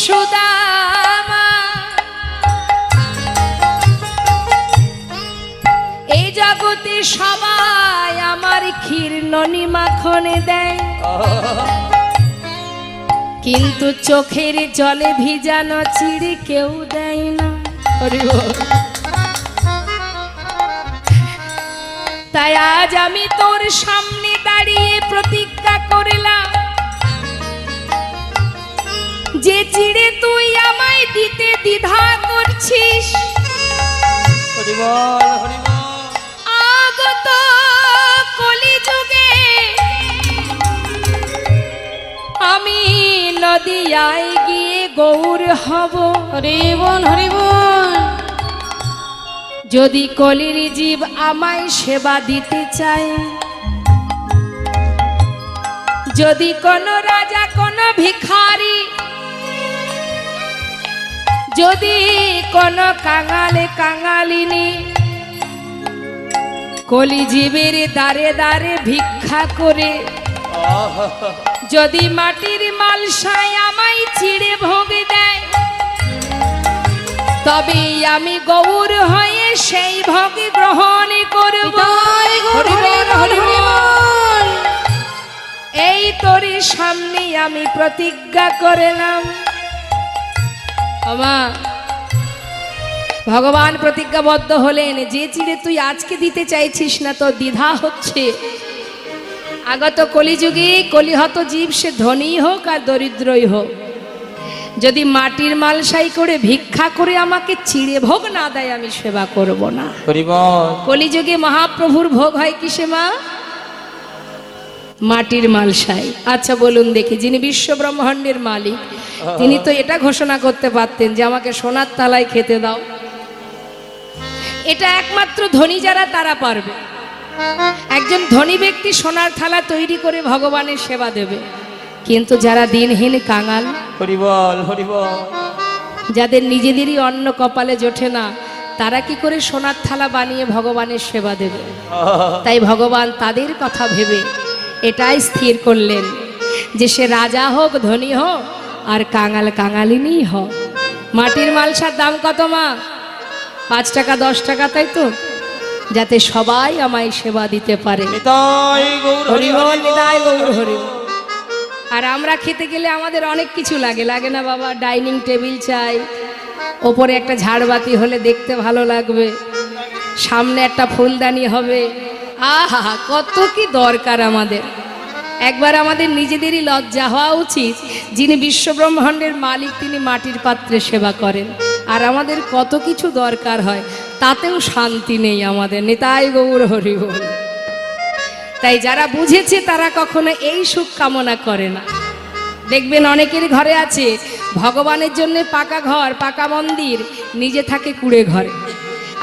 [SPEAKER 1] সুদামা, এই জগতে সবাই আমার ক্ষীর ননি মাখনে দেয়, কিন্তু চোখের জলে ভিজানো চিড়ে কেউ দেয় না। হরি বল। তাই আজ আমি তোর সামনে দাঁড়িয়ে প্রতিজ্ঞা করলাম, যে চিড়ে তুই আমায় দিতে দ্বিধা করছিস,
[SPEAKER 3] হরি বল, হরি বল।
[SPEAKER 1] আগত কলিযুগে আমি নদিয়ায় গিয়ে গৌর হব।
[SPEAKER 2] হরি বল, হরি বল।
[SPEAKER 1] যদি কলির জীব আমায় সেবা দিতে চায়, যদি কোন রাজা কোন ভিখারি, যদি কোন কাঙালে কাঙালিনী কলিজীবের দ্বারে দ্বারে ভিক্ষা করে যদি মাটির মালসায় আমায় চিড়ে ভোগ দেয়, তবে আমি গৌর হয়ে সেই ভোগ গ্রহণ করব। হরি বল, হরি বল। এই তোর সামনে আমি প্রতিজ্ঞা করলাম। আমা ভগবান প্রতিজ্ঞাবদ্ধ হলেন, যে চিড়ে তুই আজকে দিতে চাইছিস না, তো দ্বিধা হচ্ছে। আগত কলিযুগে কলিহত জীব সে ধনী হোক আর দরিদ্রই হোক, যদি মাটির মালসাই করে ভিক্ষা করে আমাকে চিড়ে ভোগ না দেয়, আমি সেবা করব না।
[SPEAKER 3] হরি বল।
[SPEAKER 1] কলিযুগে মহাপ্রভুর ভোগ হয় কিসে মা? মাটির মালসাই। আচ্ছা বলুন দেখি, যিনি বিশ্ব ব্রহ্মাণ্ডের মালিক, তিনি তো এটা ঘোষণা করতে পারতেন যে আমাকে সোনার থালায় খেতে দাও। এটা একমাত্র ধনী যারা তারা পারবে। একজন ধনী ব্যক্তি সোনার থালা তৈরি করে ভগবানের সেবা দেবে, কিন্তু যারা দিনহীন কাঙাল,
[SPEAKER 3] হরি বল, হরি বল,
[SPEAKER 1] যাদের নিজেদেরই অন্ন কপালে জোটে না, তারা কি করে সোনার থালা বানিয়ে ভগবানের সেবা দেবে? তাই ভগবান তাদের কথা ভেবে এটাই স্থির করলেন যে সে রাজা হোক ধনী হোক আর কাঙাল কাঙালিনী হোক। মাটির মালসার দাম কত মা? 5 টাকা 10 টাকা, তাই তো? যাতে সবাই আমায় সেবা দিতে পারে।
[SPEAKER 3] নিতাই গৌর হরি
[SPEAKER 1] হরি বল,
[SPEAKER 3] বল।
[SPEAKER 1] নিতাই গৌর হরি বল। আর আমরা খেতে গেলে আমাদের অনেক কিছু লাগে, লাগে না বাবা? ডাইনিং টেবিল চাই, ওপরে একটা ঝাড়বাতি হলে দেখতে ভালো লাগবে, সামনে একটা ফুলদানি হবে, আহা কত কি দরকার আমাদের। একবার আমাদের নিজেদেরই লজ্জা হওয়া উচিত, যিনি বিশ্বব্রহ্মাণ্ডের মালিক তিনি মাটির পাত্রে সেবা করেন, আর আমাদের কত কিছু দরকার হয়, তাতেও শান্তি নেই আমাদের। নিতাই গৌর হরি বল। তাই যারা বুঝেছে তারা কখনো এই সুখ কামনা করে না। দেখবেন অনেকের ঘরে আছে ভগবানের জন্য পাকা ঘর, পাকা মন্দির, নিজে থাকে কুড়ে ঘরে।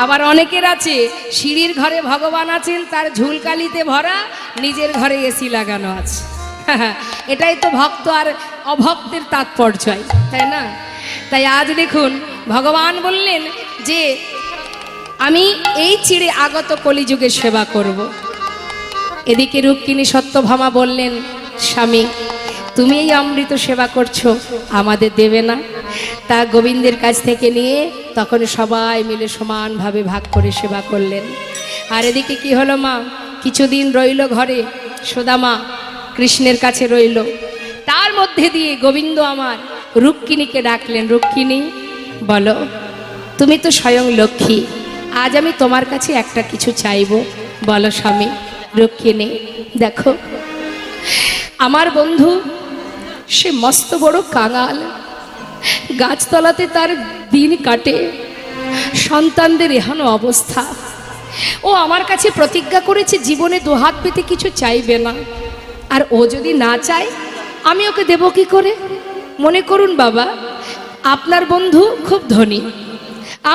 [SPEAKER 1] আবার অনেকের আছে সিঁড়ির ঘরে ভগবান আছেন, তার ঝুলকালিতে ভরা, নিজের ঘরে এসি লাগানো আছে। এটাই তো ভক্ত আর অভক্তের তাৎপর্য, তাই না? তাই আজ দেখুন ভগবান বললেন যে আমি এই চিড়ে আগত কলিযুগে সেবা করব। এদিকে রুক্মিণী সত্যভামা বললেন, স্বামী তুমি এই অমৃত সেবা করছো, আমাদের দেবে না? তা গোবিন্দের কাছ থেকে নিয়ে তখন সবাই মিলে সমানভাবে ভাগ করে সেবা করলেন। আর এদিকে কি হলো মা? কিছুদিন রইল ঘরে, সুদামা কৃষ্ণের কাছে রইল। তার মধ্যে দিয়ে গোবিন্দ আমার রুক্মিণীকে ডাকলেন, রুক্মিণী বলো, তুমি তো স্বয়ং লক্ষ্মী, আজ আমি তোমার কাছে একটা কিছু চাইবো, বলো স্বামী। রুক্মিণী, দেখো আমার বন্ধু সে মস্ত বড় কাঙাল, গাছতলাতে তার দিন কাটে, সন্তানদের এহেন অবস্থা। ও আমার কাছে প্রতিজ্ঞা করেছে জীবনে দুহাত পেতে কিছু চাইবে না, আর ও যদি না চায় আমি ওকে দেব কি করে? মনে করুন বাবা, আপনার বন্ধু খুব ধনী,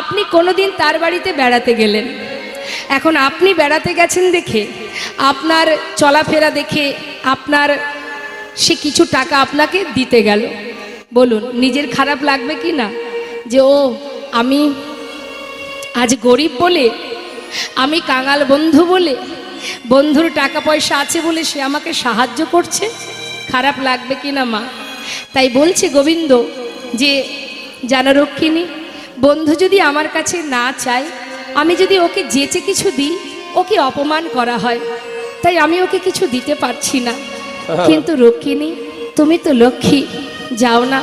[SPEAKER 1] আপনি কোনোদিন তার বাড়িতে বেড়াতে গেলেন, এখন আপনি বেড়াতে গেছেন দেখে, আপনার চলাফেরা দেখে আপনার সে কিছু টাকা আপনাকে দিতে গেল, বলুন নিজের খারাপ লাগবে কি না? যে ও আমি আজ গরিব বলে, আমি কাঙাল বন্ধু বলে, বন্ধুর টাকা পয়সা আছে বলে সে আমাকে সাহায্য করছে, খারাপ লাগবে কি না মা? তাই বলছে গোবিন্দ, যে জানো রক্ষিণী, বন্ধু যদি আমার কাছে না চায়, আমি যদি ওকে যেচে কিছু দিই, ওকে অপমান করা হয়, তাই আমি ওকে কিছু দিতে পারছি না। কিন্তু রক্ষিণী, তুমি তো লক্ষ্মী, যাও না,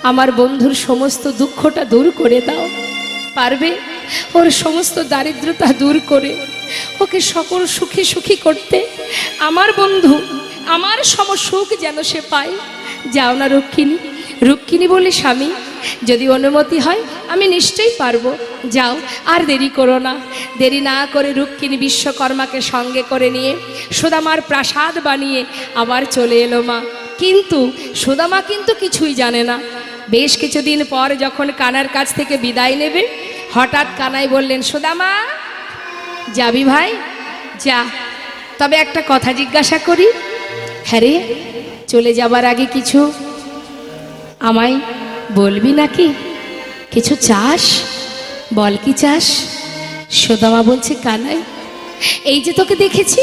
[SPEAKER 1] আমার বন্ধুর সমস্ত দুঃখটা দূর করে দাও। পারবে ওর সমস্ত দারিদ্রতা দূর করে ওকে সকল সুখী সুখী করতে? আমার বন্ধু আমার সম সুখ যেন সে পায়। যাও না রক্ষিণী। রক্ষিণী বলে, স্বামী যদি অনুমতি হয় আমি নিশ্চয়ই পারবো। যাও, আর দেরি করো না। দেরি না করে রক্ষিণী বিশ্বকর্মাকে সঙ্গে করে নিয়ে সুদামার প্রাসাদ বানিয়ে আবার চলে এলো মা। কিন্তু সুদামা কিন্তু কিছুই জানে না। বেশ কিছুদিন পর যখন কানার কাছ থেকে বিদায় নেবে, হঠাৎ কানাই বললেন, সুদামা যাবি ভাই? যা, তবে একটা কথা জিজ্ঞাসা করি। হ্যাঁ রে, চলে যাবার আগে কিছু আমায় বলবি নাকি? কিছু চাস? বল, কি চাস? সুদামা বলছে, কানাই, এই যে তোকে দেখেছি,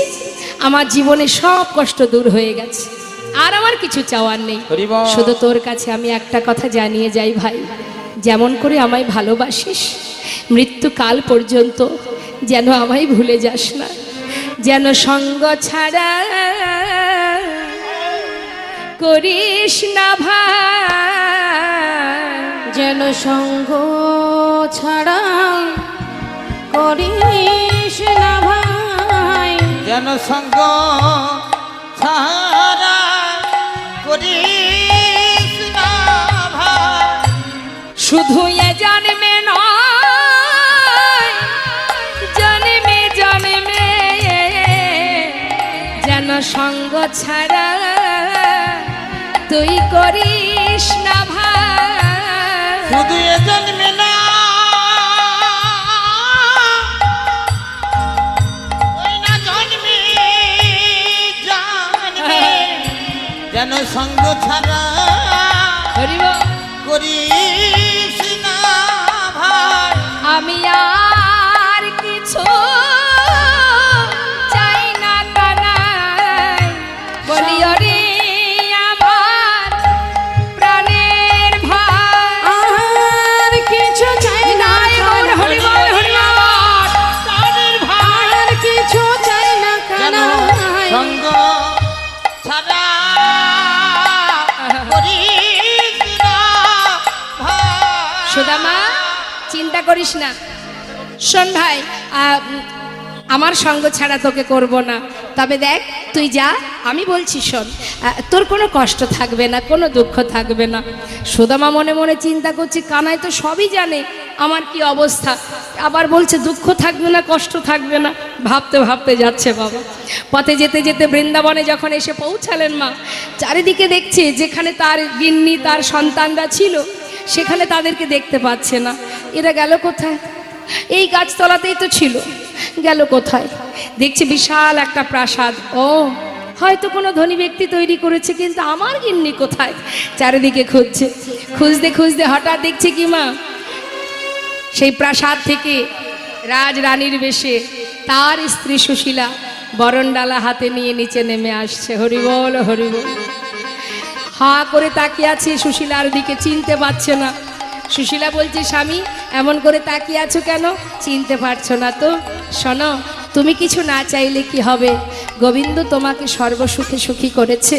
[SPEAKER 1] আমার জীবনে সব কষ্ট দূর হয়ে গেছে, আর আমার কিছু চাওয়ার নেই। শুধু তোর কাছে আমি একটা কথা জানিয়ে যাই ভাই, যেমন করে আমায় ভালোবাসিস, মৃত্যুকাল পর্যন্ত যেন আমায় ভুলে যাস না, যেন সঙ্গ ছাড়া করিস না ভাই,
[SPEAKER 2] যেন সঙ্গ ছাড়া করিস না ভাই,
[SPEAKER 5] যেন সঙ্গ ছাড়া করিস না ভাই।
[SPEAKER 1] শুধু এ জন্মে নয়, জন্মে জন্মে যেন সঙ্গ ছাড়া তুই করিস না ভাই।
[SPEAKER 5] শুধু এ জন্মে না, ওই না জন্মে জন্মে যেন সঙ্গ ছাড়া
[SPEAKER 1] হরিব
[SPEAKER 5] করিস না ভাই।
[SPEAKER 1] আমি আর কিছু চাই না কানাই, বলি ওরে আমার প্রাণের ভাই।
[SPEAKER 2] আর কিছু চাই না
[SPEAKER 1] হরিব হরিব
[SPEAKER 5] প্রাণের ভাই,
[SPEAKER 2] আর কিছু চাই না
[SPEAKER 5] যেন
[SPEAKER 2] কানাই,
[SPEAKER 5] সঙ্গ ছাড়া করিস না ভাই।
[SPEAKER 1] সুদামা, চিন্তা করিস না। শোন ভাই, আমার সঙ্গ ছাড়া তোকে করব না, তবে দেখ তুই যা, আমি বলছি শোন, তোর কোনো কষ্ট থাকবে না, কোনো দুঃখ থাকবে না। সুদামা মনে মনে চিন্তা করছে, কানাই তো সবই জানে আমার কি অবস্থা, আবার বলছে দুঃখ থাকবে না, কষ্ট থাকবে না। ভাবতে ভাবতে যাচ্ছে বাবা। পথে যেতে যেতে বৃন্দাবনে যখন এসে পৌঁছালেন মা, চারিদিকে দেখছে যেখানে তার গিন্নি তার সন্তানরা ছিল সেখানে তাদেরকে দেখতে পাচ্ছে না। এরা গেল কোথায়? এই গাছতলাতেই তো ছিল, গেল কোথায়? দেখছে বিশাল একটা প্রাসাদ। ও, হয়তো কোনো ধনী ব্যক্তি তৈরি করেছে, কিন্তু আমার গিন্নি কোথায়? চারিদিকে খুঁজছে, খুঁজতে খুঁজতে হঠাৎ দেখছে কি মা, সেই প্রাসাদ থেকে রাজরানীর বেশে তার স্ত্রী সুশীলা বরণডালা হাতে নিয়ে নিচে নেমে আসছে। হরিবল হরিবল। হা করে তাকিয়ে আছে, সুশীলার দিকে চিনতে পারছে না। সুশীলা বলছে, স্বামী এমন করে তাকিয়ে আছো কেন? চিনতে পারছো না তো? শোনো, তুমি কিছু না চাইলে কি হবে, গোবিন্দ তোমাকে সর্বসুখে সুখী করেছে।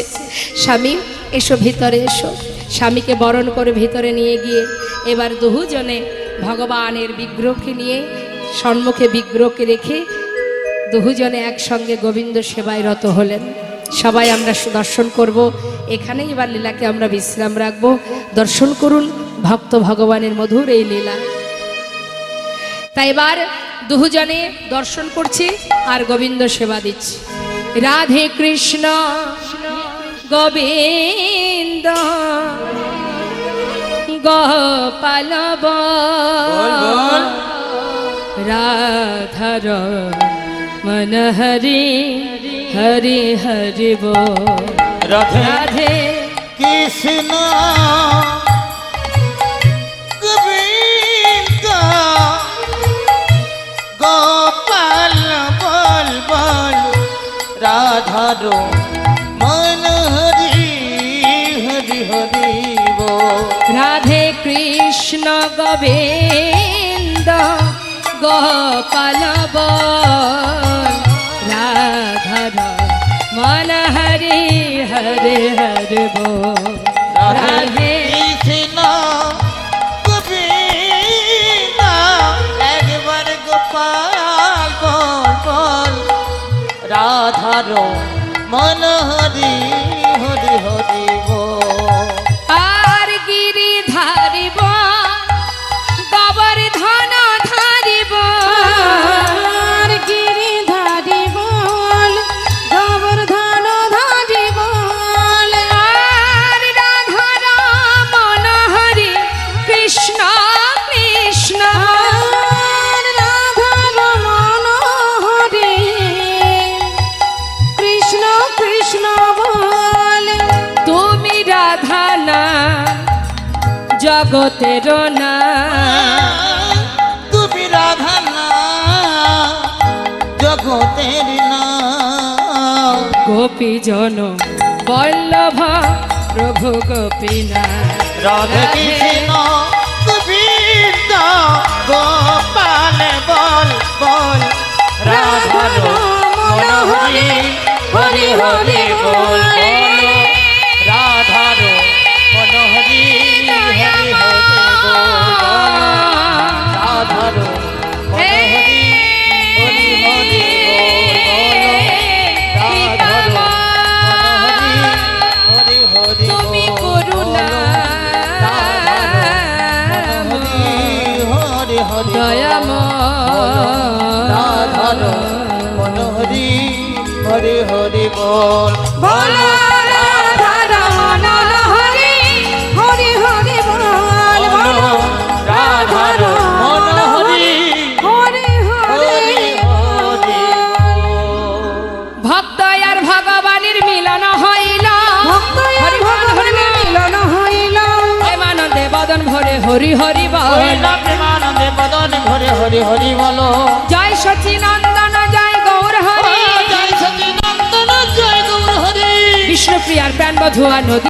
[SPEAKER 1] স্বামী এসো, ভিতরে এসো। স্বামীকে বরণ করে ভিতরে নিয়ে গিয়ে এবার দুজনে ভগবানের বিগ্রহকে নিয়ে সম্মুখে বিগ্রহকে রেখে দুজনে একসঙ্গে গোবিন্দ সেবায় রত হলেন। সবাই আমরা দর্শন করব। এখানেই এবার লীলাকে আমরা বিশ্রাম রাখবো। দর্শন করুন ভক্ত ভগবানের মধুর এই লীলা। তাই এবার দুজনে দর্শন করছে আর গোবিন্দ সেবা দিচ্ছে। রাধে কৃষ্ণ গোবিন্দ গোপাল বল, রাধার মন হরি হরি হরি বল।
[SPEAKER 5] রাধে
[SPEAKER 1] রাধে
[SPEAKER 5] কৃষ্ণ গোবিন্দ গোপাল বল বল, রাধার মন হরি হরি হরি বল।
[SPEAKER 1] রাধে গোবিন্দ গোপাল রাধার মন হরি হরে হরে বল রাধে
[SPEAKER 5] কৃষ্ণ গোবিন্দ একবার গোপাল বল বল রাধার মন হরি হরি হরি বল
[SPEAKER 1] আর গিরি ধারিব গোবর্ধন ধারিব
[SPEAKER 2] আর গিরিধারী বল গোবর্ধন ধারী বল
[SPEAKER 1] আর রাধার মন হরি কৃষ্ণ কৃষ্ণ
[SPEAKER 2] আর রাধার মনোহরি কৃষ্ণ কৃষ্ণ বল
[SPEAKER 1] তুমি রাধা না জগতের না
[SPEAKER 5] তুমি রাধা না জগতের না
[SPEAKER 1] গোপী জন বল্লভ প্রভু গোপীনা
[SPEAKER 5] রাধা কৃষ্ণ গোবিন্দ গোপাল বল বল রাধার মন হরি হরি হরি বল বল রাধার মন হরি হরি হরি বল বল রাধার মন হরি হরি হরি বল বল রাধার মন হরি হরি হরি
[SPEAKER 1] তুমি
[SPEAKER 5] বল
[SPEAKER 1] করুণা
[SPEAKER 5] হরি হরি রাধার মন হরি হরি হরি বল
[SPEAKER 2] বল রাধার মনোহরি হরি হরি বল বল
[SPEAKER 5] রাধার মন হরি
[SPEAKER 2] হরি হরি
[SPEAKER 5] হরি
[SPEAKER 1] ভক্ত আর ভগবানের মিলন হইল
[SPEAKER 2] ভক্ত আর ভগবানের মিলন হইল
[SPEAKER 1] প্রেমানন্দে বদন ভরে হরি হরি বল
[SPEAKER 5] হইল প্রেমানন্দে বদন ভরে হরি হরি বলো
[SPEAKER 1] জয় সচিনন্দন জয় গৌর হরি
[SPEAKER 5] জয় সচিনন্দন জয় গৌর হরি
[SPEAKER 1] বিষ্ণুপ্রিয়ার প্রাণ বধুয়া নদী